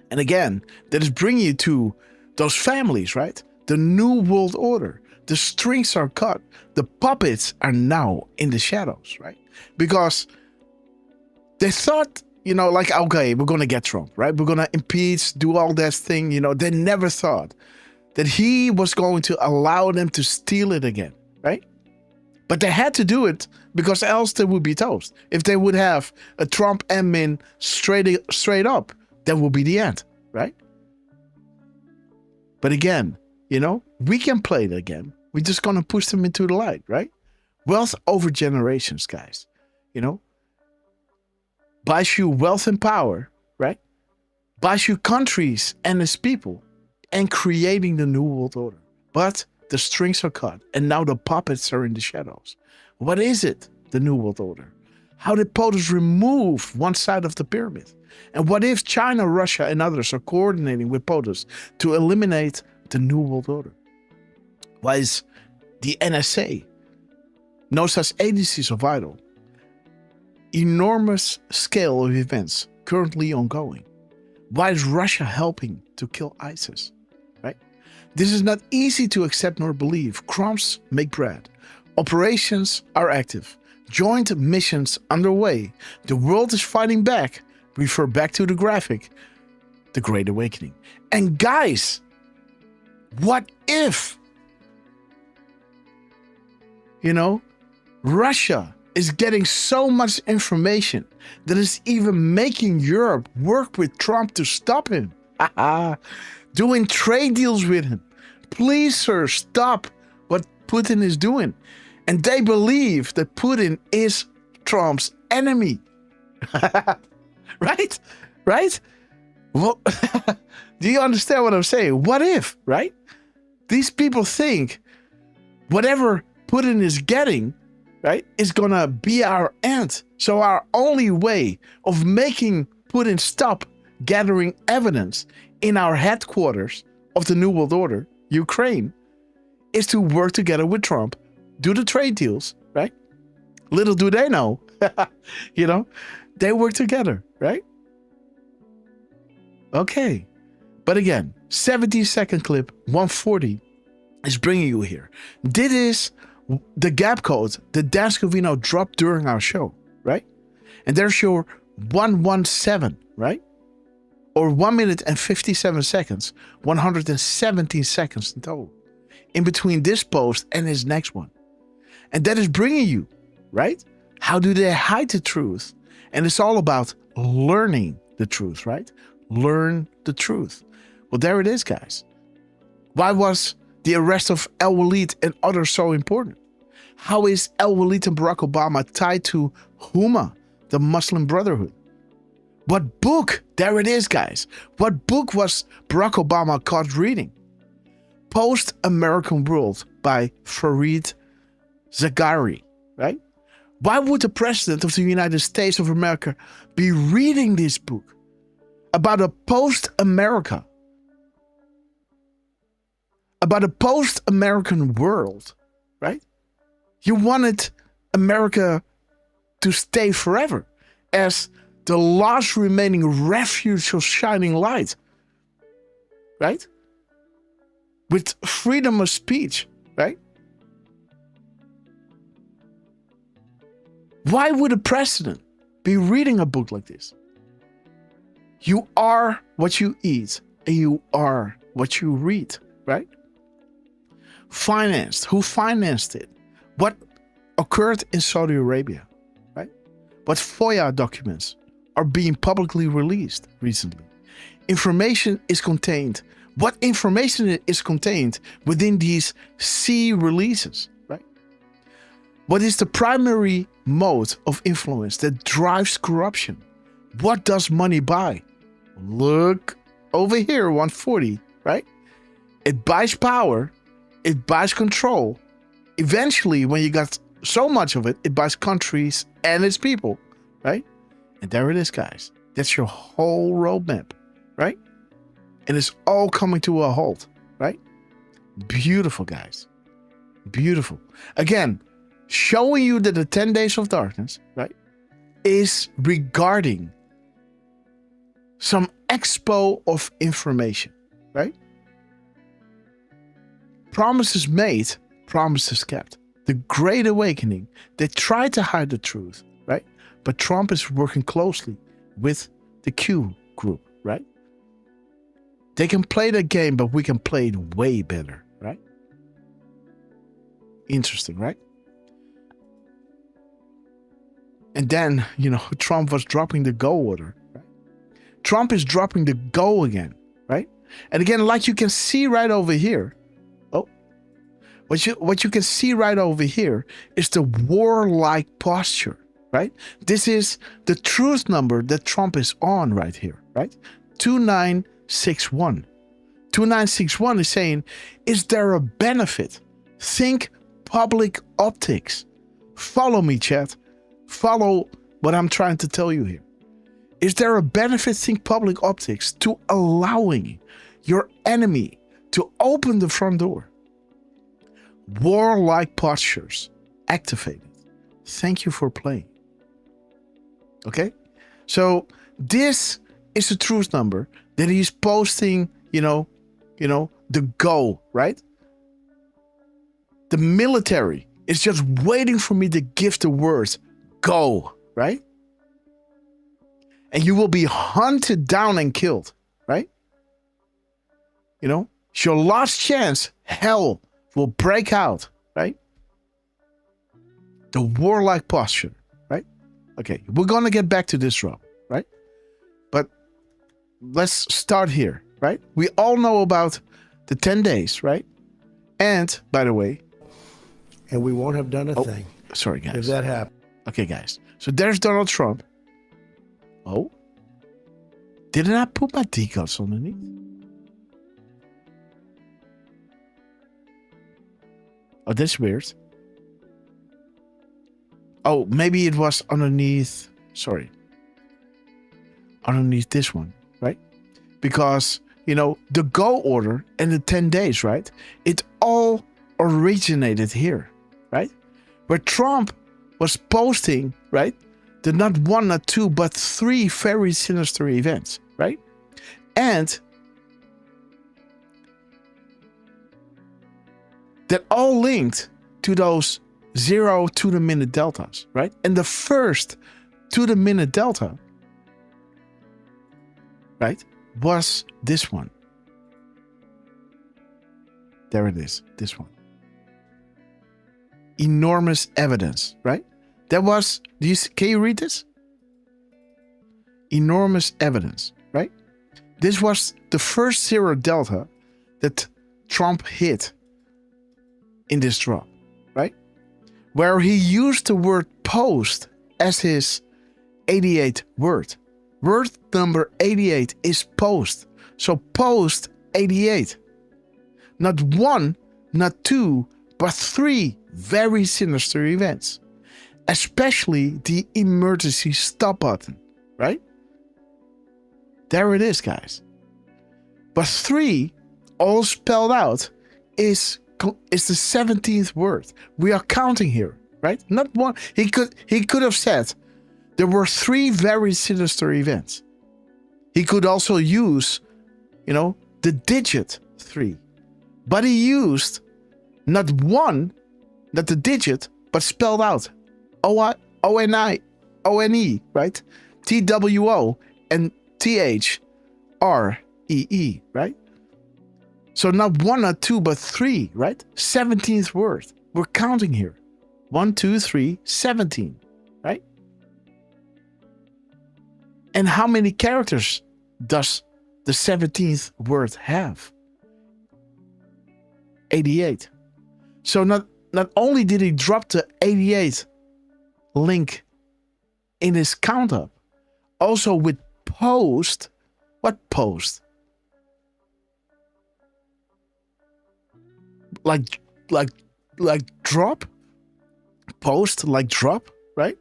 And again, that is bringing you to those families, right? The New World Order. The strings are cut. The puppets are now in the shadows, right? Because they thought, okay, we're going to get Trump, right? We're going to impeach, do all that thing. They never thought that he was going to allow them to steal it again, right? But they had to do it because else they would be toast. If they would have a Trump admin straight up, that would be the end, right? But again, we can play it again. We're just going to push them into the light, right? Wealth over generations, guys. Buys you wealth and power, right? Buys you countries and its people and creating the New World Order. But the strings are cut and now the puppets are in the shadows. What is it, the New World Order? How did POTUS remove one side of the pyramid? And what if China, Russia, and others are coordinating with POTUS to eliminate the New World Order? Why is the NSA, no such agencies are vital? Enormous scale of events currently ongoing. Why is Russia helping to kill ISIS? Right? This is not easy to accept nor believe. Crumbs make bread. Operations are active. Joint missions underway. The world is fighting back. Refer back to the graphic. The Great Awakening. And guys, what if, Russia is getting so much information that is even making Europe work with Trump to stop him. Doing trade deals with him. Please, sir, stop what Putin is doing. And they believe that Putin is Trump's enemy. Right? Right? Well, do you understand what I'm saying? What if, right? These people think whatever Putin is getting, right, is going to be our end. So our only way of making Putin stop gathering evidence in our headquarters of the New World Order, Ukraine, is to work together with Trump, do the trade deals, right? Little do they know, you know, they work together, right? Okay. But again, 70-second clip, 140 is bringing you here. This is the gap code that Dan Scavino dropped during our show, right? And there's your 117, right? Or 1 minute and 57 seconds, 117 seconds in total, in between this post and his next one. And that is bringing you, right? How do they hide the truth? And it's all about learning the truth, right? Learn the truth. Well, there it is, guys. Why was the arrest of El Walid and others so important? How is El Walid and Barack Obama tied to Huma, the Muslim Brotherhood? What book, there it is, guys. What book was Barack Obama caught reading? Post-American World by Fareed Zagari, right? Why would the President of the United States of America be reading this book about a post-America? About a post-American world, right? You wanted America to stay forever as the last remaining refuge of shining light, right? With freedom of speech, right? Why would a president be reading a book like this? You are what you eat, and you are what you read, right? Financed. Who financed it? What occurred in Saudi Arabia, right? What FOIA documents are being publicly released recently? Information is contained. What information is contained within these C releases, right? What is the primary mode of influence that drives corruption? What does money buy? Look over here, 140, right? It buys power. It buys control. Eventually, when you got so much of it, it buys countries and its people, right? And there it is, guys. That's your whole roadmap, right? And it's all coming to a halt, right? Beautiful, guys. Beautiful. Again, showing you that the 10 days of darkness, right, is regarding some expo of information, right? Promises made, promises kept. The Great Awakening, they tried to hide the truth, right? But Trump is working closely with the Q group, right? They can play the game, but we can play it way better, right? Interesting, right? And then, you know, Trump was dropping the go order, right? Trump is dropping the go again, right? And again, like you can see right over here, what you can see right over here is the warlike posture, right? This is the truth number that Trump is on right here, right? 2961. 2961 is saying, is there a benefit? Think public optics. Follow me, chat. Follow what I'm trying to tell you here. Is there a benefit, think public optics, to allowing your enemy to open the front door? Warlike postures activated. Thank you for playing. Okay? So this is the truth number that he's posting, you know, the go, right? The military is just waiting for me to give the words go, right? And you will be hunted down and killed, right? You know, it's your last chance. Hell will break out, right? the warlike posture, right? Okay, we're gonna get back to this drop, right? But let's start here, right? We all know about the 10 days, right? And, by the way... And we won't have done a thing. Sorry, guys. If that happened. Okay, guys. So there's Donald Trump. Oh. Didn't I put my decodes underneath? Oh, that's weird. Oh, maybe it was underneath... Sorry. Underneath this one, right? Because, you know, the go order and the 10 days, right? It all originated here, right? Where Trump was posting, right? The not one, not two, but 3 very sinister events, right? And that all linked to those 0 to the minute deltas, right? And the first to the minute delta, right, was this one. There it is, this one. Enormous evidence, right? That was, can you read this? Enormous evidence, right? This was the first 0 delta that Trump hit in this drop, right? Where he used the word post as his 88th word. Word number 88 is post. So post 88. Not 1, not 2, but 3 very sinister events. Especially the emergency stop button, right? There it is, guys. But 3, all spelled out, is the 17th word. We are counting here, right? Not 1. He could have said there were 3 very sinister events. He could also use, you know, the digit 3. But he used not 1, not the digit, but spelled out. O-N-E, right? T-W-O and T-H-R-E-E, right? So not 1, not 2, but 3, right? 17th word. We're counting here. 1, 2, 3, 17, right? And how many characters does the 17th word have? 88. So not only did he drop the 88 link in his count up, also with post. What post? Like drop? Post like drop, right?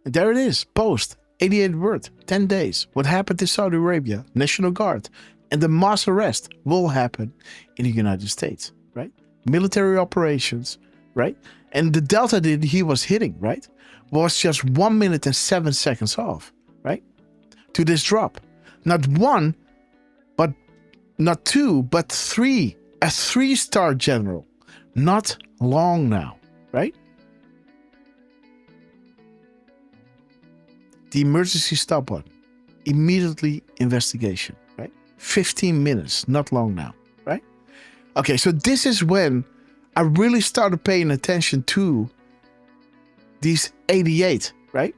And there it is, post. 88 word, 10 days. What happened in Saudi Arabia? National Guard. And the mass arrest will happen in the United States, right? Military operations, right? And the delta that he was hitting, right, was just 1 minute and 7 seconds off, right? To this drop. Not 1, but not 2, but 3. A 3-star general. Not long now, right? The emergency stop button. Immediately investigation, right? 15 minutes, not long now, right? Okay, so this is when I really started paying attention to these 88, right?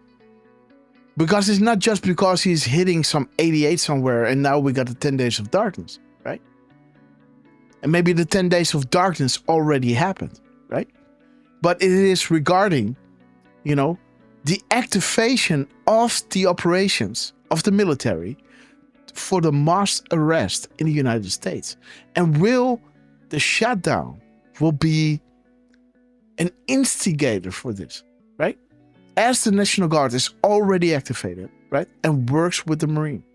Because it's not just because he's hitting some 88 somewhere and now we got the 10 days of darkness, right? And maybe the 10 days of darkness already happened, right? But it is regarding, you know, the activation of the operations of the military for the mass arrest in the United States. And will the shutdown will be an instigator for this, right? As the National Guard is already activated, right? And works with the Marine.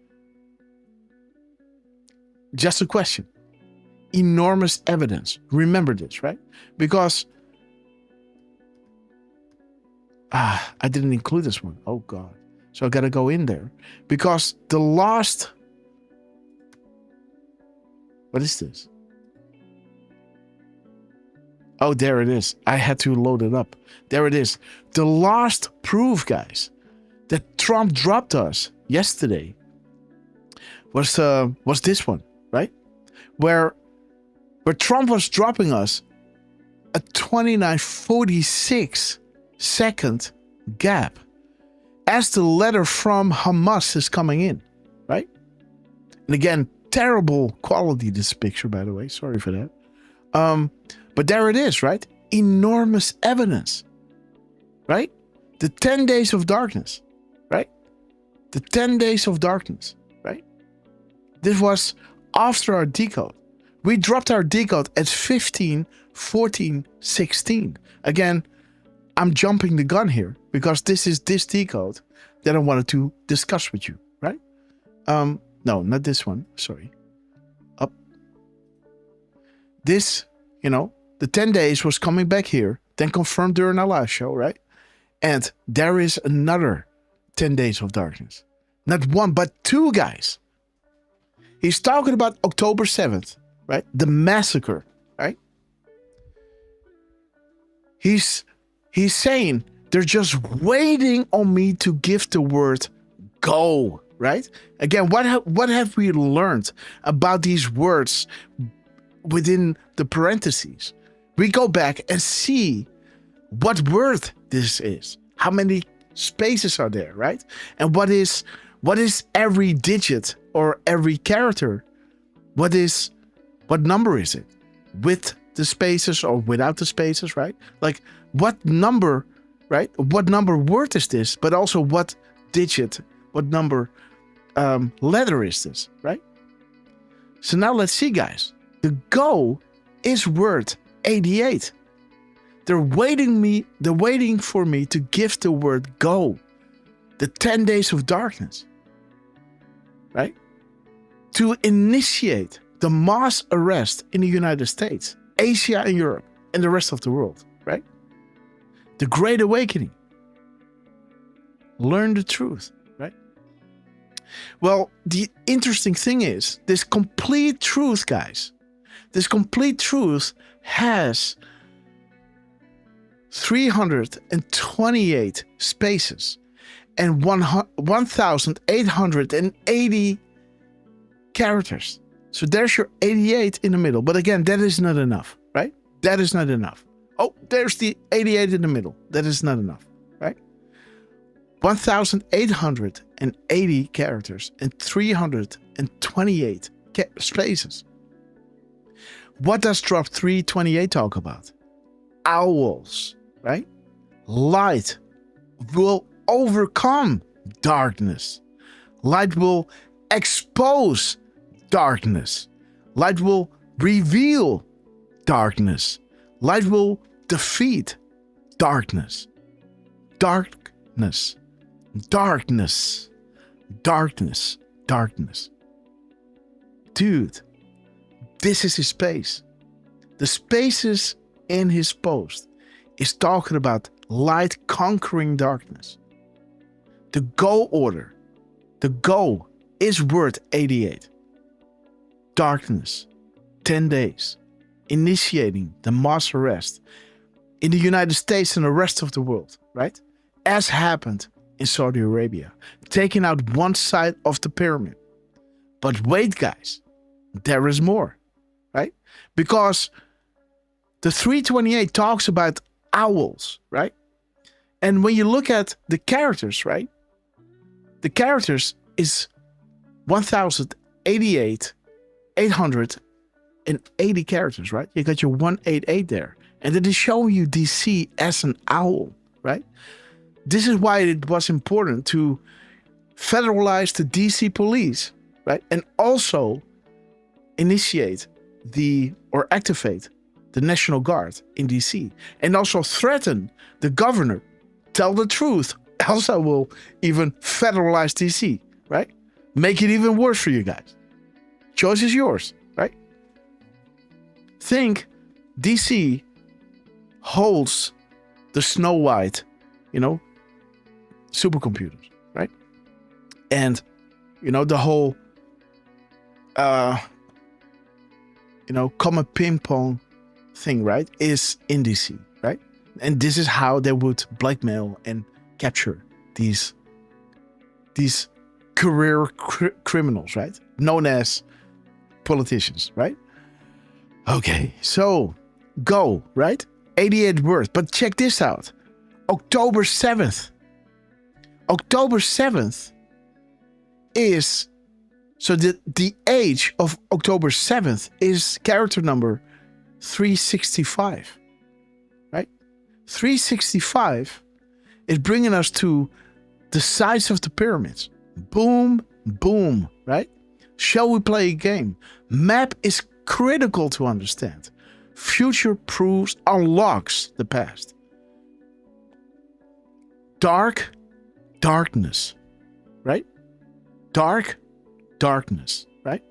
Just a question. Enormous evidence. Remember this, right? Because I didn't include this one. Oh God. So I gotta go in there. Because the last... What is this? Oh, there it is. I had to load it up. There it is. The last proof, guys, that Trump dropped us yesterday was this one, right? Where Trump was dropping us a 2946 second gap as the letter from Hamas is coming in, right? And again, terrible quality, this picture, by the way. Sorry for that. But there it is, right? Enormous evidence, right? The 10 days of darkness, right? The 10 days of darkness, right? This was after our decode. We dropped our decode at 15, 14, 16. Again, I'm jumping the gun here because this is this decode that I wanted to discuss with you, right? No, not this one. Sorry. Up. This, the 10 days was coming back here, then confirmed during our live show, right? And there is another 10 days of darkness. Not one, but two, guys. He's talking about October 7th, right? The massacre, right? He's saying they're just waiting on me to give the word go, right? Again, what have we learned about these words within the parentheses? We go back and see what word this is. How many spaces are there, right? And what is every digit or every character? What number is it? With the spaces or without the spaces, right? Like what number, right? What number word is this? But also what digit, what number letter is this, right? So now let's see, guys. The go is word 88. They're waiting for me to give the word go. The 10 days of darkness, right? To initiate the mass arrest in the United States, Asia and Europe, and the rest of the world, right? The Great Awakening. Learn the truth, right? Well, the interesting thing is, this complete truth, guys, this complete truth has 328 spaces and 1,880 characters. So there's your 88 in the middle. But again, that is not enough, right? That is not enough. Oh, there's the 88 in the middle. That is not enough, right? 1,880 characters and 328 spaces. What does drop 328 talk about? Owls, right? Light will overcome darkness. Light will expose darkness. Light will reveal darkness. Light will defeat darkness. Darkness. Darkness. Darkness. Darkness. Dude, this is his space. The spaces in his post is talking about light conquering darkness. The go order. The go is word 88. Darkness. 10 days. Initiating the mass arrest in the United States and the rest of the world, right? As happened in Saudi Arabia. Taking out one side of the pyramid. But wait, guys. There is more, right? Because the 328 talks about owls, right? And when you look at the characters, right? The characters is 880 characters, right? You got your 188 there. And it is showing you DC as an owl, right? This is why it was important to federalize the DC police, right? And also initiate or activate the National Guard in DC. And also threaten the governor. Tell the truth, else I will even federalize DC, right? Make it even worse for you guys. Choice is yours, right? Think DC holds the Snow White, supercomputers, right? And, the whole, common ping pong thing, right, is in DC, right? And this is how they would blackmail and capture these career criminals, right? Known as politicians, right? Okay, so go, right? 88 words. But check this out. October 7th. October 7th is, so the age of October 7th is character number 365, right? 365 is bringing us to the size of the pyramids. Boom, boom, right? Shall we play a game? Map is critical to understand. Future proofs unlocks the past. Darkness, right? Darkness, right?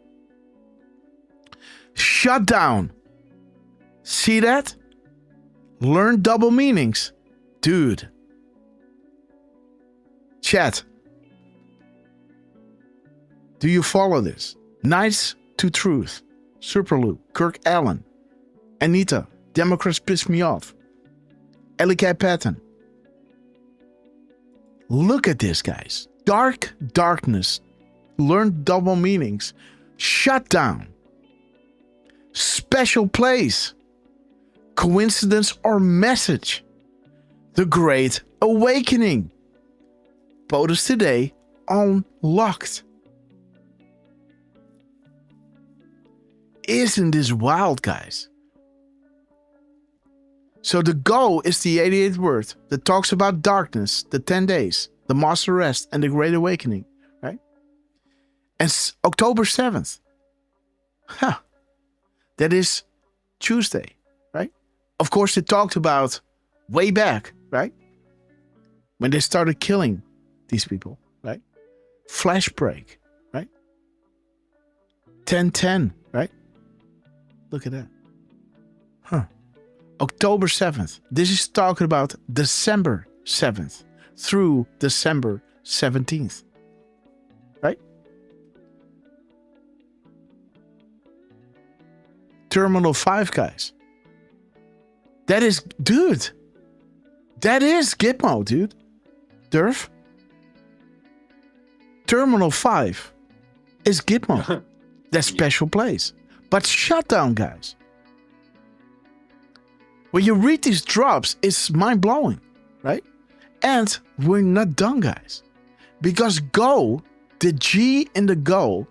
Shut down. See that? Learn double meanings. Dude. Chat. Do you follow this? Nice to Truth. Superlou. Kirk Allen. Anita. Democrats piss me off. Ellie Cat Patton. Look at this, guys. Darkness. Learn double meanings. Shut down. Special place. Coincidence or message. The Great Awakening. POTUS today unlocked. Isn't this wild, guys? So the go is the 88th word that talks about darkness, the 10 days, the master rest, and the Great Awakening, right? And October 7th. That is Tuesday, right? Of course, it talked about way back, right? When they started killing these people, right? Flash break, right? 10/10, right? Look at that. October 7th. This is talking about December 7th through December 17th. Right? Terminal 5, guys. That is, dude. That is Gitmo, dude. Derf. Terminal 5 is Gitmo. That special place. But shut down, guys. When you read these drops, it's mind-blowing, right? And we're not done, guys. Because go, the G in the go,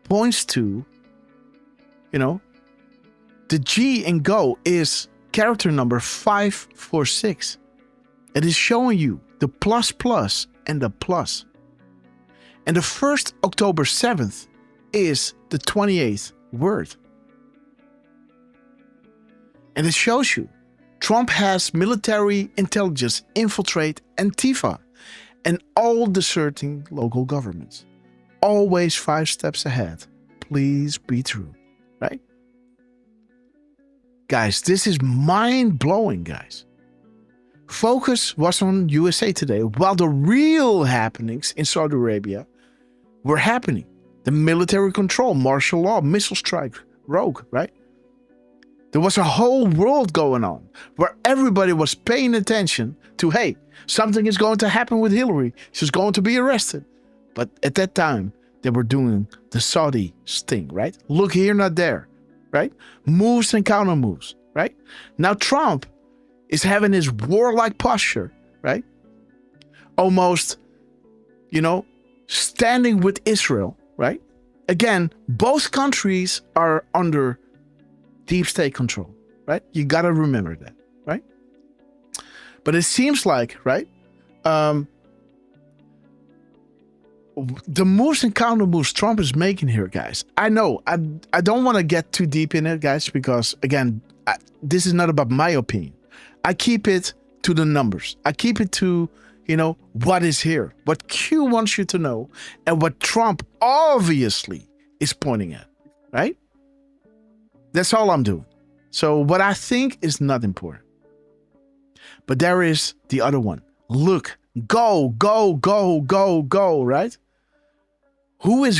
points to, the G in go is character number 546. It is showing you the plus and the plus. And the first October 7th is the 28th word. And it shows you Trump has military intelligence infiltrate Antifa and all deserting local governments. Always 5 steps ahead. Please be true, right? Guys, this is mind-blowing, guys. Focus was on USA Today, while the real happenings in Saudi Arabia were happening. The military control, martial law, missile strike, rogue, right? There was a whole world going on where everybody was paying attention to, hey, something is going to happen with Hillary. She's going to be arrested. But at that time, they were doing the Saudi sting, right? Look here, not there, right? Moves and counter moves, right? Now Trump is having his warlike posture, right? Almost, standing with Israel, right? Again, both countries are under deep state control, right? You got to remember that, right? But it seems like, right? The moves and counter moves Trump is making here, guys. I know, I don't want to get too deep in it, guys, because again, this is not about my opinion. I keep it to the numbers. I keep it to, what is here, what Q wants you to know, and what Trump obviously is pointing at, right? That's all I'm doing. So what I think is not important. But there is the other one. Look, go, right? Who is